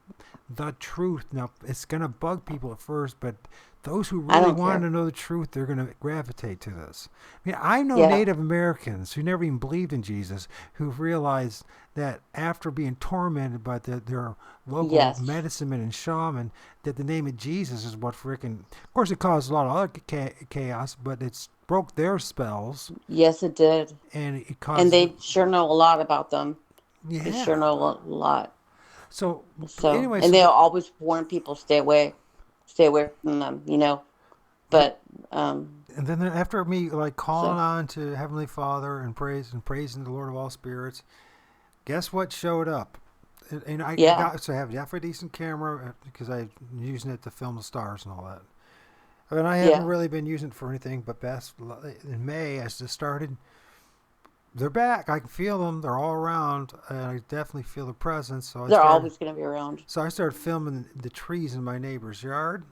the truth. Now, it's going to bug people at first, but those who I really don't want to care. know the truth, they're going to gravitate to this. I mean, I know Yeah. Native Americans who never even believed in Jesus who realized that after being tormented by their local Yes. medicine man and shaman, that the name of Jesus is what freaking. Of course, it caused a lot of other chaos, but it's broke their spells Yes, it did. and it And caused. they sure know a lot about them. They sure Yeah. know a lot. So So, anyway, and so they'll always warn people stay away from them. but But, and then after me like calling so, on to Heavenly Father and praising the Lord of all spirits, guess what showed up? And I yeah. got so I have a decent camera because I'm using it to film the stars and all that. I mean, I haven't Yeah. really been using it for anything but best in May as it started. They're back. I can feel them. They're all around, and I definitely feel the presence. They're always going to be around. So I started filming the trees in my neighbor's yard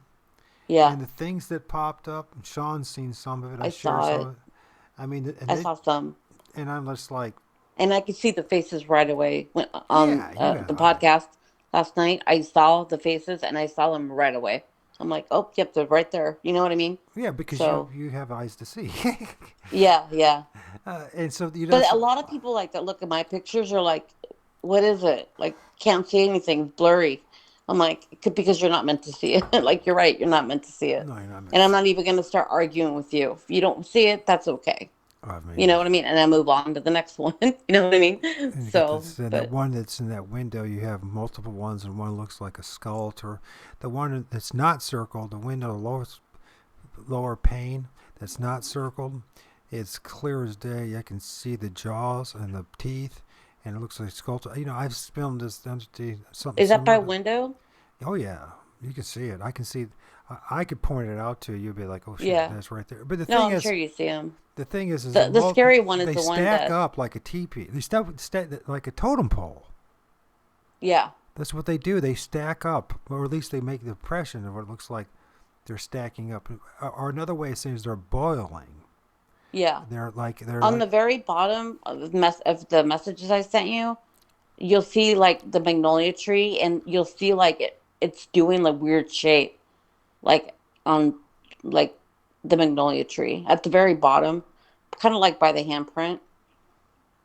Yeah. and the things that popped up. Sean's seen some of it. I I shared saw some of it. it. I mean, I saw some. and I'm just like, And I could see the faces right away when, on yeah, you the have, podcast last night. I saw the faces and I saw them right away. I'm like, oh, yep, they're right there. You know what I mean? yeah, because you So, you have eyes to see, yeah, yeah. and so But a lot of people like that look at my pictures are like, what is it? Like, can't see anything, blurry. I'm like, because you're not meant to see it. Like, you're right, you're not meant to see it. no, you're not meant And to I'm see. not even going to start arguing with you. If you don't see it, that's okay. I You know mean, what I mean? And I move on to the next one. You know what I mean? and you get So, this, and that but one that's in that window, you have multiple ones, and one looks like a skull. Or the one that's not circled, the window lower pane that's not circled, it's clear as day. I can see the jaws and the teeth, and it looks like sculpture. I've filmed this entity something is that by similar to. window? Oh yeah, you can see it. I can see. I could point it out to you. You'd be like, "Oh shit, Yeah. that's right there." But the No, thing I'm is, sure you see them. is The scary one is they the one stack that, up like a teepee. They stack like a totem pole. yeah, That's what they do. They stack up, or at least they make the impression of what it looks like they're stacking up. Or another way of saying is they're boiling. yeah. They're On the like very bottom of the messages I sent you, you'll see like the magnolia tree, and you'll see like it's doing like weird shape, like on like the magnolia tree at the very bottom, kind of like by the handprint.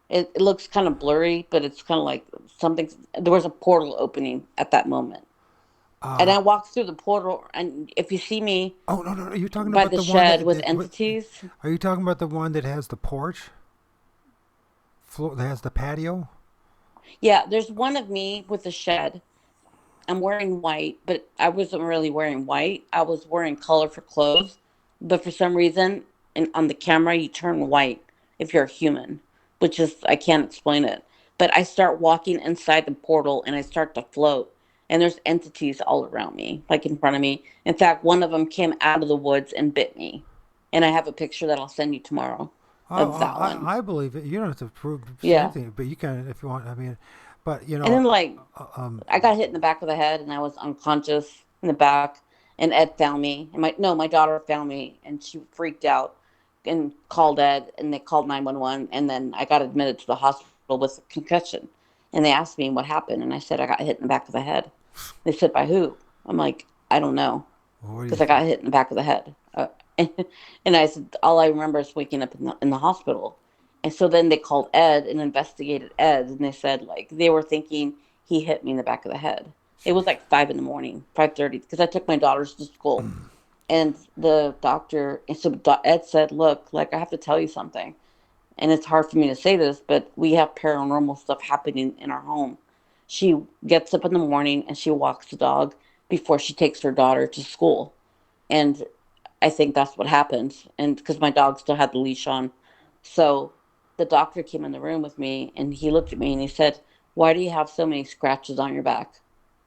It looks kind of blurry, but it's kind of like something. There was a portal opening at that moment. And Uh, I walked through the portal, and if you see me oh no, no, no! You're talking by about the the one shed that, with that what, entities, are you talking about the one that has the porch floor that has the patio? yeah, there's one of me with a shed. I'm wearing white, but I wasn't really wearing white. I was wearing colorful clothes, but for some reason, on the camera, you turn white if you're a human, which is I can't explain it. But I start walking inside the portal, and I start to float, and there's entities all around me, like in front of me. In fact, one of them came out of the woods and bit me, and I have a picture that I'll send you tomorrow Oh, of that one. I believe it. You don't have to prove say Yeah, anything, but you can if you want. I mean, but and then like uh, um, I got hit in the back of the head and I was unconscious in the back. And Ed found me. And my daughter found me and she freaked out and called Ed and they called 911. And then I got admitted to the hospital with a concussion. And they asked me what happened. And I said, I got hit in the back of the head. They said, by who? I'm like, I don't know. what do you Because I think? got hit in the back of the head. And, and I said, all I remember is waking up in the hospital. And so then they called Ed and investigated Ed, and they said like they were thinking he hit me in the back of the head. It was like 5 in the morning, 5:30, because I took my daughters to school, and the doctor. And so Ed said, "Look, like I have to tell you something, and it's hard for me to say this, but we have paranormal stuff happening in our home." She gets up in the morning and she walks the dog before she takes her daughter to school, and I think that's what happened. And because my dog still had the leash on. So the doctor came in the room with me and he looked at me and he said, "Why do you have so many scratches on your back?"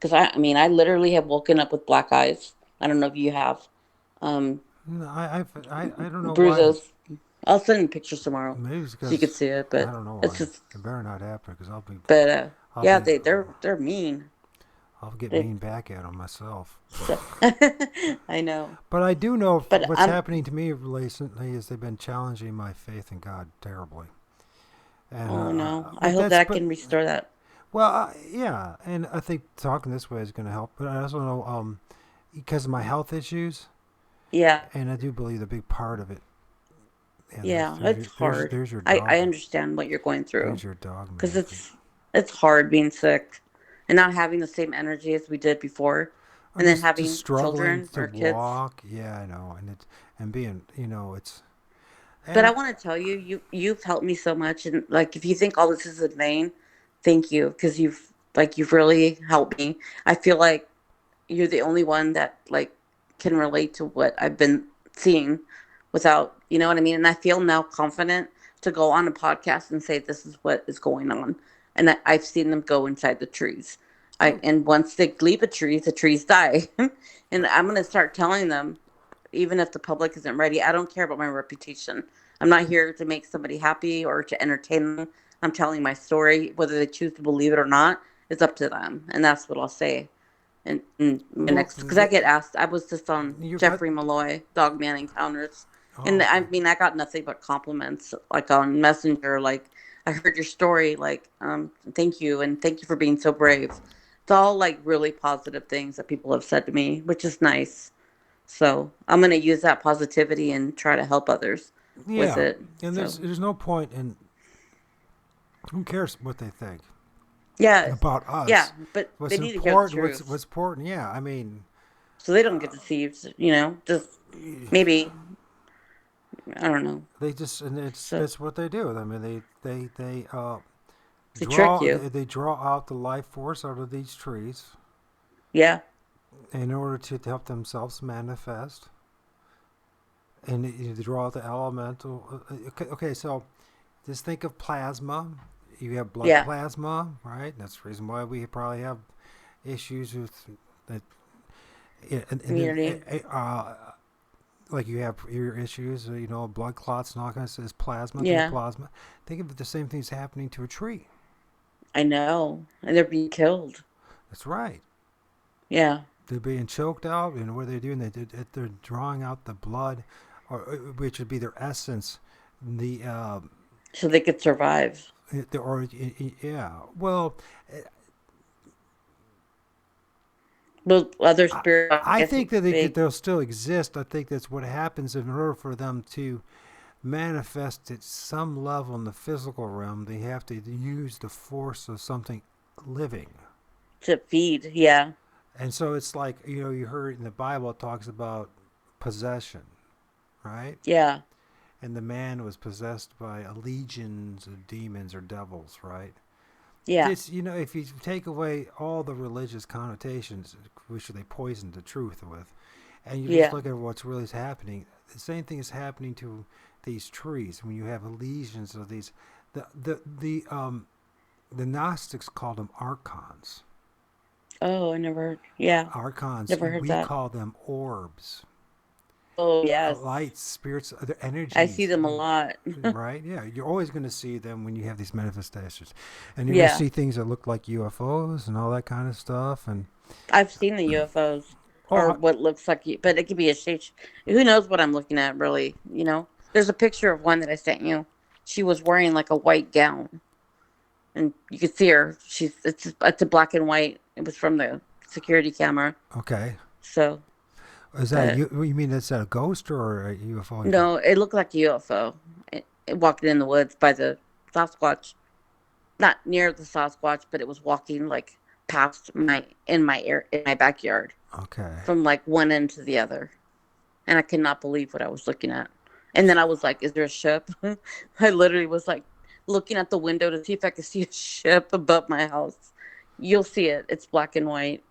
Because I mean, I literally have woken up with black eyes. I don't know if you have. Um, No, I don't know why. Bruises. I'll send you pictures tomorrow Maybe it's so you can because see it. I But don't know it's why. just, It better not happen because but I'll yeah, be they're mean. I'll get They, mean back at them myself. so, I know. But I do know But what's I'm, happening to me recently is they've been challenging my faith in God terribly, and oh no. I but hope that's that I but can restore that. well yeah, and I think talking this way is going to help. But I also know because of my health issues, Yeah. and I do believe a big part of it. Yeah, Yeah, it's hard. there's your I dog. understand what you're going through There's your dog because magic. it's hard being sick and not having the same energy as we did before, I'm and then just having struggling children to or kids. walk. Yeah, I know, and being it's But and I want to tell you, you've helped me so much, and like if you think all this is in vain, thank you because you've really helped me. I feel like you're the only one that like can relate to what I've been seeing without, you know what I mean? And I feel now confident to go on a podcast and say this is what is going on. And I've seen them go inside the trees. I oh, and once they leave a tree, the trees die. And I'm gonna start telling them, even if the public isn't ready. I don't care about my reputation. I'm not here to make somebody happy or to entertain them. I'm telling my story. Whether they choose to believe it or not is up to them. And that's what I'll say and my well, next because I get asked. I was just on you got Jeffrey Malloy Dogman Encounters, and oh I okay. mean I got nothing but compliments like on Messenger. Like I heard your story. Like thank you and thank you for being so brave. It's all like really positive things that people have said to me, which is nice. So I'm gonna use that positivity and try to help others with Yeah, it. and So there's no point in who cares what they think yeah, about yeah, us. but they need to hear the truth What's important? Yeah, I mean, so they don't get deceived. You know, just maybe I don't know. they just and it's So that's what they do. I mean, they to trick you. they draw out the life force out of these trees Yeah. in order to help themselves manifest, and they draw out the elemental. Okay, so just think of plasma. You have blood Yeah. plasma, right? That's the reason why we probably have issues with that. And then Immunity. like you have your issues, blood clots and all kinds of plasma. Think of Yeah. plasma. Think of the same things happening to a tree. I know. And they're being killed. That's right. Yeah. They're being choked out, and what they're doing, they're drawing out the blood, or which would be their essence. The So they could survive. or yeah. Well, But other I, spirit, I I guess think you that could say. they'll still exist. I think that's what happens in order for them to manifest at some level in the physical realm. They have to use the force of something living. To feed. Yeah. And so it's like, you heard in the Bible it talks about possession, right? Yeah. And the man was possessed by a legions of demons or devils, right? Yeah. This, if you take away all the religious connotations, which they poisoned the truth with, and you just Yeah. look at what's really happening, the same thing is happening to these trees when you have legions of these. The Gnostics called them archons. Oh, I never. Yeah. Archons, Never heard we that. call them orbs, Oh, yes. lights, spirits, the I see energies. them a lot. Right? Yeah, you're always going to see them when you have these manifestations, and you're going to Yeah. see things that look like UFOs and all that kind of stuff. And I've seen the UFOs oh, or what looks like, but it could be a shape. Who knows what I'm looking at, really? There's a picture of one that I sent you. She was wearing like a white gown, and you could see her. It's a black and white. It was from the security camera. okay. So, Is that but you mean that's a ghost or a UFO? no, it looked like a UFO. It walked in the woods by the Sasquatch, not near the Sasquatch, but it was walking like past my backyard Okay. from like one end to the other, and I could not believe what I was looking at. And then I was like, "Is there a ship?" I literally was like looking at the window to see if I could see a ship above my house. You'll see it. It's black and white.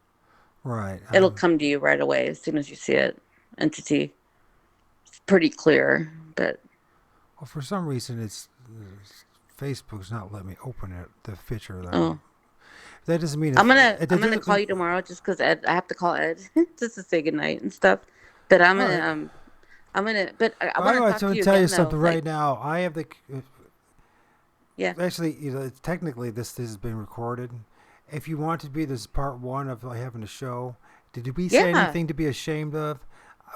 Right. It'll come to you right away as soon as you see it. Entity. It's pretty clear, but Well, for some reason, Facebook's not letting me open it. The picture that oh, that doesn't mean I'm gonna it I'm gonna doesn't. call you tomorrow just because Ed. I have to call Ed just to say goodnight and stuff. But All right. I'm gonna but I I want to want talk to to you tell you again though. something Like right now. I have the yeah actually, technically this has been recorded. If you want to be this part one of having a show, did we say yeah anything to be ashamed of?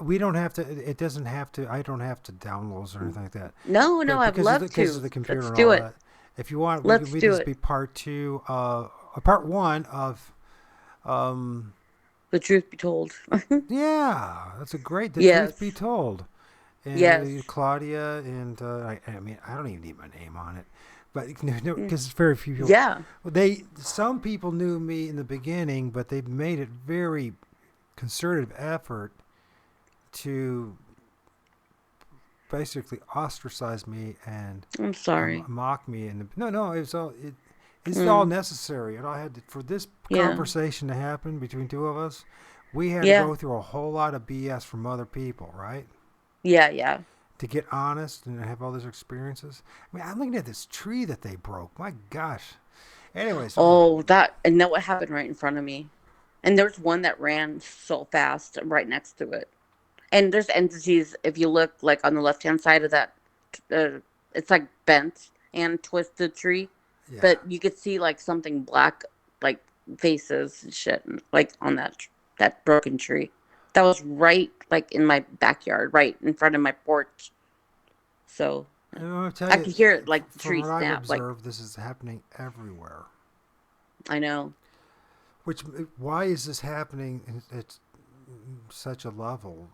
We don't have to. It doesn't have to. I don't have to downloads or anything like that. no I'd love Because of to. the computer Let's and do all it. that. If you want, we can Let's be do this it. be part two, part one of, The truth be told. yeah, that's a great. The truth be Yes. told, and Yes. Claudia and I mean I don't even need my name on it, but Mm. because very few people. Yeah. Some people knew me in the beginning, but they made it very concerted effort to basically ostracize me and I'm sorry. mock me. And no, it's all Mm. necessary. And I had to, for this Yeah. conversation to happen between two of us, we had to Yeah. go through a whole lot of BS from other people, right? Yeah. Yeah. To get honest and have all these experiences. I mean, I'm looking at this tree that they broke. My gosh. Anyway, so Oh, that and that what happened right in front of me. And there's one that ran so fast right next to it. And there's entities if you look like on the left hand side of that uh, it's like bent and twisted tree, yeah. but you could see like something black like faces and shit like on that broken tree. That was right like in my backyard, right in front of my porch. So And I'll tell I you, could hear it like the from tree what I've snap. Like observed, this is happening everywhere. I know. Which, why is this happening at such a level?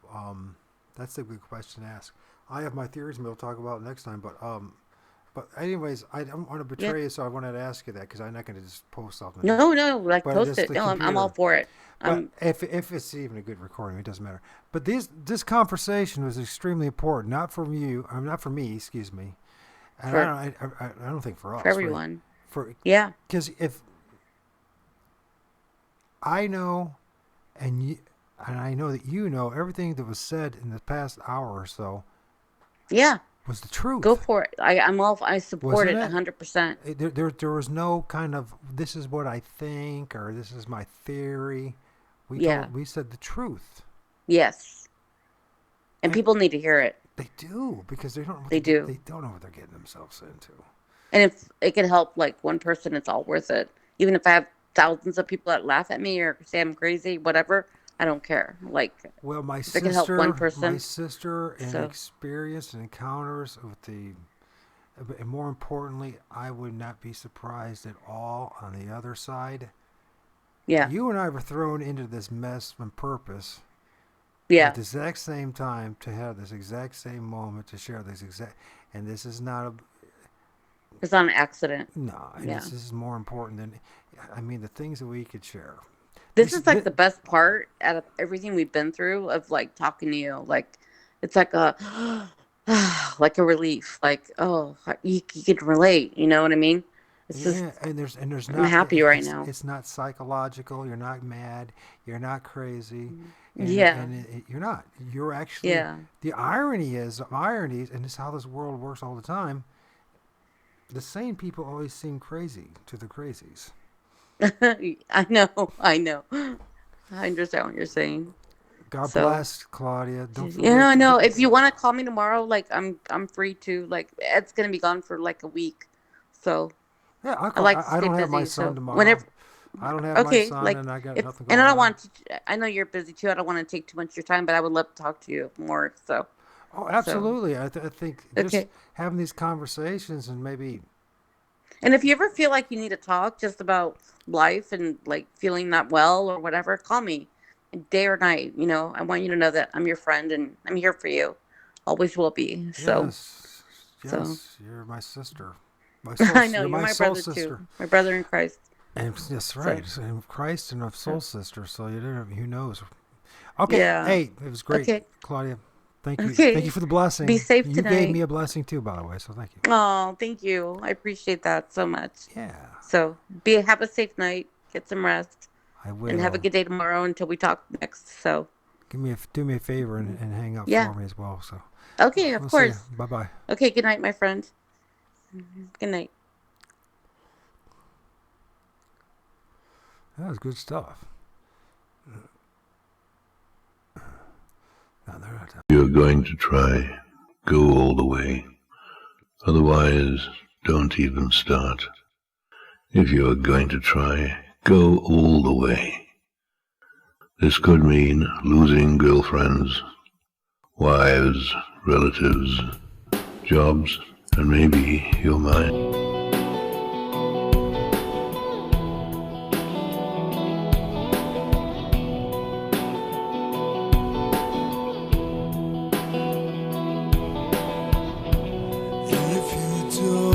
That's a good question to ask. I have my theories, and we'll talk about it next time. But anyways, I don't want to Yeah. betray you, so I wanted to ask you that because I'm not going to just post something. Just, No, no, like but post just it. the No, I'm all computer. for it. But I'm if it's even a good recording, it doesn't matter. But this conversation was extremely important, not for you. I'm not for me. Excuse me. And for I don't think for for us. everyone. For Yeah. because if I know, and you, and I know that you know everything that was said in the past hour or so Yeah. was the Go truth, for it. I support wasn't it it? 100%. There was no kind of this is what I think or this is my theory. Yeah. We said the truth, Yes. And and people need to hear it. they do because they don't know what They do. they don't know what they're getting themselves into. And if it can help like one person, it's all worth it. Even if I have thousands of people that laugh at me or say I'm crazy, whatever, I don't care. Like Well, if it can help one my person, sister, and so experience and encounters with and more importantly, I would not be surprised at all on the other side. yeah. You and I were thrown into this mess on purpose at Yeah. the exact same time to have this exact same moment to share this exact. And this is not a It's not an accident. no, and Yeah. this is more important than. I mean, the things that we could share. This This, is like this, the best part out of everything we've been through of like talking to you. Like it's like a like a relief. Like, oh, you can relate. You know what I mean? It's just yeah, and there's I'm not happy right now. it's not psychological. You're not mad. You're not crazy, Yeah, and you're not. You're actually yeah. the irony is of ironies, and this is how this world works all the time. The sane people always seem crazy to the crazies. I know, I know. I understand what you're saying. God So bless, Claudia. Don't yeah, forget I to. know. If you want to call me tomorrow, like I'm free to. Like Ed's gonna be gone for like a week, so Yeah, I call. like to I stay don't have my busy. son So tomorrow. whenever, I don't have my okay, son, like and I got if nothing and I going don't on. want to. I know you're busy too. I don't want to take too much of your time, but I would love to talk to you more. Oh, So absolutely. I think just okay. having these conversations and maybe. And if you ever feel like you need to talk just about life and like feeling not well or whatever, call me day or night. You know, I want you to know that I'm your friend and I'm here for you. Always will be. Yes, So yes, you're my sister. My soul, I know you're you're my my soul brother too, sister. my brother in Christ. And that's So, right. And Christ and a so soul sister. So you don't. Who knows? Okay. yeah. Hey, it was great, Okay. Claudia. Thank you. Thank you Okay. for the Be blessing. safe You gave me tonight. a blessing too, by the way. So thank you. Oh, thank you. I appreciate that so much. Yeah, So, have a safe night. Get some rest, I and have a will. good day tomorrow until we talk next. So, Do me a favor and hang up yeah. for me as well. So Okay, of we'll see you. course. Bye bye. Okay, good night, my friend. Good night. That was good stuff. No, they're not. You're going to try, go all the way. Otherwise, don't even start. If you're going to try, go all the way. This could mean losing girlfriends, wives, relatives, jobs, and maybe your mind. If you don't